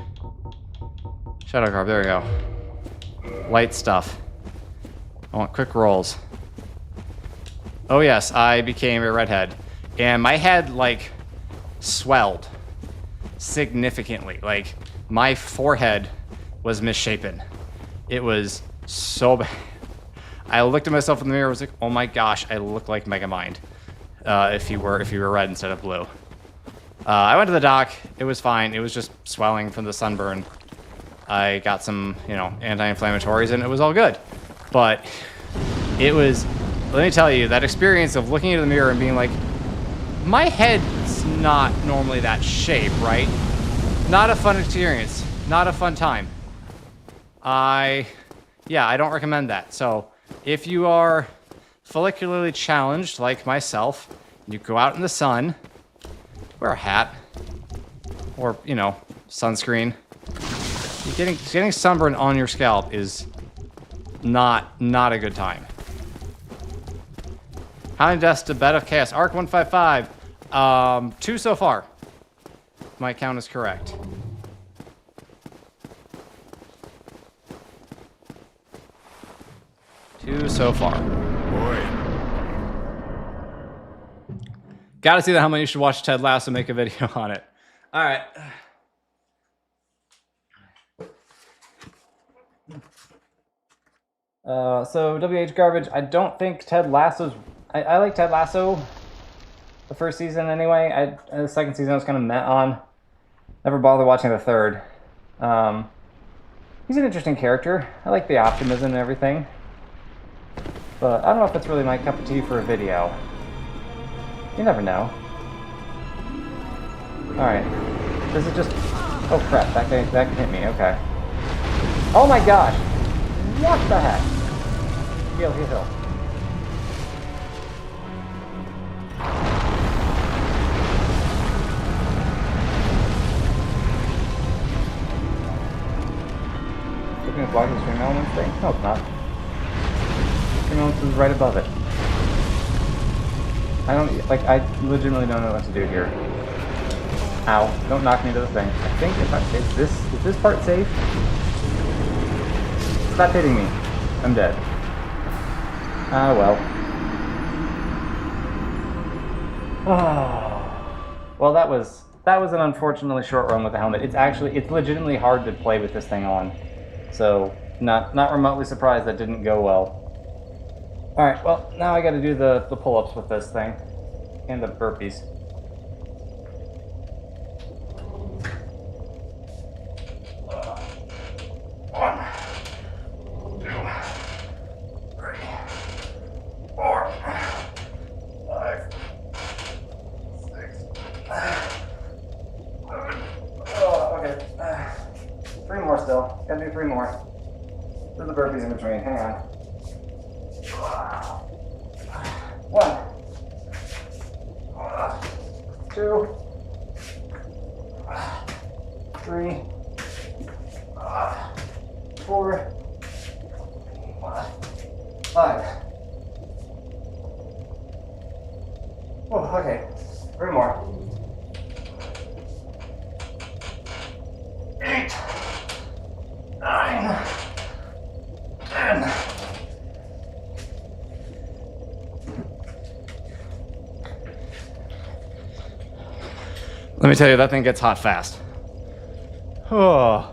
Shadow Garb, there we go. Light stuff. I want quick rolls. Oh yes, I became a redhead. And my head, like, swelled significantly. Like, my forehead was misshapen. It was so bad. I looked at myself in the mirror and was like, oh my gosh, I look like Megamind. If you were red instead of blue. I went to the doc. It was fine. It was just swelling from the sunburn. I got some, anti-inflammatories, and it was all good. But it was, let me tell you, that experience of looking into the mirror and being like, my head's not normally that shape, right? Not a fun experience. Not a fun time. I don't recommend that. So, if you are follicularly challenged, like myself, you go out in the sun, wear a hat, or, sunscreen. Getting sunburn on your scalp is not a good time. How many deaths to Bed of Chaos? Arc 155. 2 so far. My count is correct. Two so far. Boy. Gotta see how many you should watch Ted Lasso make a video on it. Alright. So WH Garbage, I don't think Ted Lasso's... I like Ted Lasso the first season anyway. The second season I was kind of met on. Never bothered watching the third. He's an interesting character. I like the optimism and everything. But I don't know if it's really my cup of tea for a video. You never know. Alright. This is just... Oh crap, that can hit me, okay. Oh my gosh! What the heck? Heal. Looking at blocking the stream elements thing? No, it's not. Stream elements is right above it. I legitimately don't know what to do here. Ow, don't knock me into the thing. I think is this part safe? Stop hitting me. I'm dead. Ah, well. Well, that was an unfortunately short run with the helmet. It's legitimately hard to play with this thing on. So, not remotely surprised that didn't go well. Alright, well, now I gotta do the pull-ups with this thing. And the burpees. 1, 2, 3, 4, 5, 6, 7. Oh, okay. 3 more still. Gotta do 3 more. Do the burpees in between. Hang on. 1, 2, 3, 4, 5. Oh, okay. 3 more. 8, 9, 10. Let me tell you, that thing gets hot fast. Oh.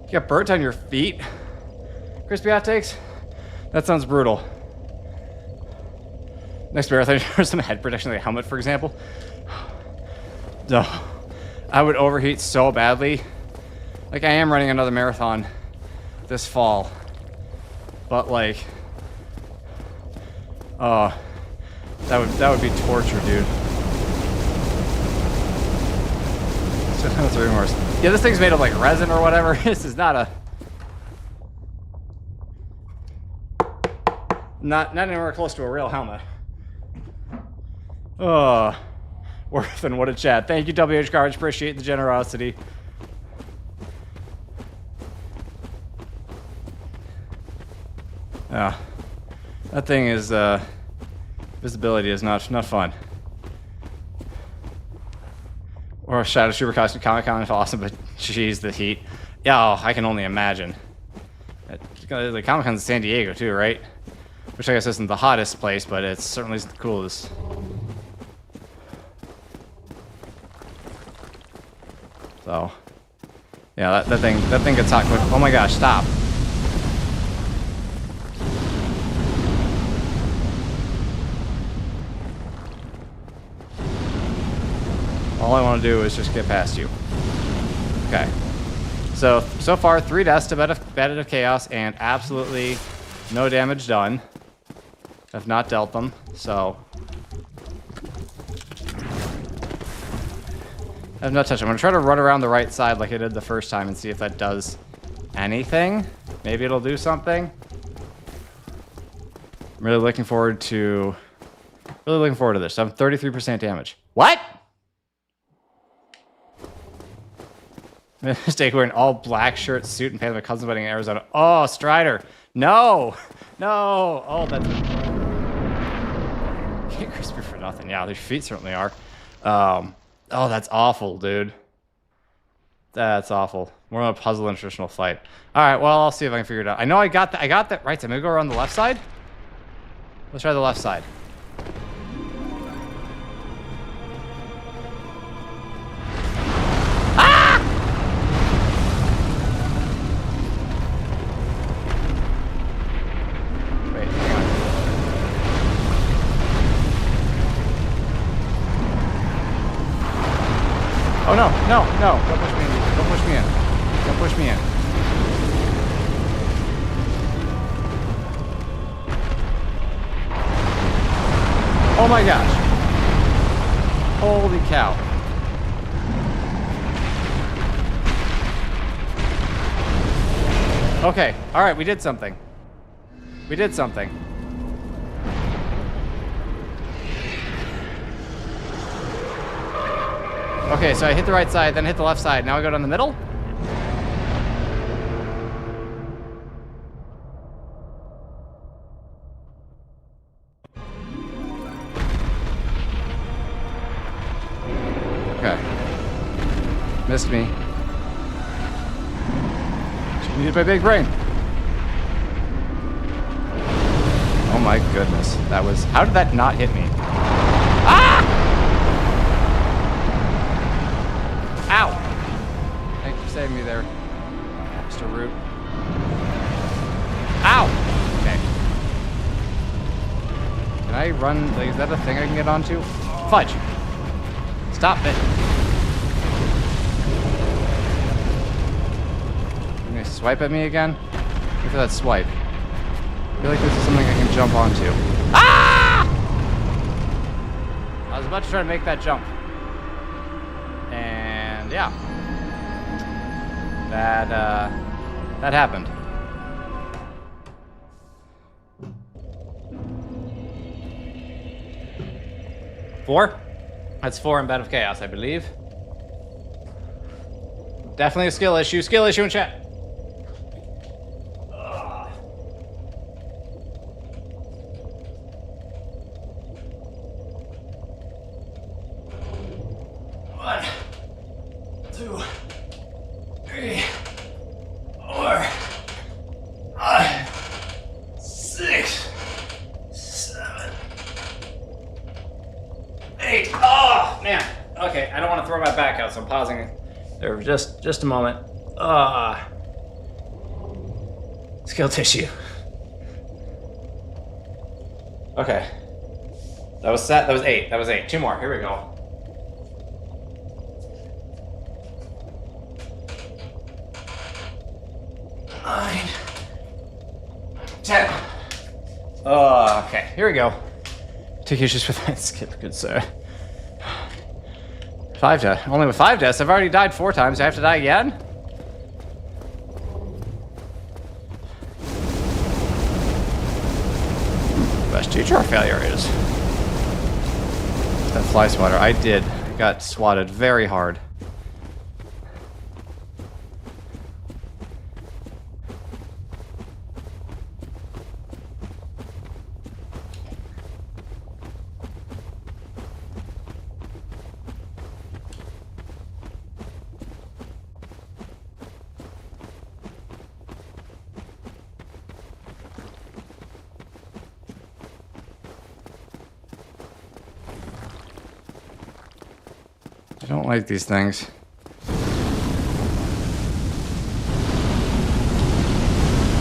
You got burnt on your feet? Crispy hot takes? That sounds brutal. Next bear, I thought there was some head protection, like a helmet, for example. No. I would overheat so badly. Like, I am running another marathon this fall. But, like... that would be torture, dude. Yeah, this thing's made of like resin or whatever. This is not anywhere close to a real helmet. Oh, Worth and what a chat. Thank you, WH Garbage. Appreciate the generosity. Yeah, that thing is visibility is not fun. Or a Shadow Super costume Comic-Con is awesome, but jeez, the heat. Yeah, oh, I can only imagine. The Comic-Con's in San Diego too, right? Which I guess isn't the hottest place, but it's certainly the coolest. So, yeah, that thing gets hot quick. Oh my gosh, stop! All I want to do is just get past you. Okay. So far, 3 deaths to Bandit of Chaos, and absolutely no damage done. I've not dealt them, so... I've not touched them. I'm going to try to run around the right side like I did the first time and see if that does anything. Maybe it'll do something. I'm really looking forward to this. I'm 33% damage. What? Mistake wearing all black shirt, suit, and pants at my cousin's wedding in Arizona. Oh, Strider. No. No. Oh, that's... Can't crispy for nothing. Yeah, their feet certainly are. Oh, that's awful, dude. That's awful. More of a puzzle than a traditional fight. All right, well, I'll see if I can figure it out. I know I got that right. So I'm going to go around the left side. Let's try the left side. Oh no, no, no, don't push me in. Don't push me in. Don't push me in. Oh my gosh. Holy cow. Okay, alright, we did something. We did something. Okay, so I hit the right side, then hit the left side. Now I go down the middle? Okay. Missed me. She needed my big brain. Oh my goodness. That was... How did that not hit me? Ah! Ow! Thanks for saving me there, Mr. Root. Ow! Okay. Can I run? Like, is that a thing I can get onto? Fudge! Stop it! You gonna swipe at me again? Look at that swipe. I feel like this is something I can jump onto. Ah! I was about to try to make that jump. And yeah. That happened. Four? That's 4 in Bed of Chaos, I believe. Definitely a skill issue. Skill issue in chat. One, 2, 3, 4, 5, 6, 7, 8. Oh man. Okay, I don't want to throw my back out, so I'm pausing there for just a moment. Skill tissue. Okay. That was 8. That was 8. 2 more. Here we go. 9, 10. Okay, here we go. Take issues with that skip, good sir. 5 deaths. Only with 5 deaths. I've already died 4 times. Do I have to die again? Best teacher failure is that fly swatter. I did. I got swatted very hard. I don't like these things.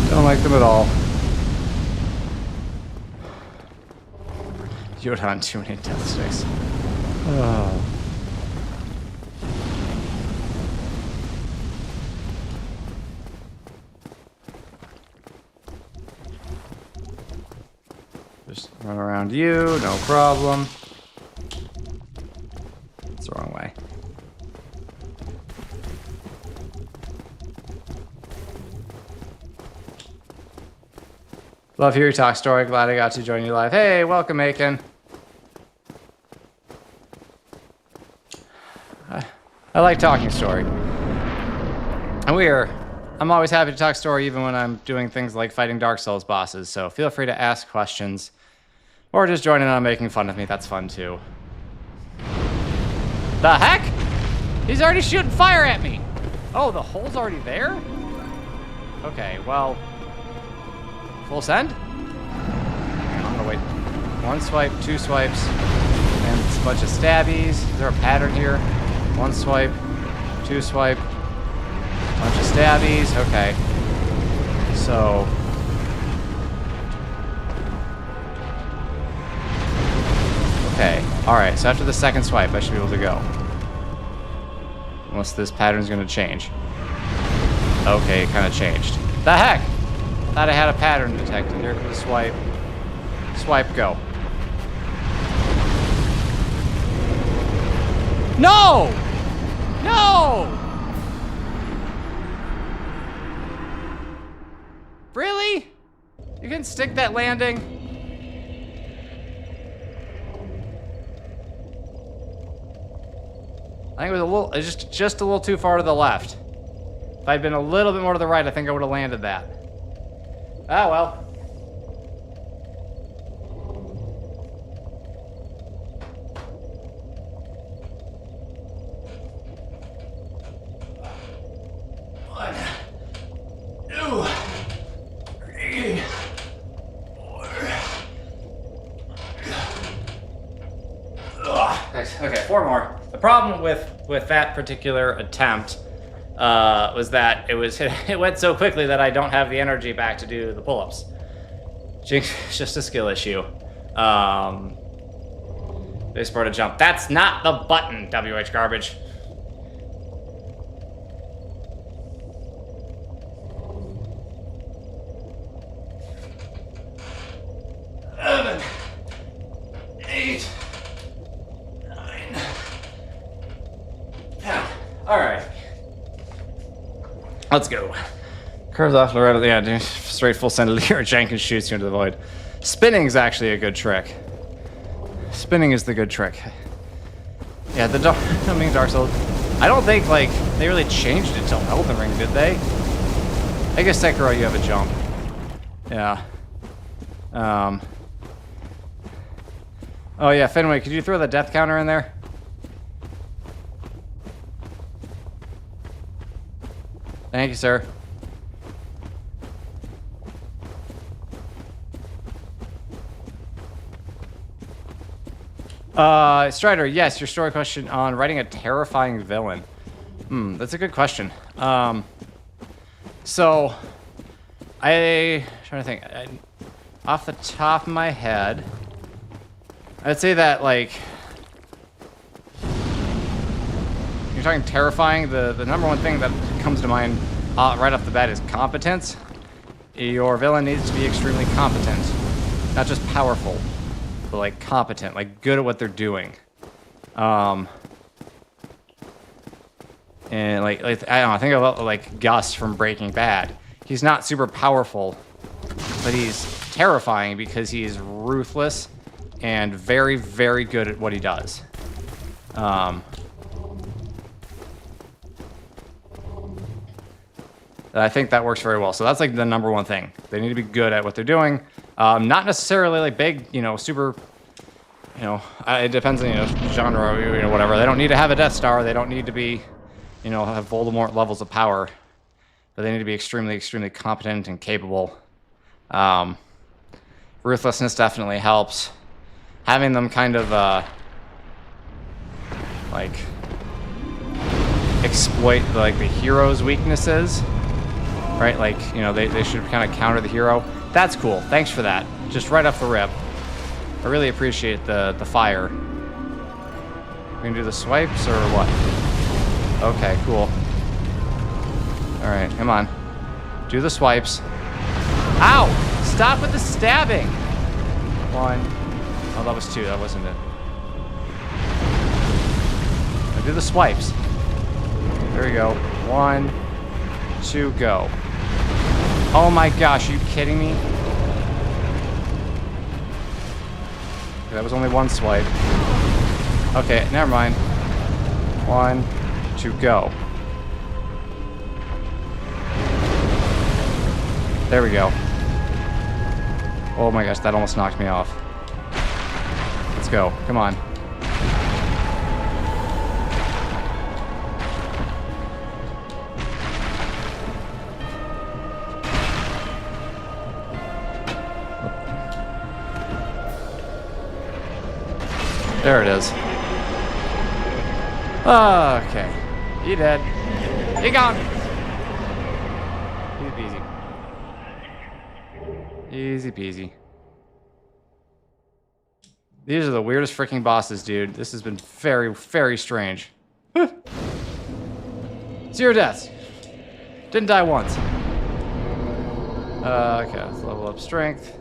Don't like them at all. You're on too many death sticks. Oh. Just run around you, no problem. It's the wrong way. Love hear your talk story. Glad I got to join you live. Hey, welcome, Aiken. I like talking story. And I'm always happy to talk story even when I'm doing things like fighting Dark Souls bosses, so feel free to ask questions. Or just join in on making fun of me, that's fun too. The heck? He's already shooting fire at me! Oh, the hole's already there? Okay, well... Full send? I'm gonna wait. 1 swipe, 2 swipes, and it's a bunch of stabbies. Is there a pattern here? 1 swipe, 2 swipe, bunch of stabbies. Okay. So... Okay, alright, so after the 2nd swipe, I should be able to go. Unless this pattern's gonna change. Okay, it kinda changed. The heck? Thought I had a pattern detected. Here comes the swipe. Swipe, go. No! No! Really? You can stick that landing? I think it was a little, just a little too far to the left. If I'd been a little bit more to the right, I think I would have landed that. Ah, well. Okay, 4 more. The problem with that particular attempt was that it went so quickly that I don't have the energy back to do the pull-ups. It's just a skill issue. They sport a jump. That's not the button, WH Garbage. Let's go. Curves off the right of the end. Straight full send Jenkins shoots you into the void. Spinning is actually a good trick. Spinning is the good trick. Yeah, the Dark Souls. I don't think, like, they really changed it till Elden Ring, did they? I guess Sekiro, you have a jump. Yeah. Oh, yeah, Fenway, could you throw the death counter in there? Thank you, sir. Strider, yes, your story question on writing a terrifying villain. That's a good question. So, I'm trying to think. Off the top of my head, I'd say that, like, you're talking terrifying, the number one thing that comes to mind right off the bat is competence. Your villain needs to be extremely competent. Not just powerful, but like competent, like good at what they're doing. And like I don't know, think about like Gus from Breaking Bad. He's not super powerful, but he's terrifying because he is ruthless and very, very good at what he does. I think that works very well. So that's like the number one thing. They need to be good at what they're doing. Not necessarily like big, super, it depends on, genre, whatever. They don't need to have a Death Star. They don't need to be, have Voldemort levels of power. But they need to be extremely, extremely competent and capable. Ruthlessness definitely helps. Having them kind of, like, exploit, the hero's weaknesses. Right, like, they should kind of counter the hero. That's cool. Thanks for that. Just right off the rip. I really appreciate the fire. We can do the swipes or what? Okay, cool. Alright, come on. Do the swipes. Ow! Stop with the stabbing! 1. Oh, that was 2. That wasn't it. Now do the swipes. There we go. 1, 2, go. Oh my gosh, are you kidding me? Okay, that was only 1 swipe. Okay, never mind. 1, 2, go. There we go. Oh my gosh, that almost knocked me off. Let's go. Come on. There it is. Okay. You dead. You gone. Easy peasy. Easy peasy. These are the weirdest freaking bosses, dude. This has been very, very strange. 0 deaths. Didn't die once. Okay, let's level up strength.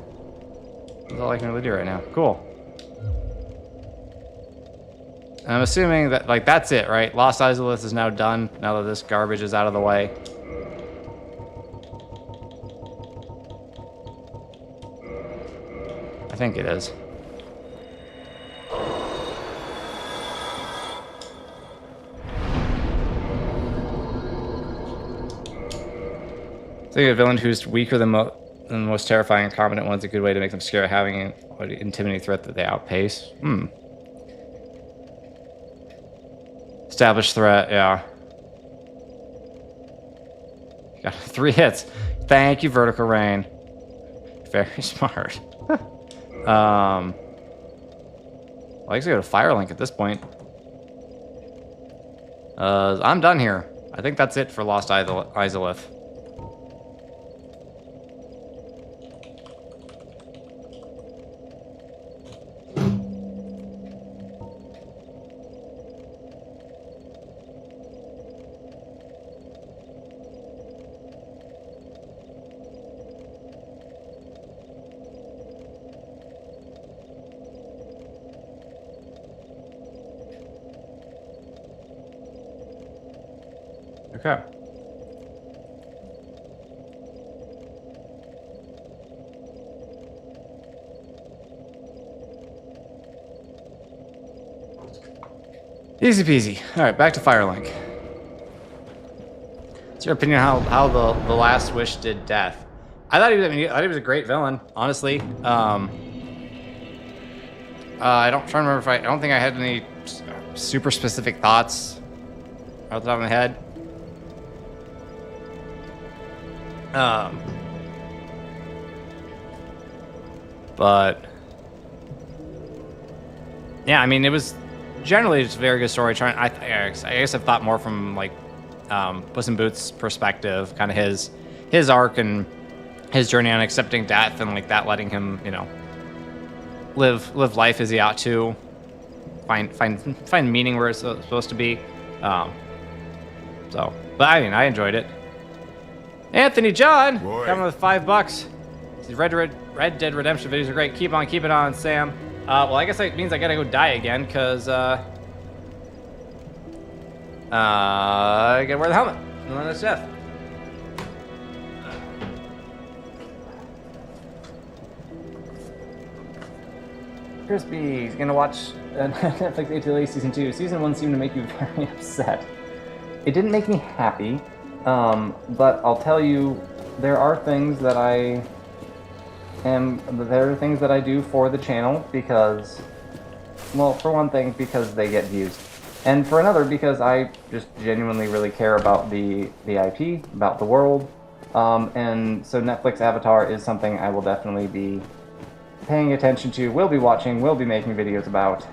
That's all I can really do right now. Cool. And I'm assuming that, like, that's it, right? Lost Izalith is now done, now that this garbage is out of the way. I think it is. Think a villain who's weaker than the most terrifying and competent one's a good way to make them scary, having an intimidating threat that they outpace. Established threat, yeah. Got 3 hits. Thank you, Vertical Rain. Very smart. Well, I guess I go to Firelink at this point. I'm done here. I think that's it for Lost Izalith. Okay. Easy peasy. All right, back to Firelink. What's your opinion on how the Last Wish did death? I thought he was a great villain, honestly. I don't remember if I don't think I had any super specific thoughts off the top of my head. But yeah, I mean, it was generally just a very good story. I guess I've thought more from like Puss in Boots' perspective, kind of his arc and his journey on accepting death and like that, letting him, you know, live life as he ought to, find meaning where it's supposed to be. So, but I mean, I enjoyed it. Anthony John, coming with $5. These Red Dead Redemption videos are great. Keep on keeping on, Sam. Well, I guess that means I gotta go die again, because I gotta wear the helmet. And then that's death. Crispy's gonna watch Netflix ATLA Season 2. Season 1 seemed to make you very upset. It didn't make me happy. But I'll tell you, there are things that there are things that I do for the channel because, well, for one thing, because they get views. And for another, because I just genuinely really care about the IP, about the world. And so Netflix Avatar is something I will definitely be paying attention to, will be watching, will be making videos about.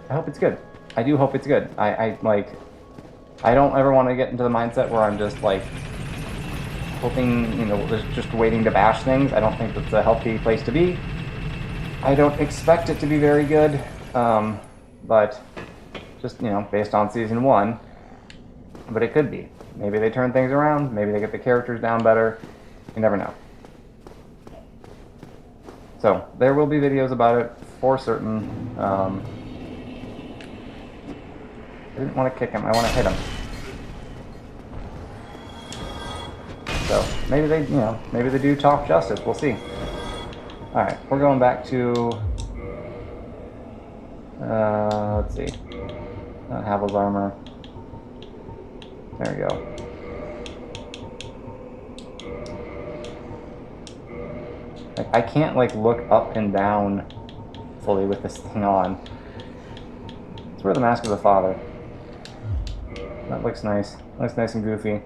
I hope it's good. I do hope it's good. I don't ever want to get into the mindset where I'm just like hoping, you know, just waiting to bash things. I don't think that's a healthy place to be. I don't expect it to be very good, but just, you know, based on Season 1, but it could be. Maybe they turn things around, maybe they get the characters down better, you never know. So, there will be videos about it, for certain. I didn't want to kick him, I want to hit him. So, maybe they, you know, maybe they do talk justice, we'll see. Alright, we're going back to, let's see, Havel's armor. There we go. Like, I can't, like, look up and down fully with this thing on. Let's wear the Mask of the Father. That looks nice. Looks nice and goofy.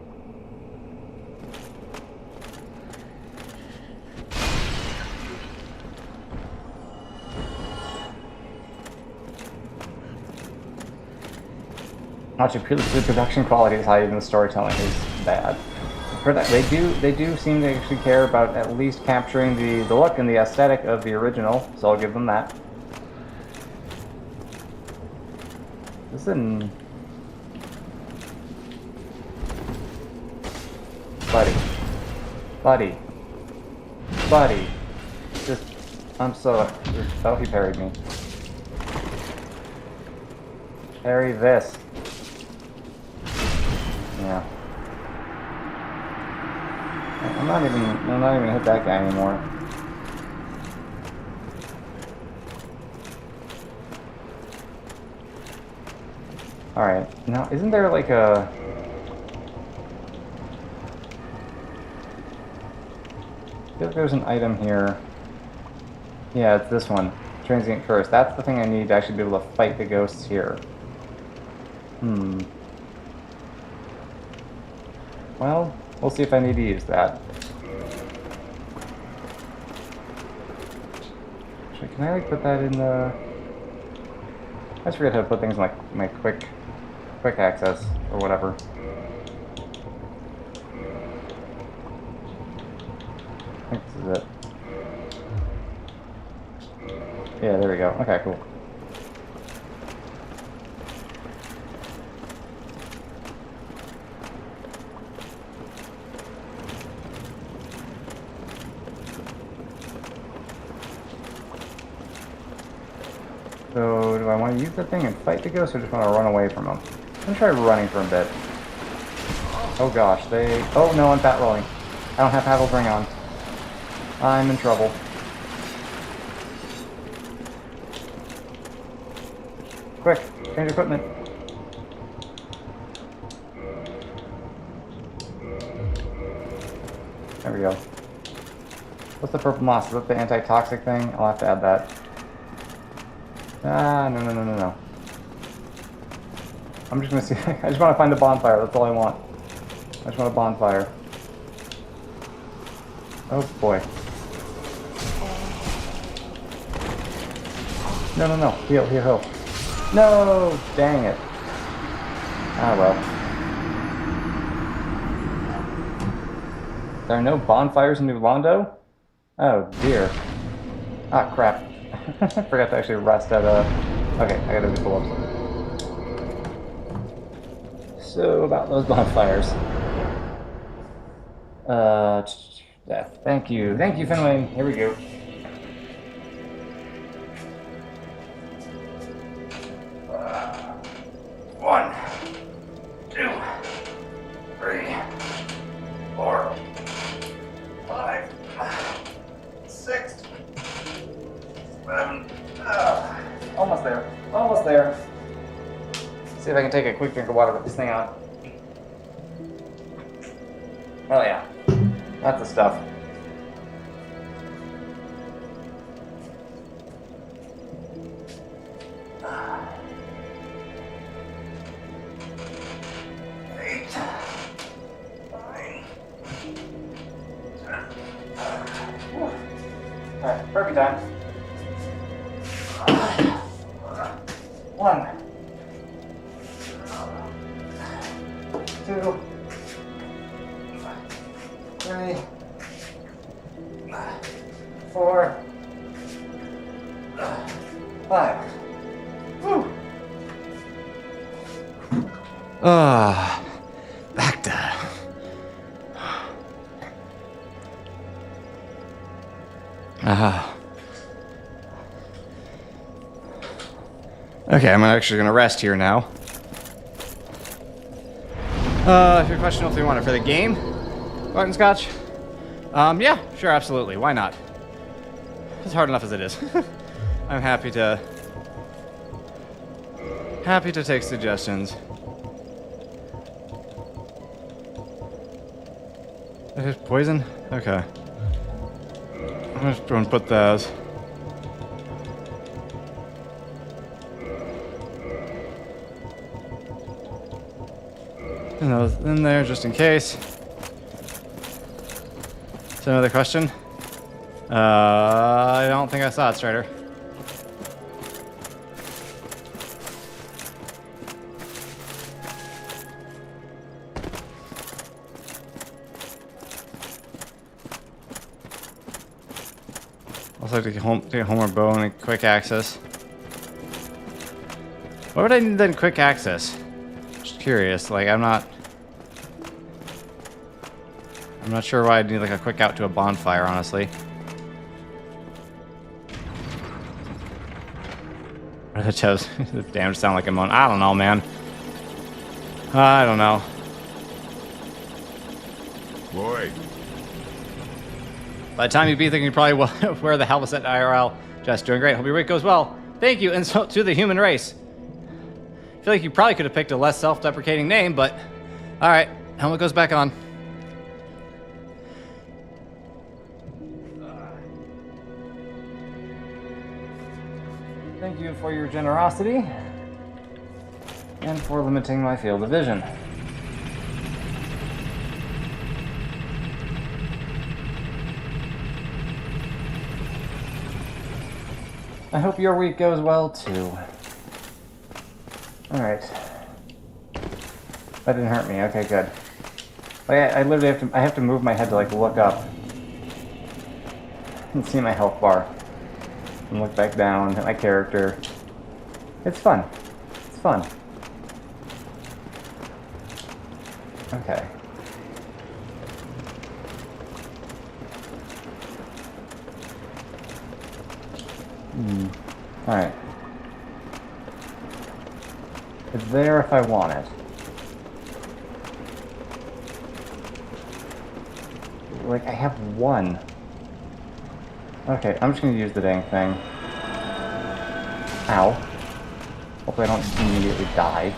Actually, the production quality is high, even the storytelling is bad. For that, they do seem to actually care about at least capturing the look and the aesthetic of the original, so I'll give them that. Listen, buddy. Just, I'm so. Oh, he parried me. Parry this. Yeah. I'm not even gonna hit that guy anymore. Alright, now isn't there like a... I feel like there's an item here. Yeah, it's this one. Transient Curse. That's the thing I need to actually be able to fight the ghosts here. Well, we'll see if I need to use that. Actually, can I like put that in the... I just forget how to put things in my quick access or whatever. I think this is it. Yeah, there we go. Okay, cool. So, do I want to use the thing and fight the ghost, or just want to run away from them? I'm gonna try running for a bit. Oh gosh, they... Oh no, I'm fat rolling. I don't have Paddle's ring on. I'm in trouble. Quick, change equipment. There we go. What's the purple moss? Is that the anti-toxic thing? I'll have to add that. Ah, no. I'm just gonna see. I just want to find the bonfire. That's all I want. I just want a bonfire. Oh boy. No. Heal. No! Dang it. Ah well. There are no bonfires in New Londo? Oh dear. Ah crap. I forgot to actually rest at okay, I gotta do pull-ups. So about those bonfires. Yeah, thank you, Finway. Here we go. One, 2, 3, 4, 5, 6, 7. Almost there. See if I can take a quick drink of water with this thing on. Oh yeah, that's the stuff. Alright, perfect time. 1, 2, 3, 4, 5. Woo! Back to... Okay, I'm actually gonna rest here now. If your question, if you want it for the game, butterscotch. Yeah, sure, absolutely. Why not? It's hard enough as it is. I'm happy to take suggestions. There's poison? Okay. I'm just going to put those. And those in there just in case. Is there another question? I don't think I saw it, Strider. Also, take a homeward bow and a quick access. Why would I need then quick access? Just curious. Like, I'm not sure why I'd need like a quick out to a bonfire, honestly. The toes. The damage sound like a moan. I don't know, man. I don't know. Boy. By the time you beat thinking you probably will wear the helmet set IRL. Just doing great. Hope your week goes well. Thank you, and so to the human race. I feel like you probably could have picked a less self-deprecating name, but all right. Helmet goes back on. Thank you for your generosity and for limiting my field of vision. I hope your week goes well too. Alright. That didn't hurt me. Okay, good. I literally have to move my head to like look up and see my health bar. And look back down at my character. It's fun. It's fun. Okay. Alright. It's there if I want it. Like, I have one. Okay, I'm just gonna use the dang thing. Ow. Hopefully I don't immediately die.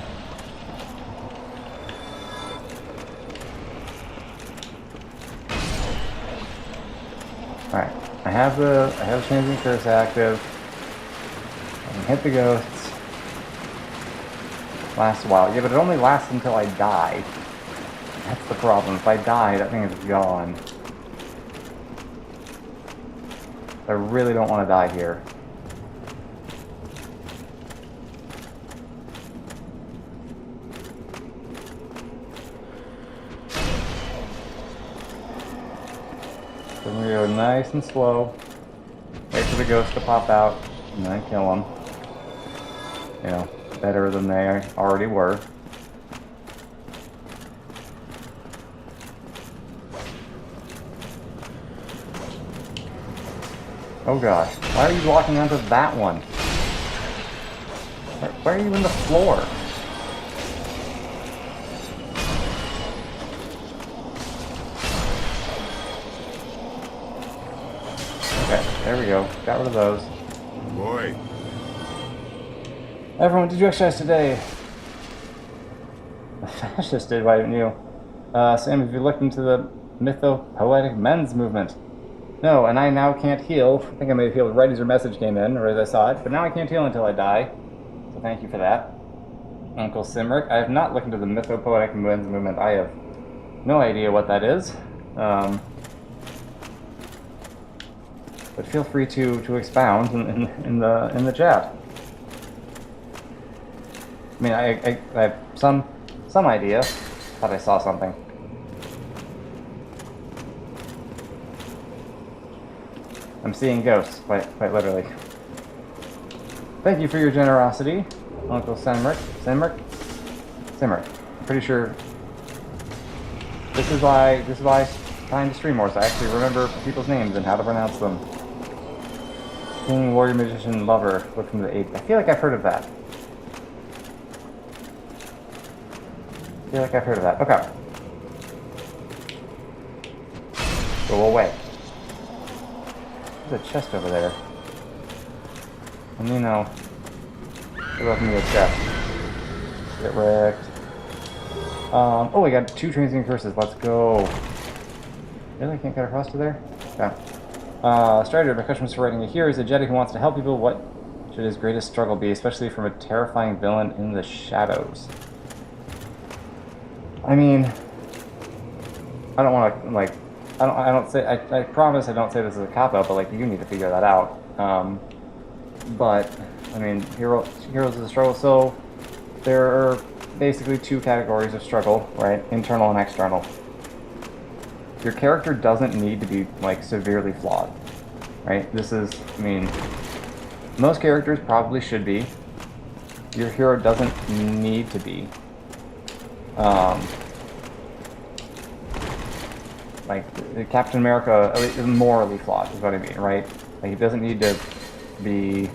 Alright. I have the transient curse active. I can hit the ghosts. Lasts a while. Yeah, but it only lasts until I die. That's the problem. If I die, that thing is gone. I really don't want to die here. So we go nice and slow. Wait for the ghost to pop out, and then kill them. You know, better than they already were. Oh gosh, why are you walking onto that one? Why are you in the floor? Okay, there we go. Got rid of those. Boy. Everyone, did you exercise today? The fascist did, why didn't you? Sam, have you looked into the mytho-poetic men's movement? No, and I now can't heal. I think I may have healed right as your message came in, or as I saw it, but now I can't heal until I die. So thank you for that. Uncle Simric, I have not looked into the mythopoetic men's movement. I have no idea what that is. But feel free to expound in the chat. I mean, I have some idea. Thought I saw something. I'm seeing ghosts, quite literally. Thank you for your generosity, Uncle Simric. I'm pretty sure this is why I'm trying to stream more, so I actually remember people's names and how to pronounce them. King, warrior, magician, lover. Look from the 8th. I feel like I've heard of that. Okay. Go away. There's a chest over there. And you know, what about me a chest? Get wrecked. Oh, we got 2 transient curses. Let's go. Really? Can't get across to there? Okay. Strider, my question for writing it here is a Jedi who wants to help people. What should his greatest struggle be, especially from a terrifying villain in the shadows? I mean, I don't want to, like, I promise I don't say this as a cop-out, but, like, you need to figure that out. But, I mean, heroes of the struggle, so there are basically 2 categories of struggle, right? Internal and external. Your character doesn't need to be, like, severely flawed, right? This is, I mean, most characters probably should be. Your hero doesn't need to be. Like, Captain America is morally flawed, is what I mean, right? Like, he doesn't need to be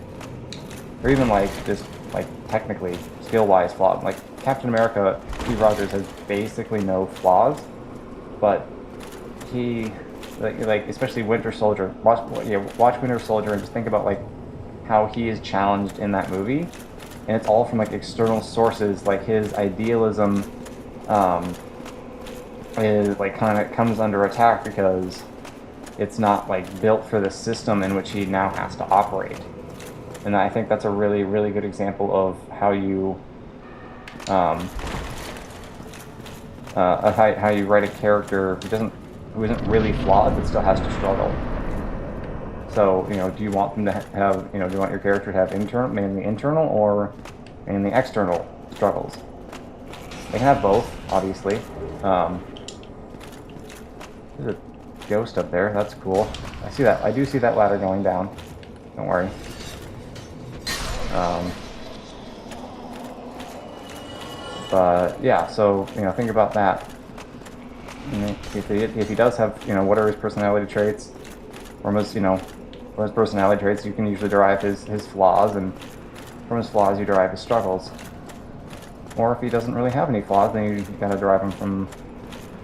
or even like just like technically skill-wise flawed. Like Captain America, Steve Rogers has basically no flaws, but he like especially Winter Soldier. Watch Winter Soldier and just think about like how he is challenged in that movie, and it's all from like external sources. Like his idealism is like kind of comes under attack because it's not like built for the system in which he now has to operate. And I think that's a really, really good example of how you how you write a character who isn't really flawed but still has to struggle. So, you know, do you want them to have, you know, do you want your character to have mainly internal or mainly external struggles? They can have both, obviously. There's a ghost up there. That's cool. I see that. I do see that ladder going down. Don't worry. But yeah, so you know, think about that. If he does have, you know, what are his personality traits? From his, you know, from his personality traits, you can usually derive his flaws, and from his flaws, you derive his struggles. Or if he doesn't really have any flaws, then you gotta derive them from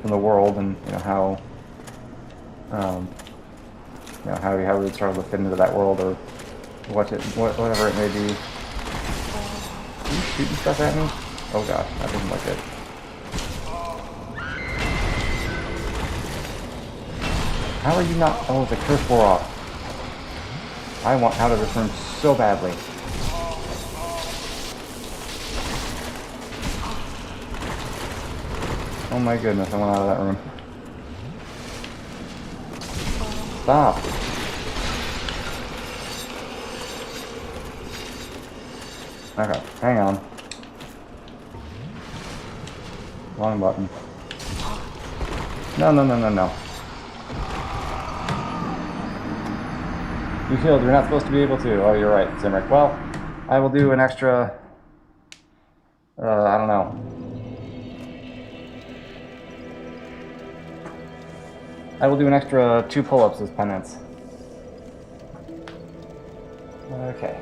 the world, and you know how he would struggle to fit into that world, or whatever it may be. Are you shooting stuff at me? Oh gosh, that doesn't look good. How are you not? Oh, the curse wore off. I want out of this room so badly. Oh my goodness, I want out of that room. Stop. Okay, hang on. Wrong button. No. You healed, you're not supposed to be able to. Oh, you're right, Zimrick. Well, I will do an extra... I don't know. I will do an extra 2 pull-ups as penance. Okay.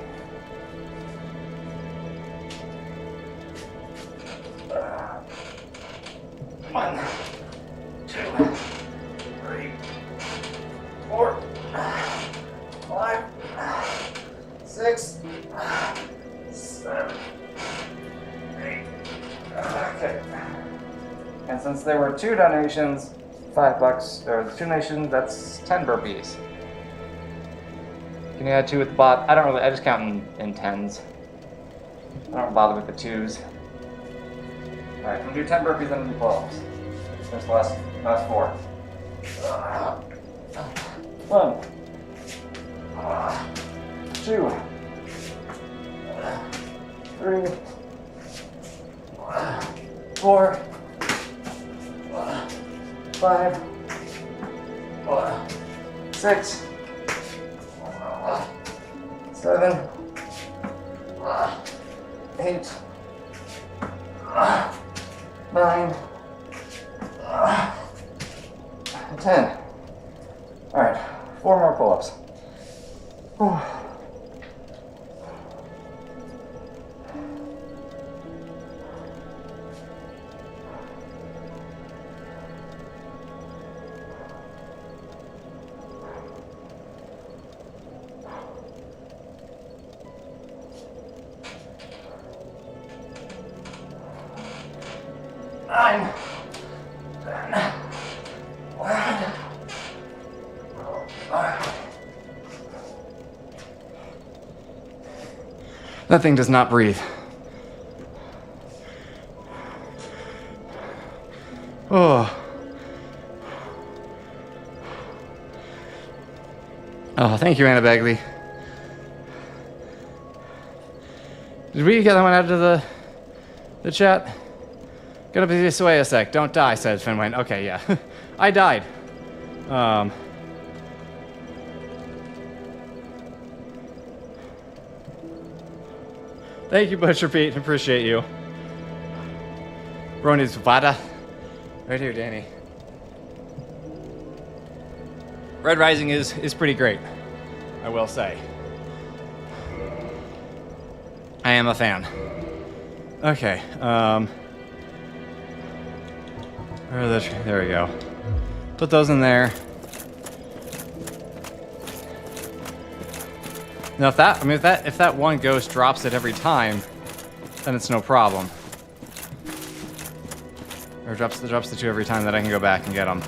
One, 2, 3, 4, 5, 6, 7, 8. Okay. And since there were 2 donations, $5, or the 2 donations, that's 10 burpees. Can you add 2 with the bot? I just count in tens. I don't bother with the 2s. Alright, I'm gonna do 10 burpees and 2 pull-ups. There's the last 4. 1, 2, 3, 4, 5, 6, 7, 8, 9, 10. Alright, 4 more pull-ups. That thing does not breathe. Oh. Oh, thank you, Anna Bagley. Did we get that one out of the chat? Gonna be this way a sec. Don't die, says Finwayne. Okay, yeah. I died. Thank you, Butcher Pete. Appreciate you. Brony's Vada. Right here, Danny. Red Rising is pretty great, I will say. I am a fan. Okay, where are the... There we go. Put those in there. Now, if that one ghost drops it every time, then it's no problem. Or drops the two every time, that I can go back and get them.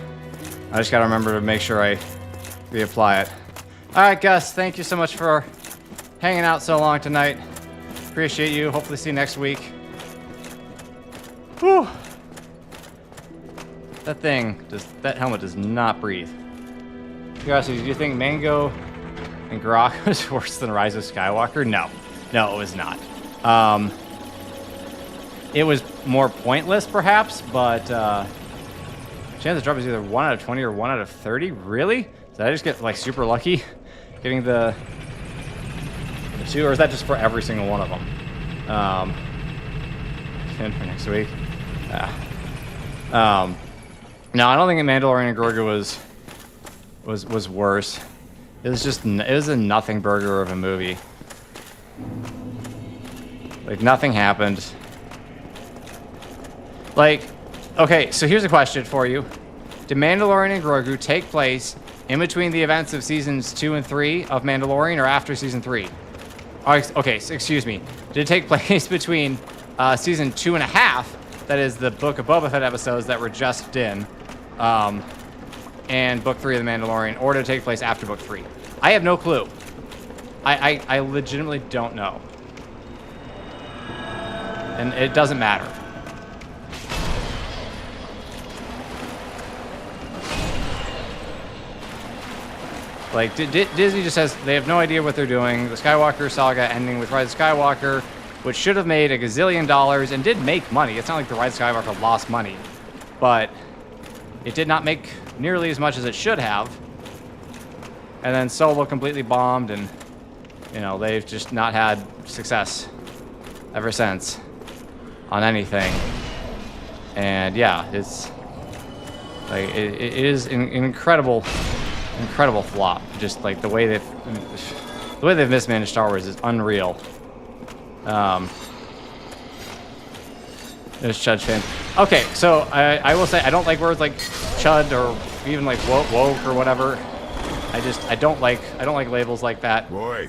I just gotta remember to make sure I reapply it. Alright, Gus, thank you so much for hanging out so long tonight. Appreciate you. Hopefully see you next week. Whew. That helmet does not breathe. Curiosity, do you think Mango and Grok was worse than Rise of Skywalker? No. No, it was not. It was more pointless, perhaps, but chance of drop is either 1 out of 20 or 1 out of 30? Really? Did I just get, like, super lucky getting the two, or is that just for every single one of them? For next week? No, I don't think Mandalorian and Grogu was worse. It was a nothing burger of a movie. Like, nothing happened. Like, okay, so here's a question for you. Did Mandalorian and Grogu take place in between the events of seasons 2 and 3 of Mandalorian, or after season 3? Oh, okay, so excuse me. Did it take place between season 2.5, that is the Book of Boba Fett episodes that were just in, and Book 3 of The Mandalorian, or did it take place after Book 3? I have no clue. I legitimately don't know. And it doesn't matter. Like, Disney just says they have no idea what they're doing. The Skywalker saga ending with Rise of Skywalker, which should have made $1 gazillion and did make money. It's not like the Rise of Skywalker lost money, but it did not make nearly as much as it should have. And then Solo completely bombed, and, you know, they've just not had success ever since on anything. And yeah, it's like it is an incredible flop. Just like the way they've mismanaged Star Wars is unreal. There's Chud fan. Okay, so I will say I don't like words like Chud or even like woke or whatever. I don't like labels like that. Boy.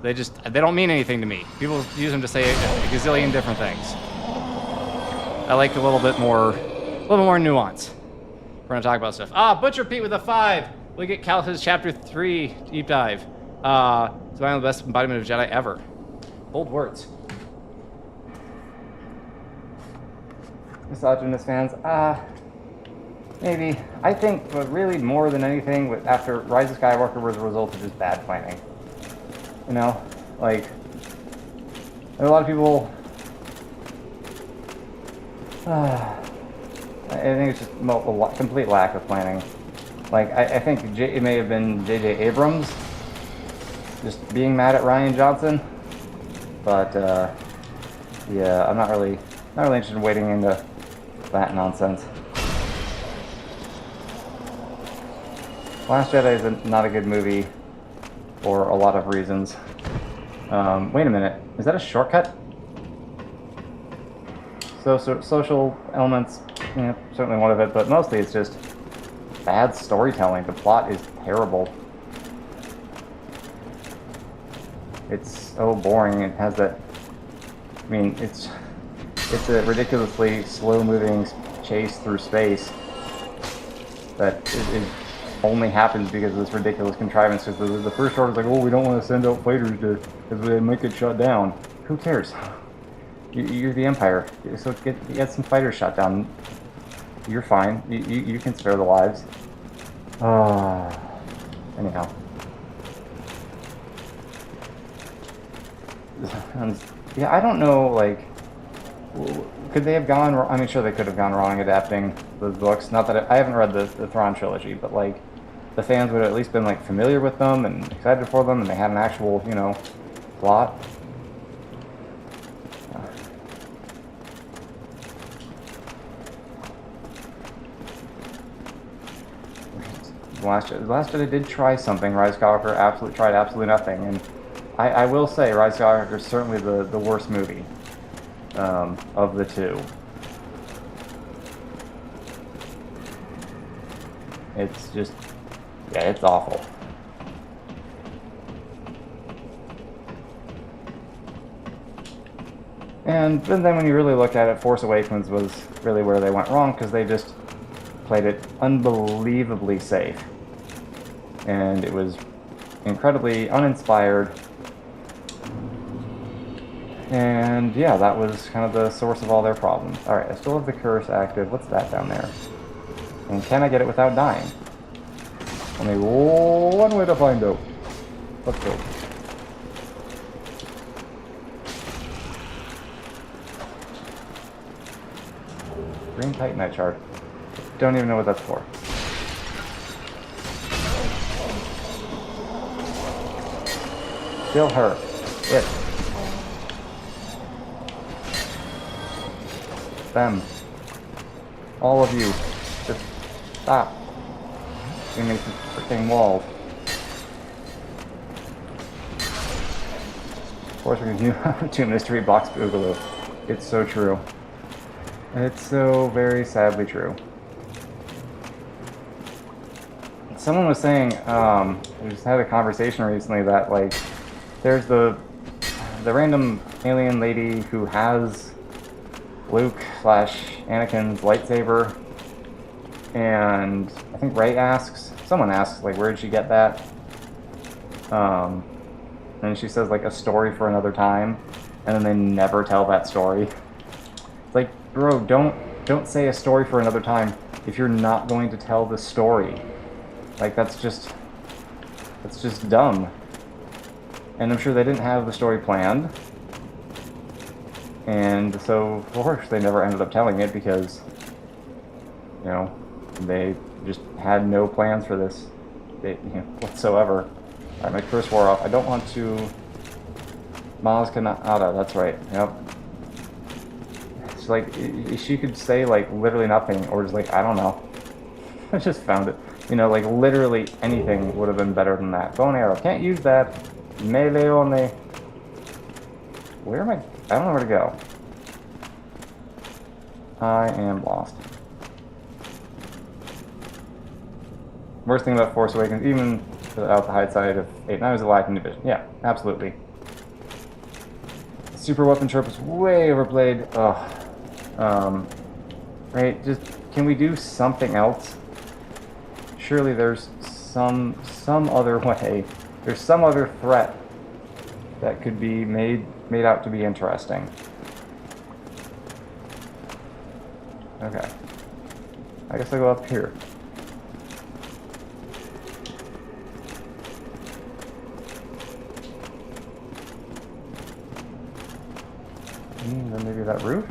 They don't mean anything to me. People use them to say a gazillion different things. I like a little bit more nuance. We're gonna talk about stuff. Butcher Pete with a 5. Look at Calhoun's Chapter 3 deep dive. It's one of the best embodiment of Jedi ever. Bold words. Misogynist fans, maybe. I think, but really more than anything, after Rise of Skywalker was a result of just bad planning. You know, like, there are a lot of people. I think it's just a complete lack of planning. Like, I think it may have been J.J. Abrams just being mad at Rian Johnson, but yeah, I'm not really interested in wading into that nonsense. Last Jedi is not a good movie for a lot of reasons. Wait a minute, is that a shortcut? So social elements, yeah, certainly one of it, but mostly it's just bad storytelling. The plot is terrible. It's so boring. It has that. I mean, it's a ridiculously slow-moving chase through space that it only happens because of this ridiculous contrivance. Because the first order is like, oh, we don't want to send out fighters because they might get shot down. Who cares? You're the Empire, so get some fighters shot down. You're fine. You can spare the lives. Anyhow. Yeah, I don't know, like, could they have gone, I mean, sure they could have gone wrong adapting those books. Not that I haven't read the Thrawn trilogy, but, like, the fans would have at least been, like, familiar with them and excited for them, and they had an actual, you know, plot. The Last Jedi did try something. Rise of Skywalker tried absolutely nothing, and I will say Rise of Skywalker is certainly the worst movie of the two. It's just, yeah, it's awful. And then when you really look at it, Force Awakens was really where they went wrong, because they just played it unbelievably safe. And it was incredibly uninspired. And yeah, that was kind of the source of all their problems. Alright, I still have the curse active. What's that down there? And can I get it without dying? Only one way to find out. Let's go. Green Titanite shard. Don't even know what that's for. Kill her. It. Them. All of you. Just stop. You make some freaking walls. Of course, because you have two mystery box boogaloo. It's so true. It's so very sadly true. Someone was saying, we just had a conversation recently that, like, there's the random alien lady who has Luke/Anakin's lightsaber, and I think Rey asks, someone asks, like, where did she get that? And she says, like, a story for another time, and then they never tell that story. It's like, bro, don't say a story for another time if you're not going to tell the story. Like, that's just dumb. And I'm sure they didn't have the story planned. And so, of course, they never ended up telling it because, you know, they just had no plans for this whatsoever. Alright, my curse wore off. I don't want to... Maz Kanata, that's right. Yep. It's like, she could say, like, literally nothing, or just like, I don't know. I just found it. You know, like, literally anything would have been better than that. Bow and arrow. Can't use that. Melee only. Where am I? I don't know where to go. I am lost. Worst thing about Force Awakens, even without the high side of 8/9, was a lack in division. Yeah, absolutely. Super weapon trope is way overplayed. Ugh. Right, just, can we do something else? Surely there's some other way. There's some other threat that could be made out to be interesting. Okay. I guess I'll go up here. Then maybe that roof?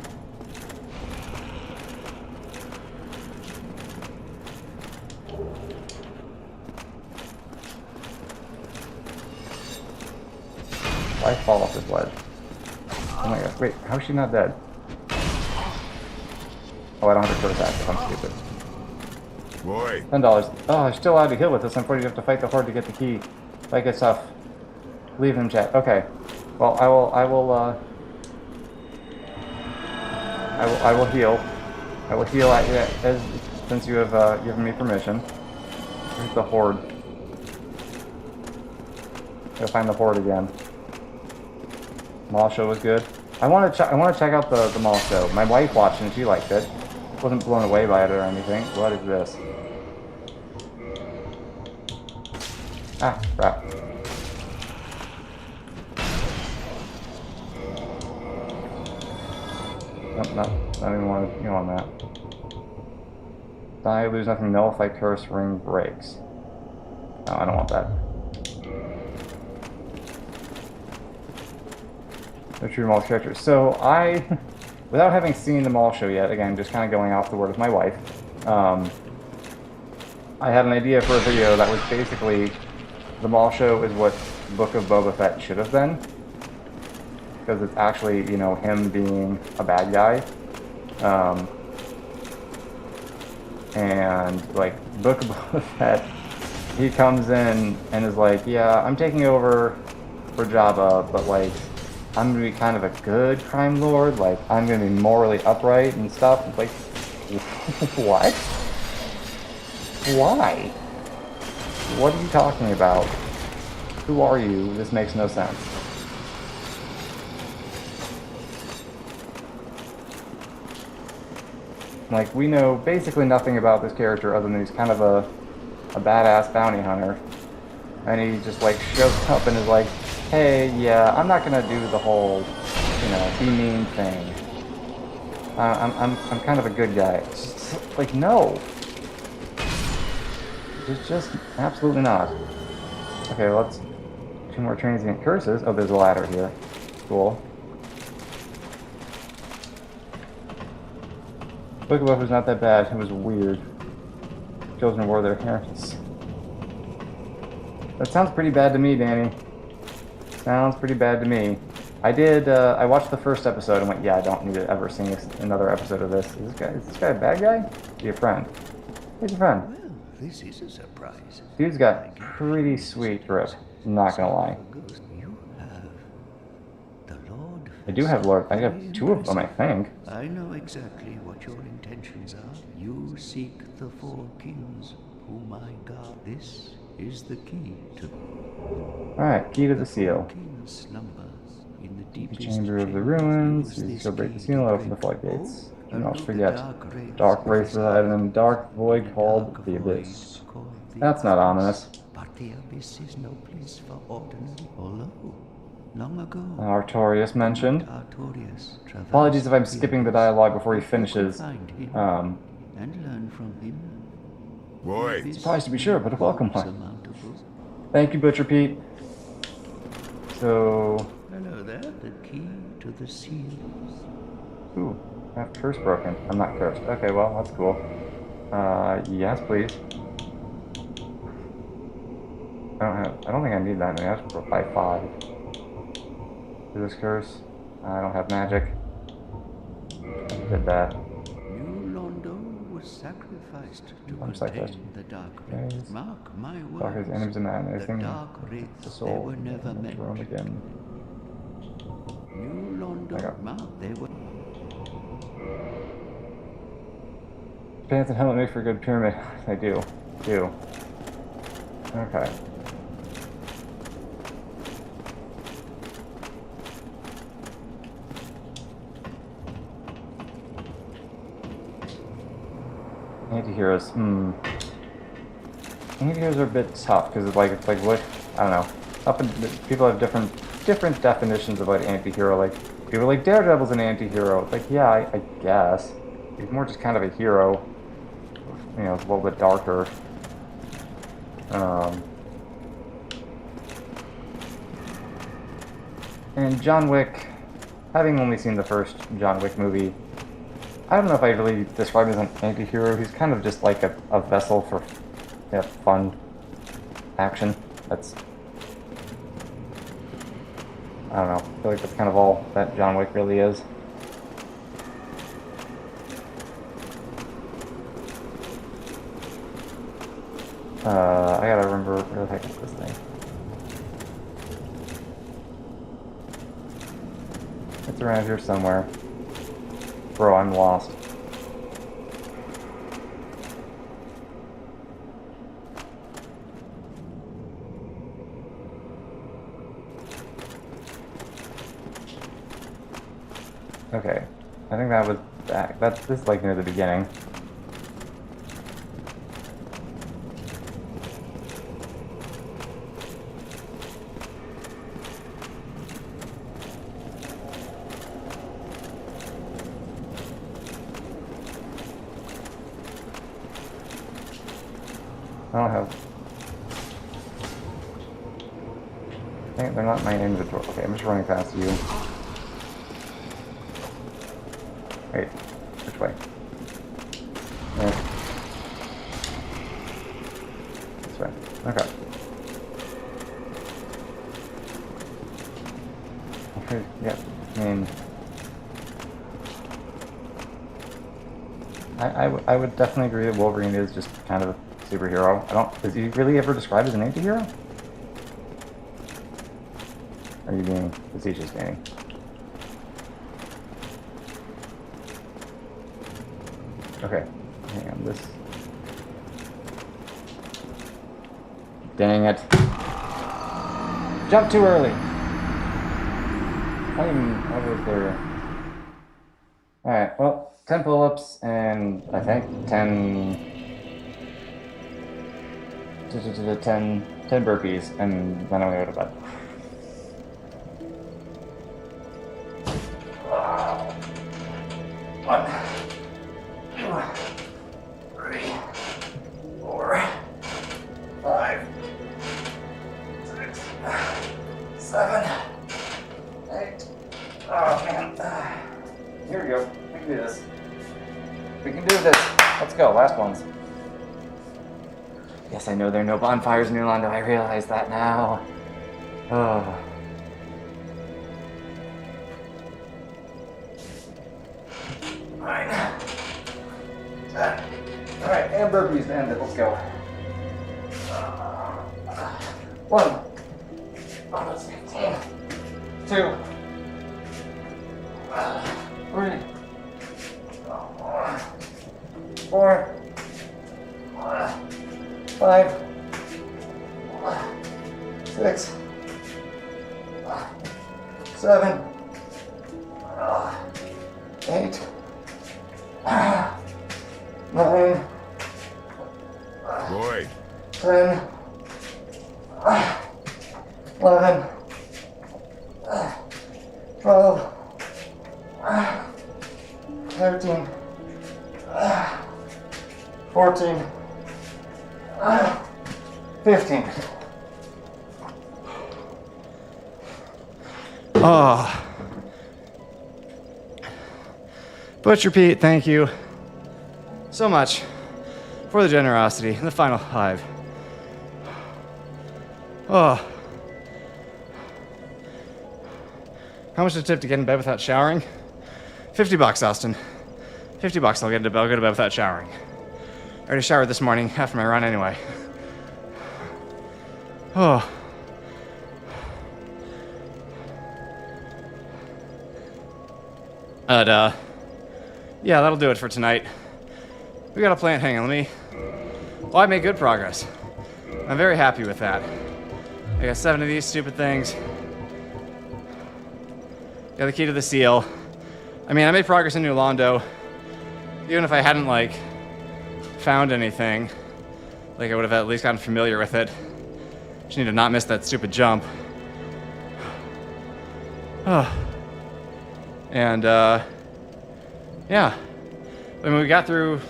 Why fall off this ledge? Oh my god, wait, how is she not dead? Oh, I don't have a curse active, I'm stupid. Boy. $10. Oh, I'm still allowed to heal with this. Unfortunately, you have to fight the horde to get the key. That gets tough. Leave him, chat. Okay. Well, I will heal. I will heal since you have given me permission. Where's the horde? Gotta find the horde again. Mall show was good. I want to check out the mall show. My wife watched it and she liked it. Wasn't blown away by it or anything. What is this? Ah, crap. Nope, not even want to on that. Die, lose nothing, nullify, curse, ring breaks. No, I don't want that. No true mall characters. So I, without having seen the mall show yet, again, just kind of going off the word of my wife, I had an idea for a video that was basically, the mall show is what Book of Boba Fett should have been. Because it's actually, you know, him being a bad guy. And, like, Book of Boba Fett, he comes in and is like, yeah, I'm taking over for Jabba, but like I'm gonna be kind of a good crime lord. Like I'm gonna be morally upright and stuff. It's like, what? Why? What are you talking about? Who are you? This makes no sense. Like, we know basically nothing about this character other than he's kind of a badass bounty hunter. And he just, like, shows up and is like, hey, yeah, I'm not gonna do the whole, you know, be mean thing. I'm kind of a good guy. It's just, like, no. Just absolutely not. Okay, well, let's... 2 more transient curses. Oh, there's a ladder here. Cool. Book of Book was not that bad. It was weird. Children wore their hair. That sounds pretty bad to me, Danny. Sounds pretty bad to me. I watched the first episode and went, yeah, I don't need to ever see another episode of this. Is this guy a bad guy? Is he a friend? He's a friend. Well, this is a surprise. Dude's got pretty sweet grip. Not gonna lie. You have the Lord. I do have Lord. I have 2 of them, I think. I know exactly what your intentions are. You seek the 4 kings, whom I guard. This is the key to Alright, key to the seal. king slumbers in the The deepest chamber of the ruins. You go break the seal and open the floodgates. Do not forget. Dark race reside in a dark void called the Abyss. That's not ominous. But the abyss is no place for ordinary. Although, long ago, Artorias mentioned. Artorias traversed Apologies if I'm the skipping the abyss. dialogue before he You could finishes. find him and learn from him. Boy. Surprised to be sure, but a welcome one. Surmountable. Thank you, Butcher Pete. So... Hello there. The key to the seals. Ooh, that curse broken. I'm not cursed. Okay, well, that's cool. Yes, please. I don't think I need that. I mean, I have to buy 5. Do this curse. I don't have magic. Did that. New Londo was sacrificed to I'm contain sacrificed. the dark Okay. wraiths. Mark my Dark words. is enemies of man. The Anything dark the wraiths, they soul. were never meant. Roam again. New Londo, Okay. Mark, they were. Pants and helmet make for a good pyramid. They do. Okay. Anti-heroes. Anti-heroes are a bit tough because it's like what, I don't know. Often people have different definitions of what anti-hero. Like people are like Daredevil's an anti-hero. It's like, yeah, I guess he's more just kind of a hero. You know, it's a little bit darker. And John Wick, having only seen the first John Wick movie, I don't know if I really describe him as an anti-hero. He's kind of just like a vessel for fun action. That's... I don't know. I feel like that's kind of all that John Wick really is. I gotta remember where the heck is this thing. It's around here somewhere. Bro, I'm lost. Okay, I think that was back. This is like near the beginning. I don't have... Dang it, they're not in my inventory. Okay, I'm just running past you. Wait, which way? Yeah. This way. Okay. Okay, yeah, I mean... I would definitely agree that Wolverine is just kind of a superhero. Is he really ever described as an anti-hero? Are you being facetious, Danny? Okay, hang on, this... Dang it. Jump too early! I was there. Alright, well, 10 pull-ups and I think 10 burpees, and then I'm gonna go to bed. One, two, 3, 4, 5, 6, 7, 8. Oh man. Here we go. We can do this. We can do this. Let's go. Last ones. Yes, I know there are no bonfires in New Londo. I realize that now. Oh. Nine. 10. Alright, and burpees to end it. Let's go. 1. Oh, that's 15. 2. 3. 4. 5. 6. 7. 8. 9. Boy. 10. 11. 12. 13. 14. 15. Oh. Butcher Pete, thank you so much for the generosity in the final 5. Oh. How much is a tip to get in bed without showering? $50, Austin. $50 I'll get into bed. I'll go to bed without showering. I already showered this morning after my run anyway. Oh. But, yeah, that'll do it for tonight. We got a plan. Hang on, let me... Well, I made good progress. I'm very happy with that. I got 7 of these stupid things. Got the key to the seal. I mean, I made progress in New Londo. Even if I hadn't, like, found anything, like, I would have at least gotten familiar with it. Just need to not miss that stupid jump. Oh. And, yeah. I mean, we got through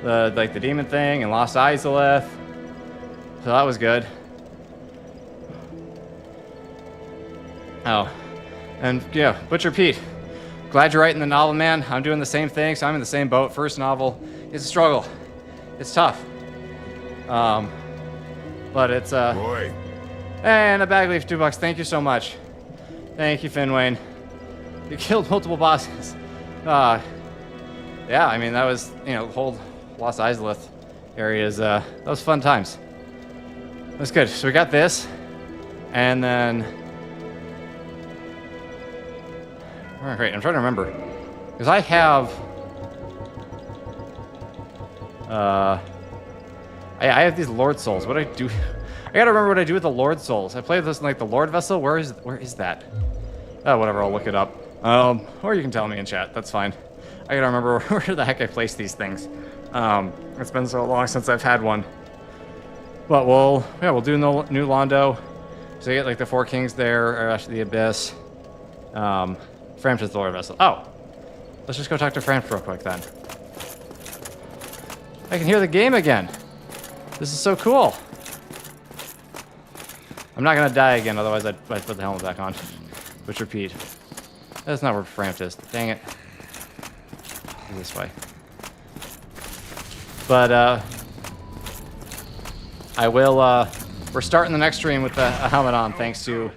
the demon thing and lost Izalith. So that was good. Oh. And, yeah, Butcher Pete. Glad you're writing the novel, man. I'm doing the same thing, so I'm in the same boat. First novel is a struggle. It's tough. But it's, Boy. And a bag leaf, $2. Thank you so much. Thank you, Finwayne. You killed multiple bosses. Yeah, I mean, that was, you know, whole Lost Izalith areas, that was fun times. That's good. So we got this, and then... All right, I'm trying to remember. Because I have... I have these Lord Souls. What do I do? I gotta remember what I do with the Lord Souls. I played this in, like, the Lord Vessel. Where is that? Oh, whatever, I'll look it up. Or you can tell me in chat. That's fine. I gotta remember where the heck I placed these things. It's been so long since I've had one. But we'll do New Londo. So you get, like, the 4 kings there, or actually the Abyss. Fram's the Lord Vessel. Oh! Let's just go talk to Fram real quick, then. I can hear the game again! This is so cool! I'm not gonna die again, otherwise I'd put the helmet back on. Which repeat. That's not where Fram is. Dang it. This way. But, I will, we're starting the next stream with a helmet on, thanks to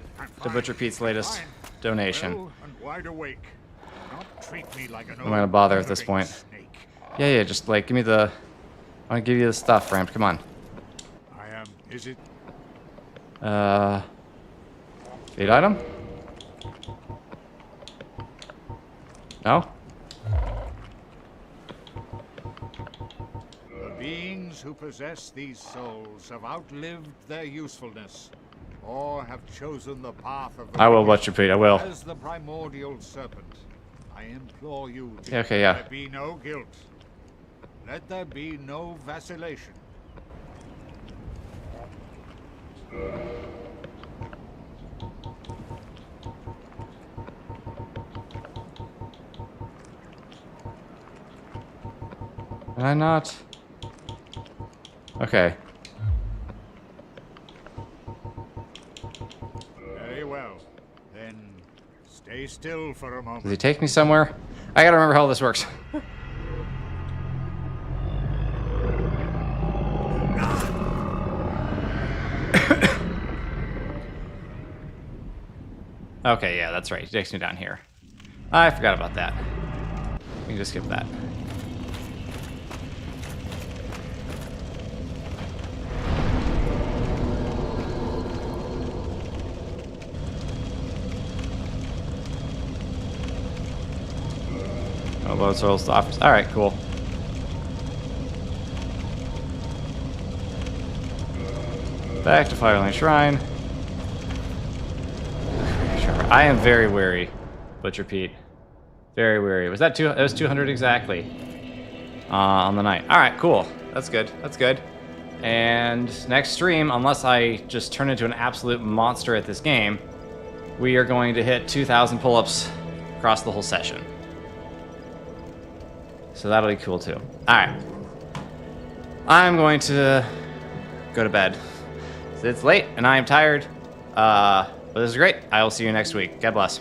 Butcher Pete's latest donation. Wide awake. Don't treat me like an I'm gonna bother at this point. Yeah, just, like, give me the... I wanna give you the stuff, Fram. Come on. I am... Is it... Feed item? No? The beings who possess these souls have outlived their usefulness, or have chosen the path of the I will wicked. watch your feet, I will. As the primordial serpent, I implore you to Yeah, okay, yeah. let there be no guilt. Let there be no vacillation. Did I not? Okay. Very well. Then stay still for a moment. Does he take me somewhere? I gotta remember how all this works. Okay, yeah, that's right. He takes me down here. I forgot about that. We can just skip that. Oh, load souls to office. Alright, cool. Back to Firelink Shrine. I am very wary, Butcher Pete. Very wary. Was that two? It was 200 exactly on the night. All right, cool. That's good. That's good. And next stream, unless I just turn into an absolute monster at this game, we are going to hit 2,000 pull-ups across the whole session. So that'll be cool too. All right. I'm going to go to bed. It's late and I am tired. But this is great. I will see you next week. God bless.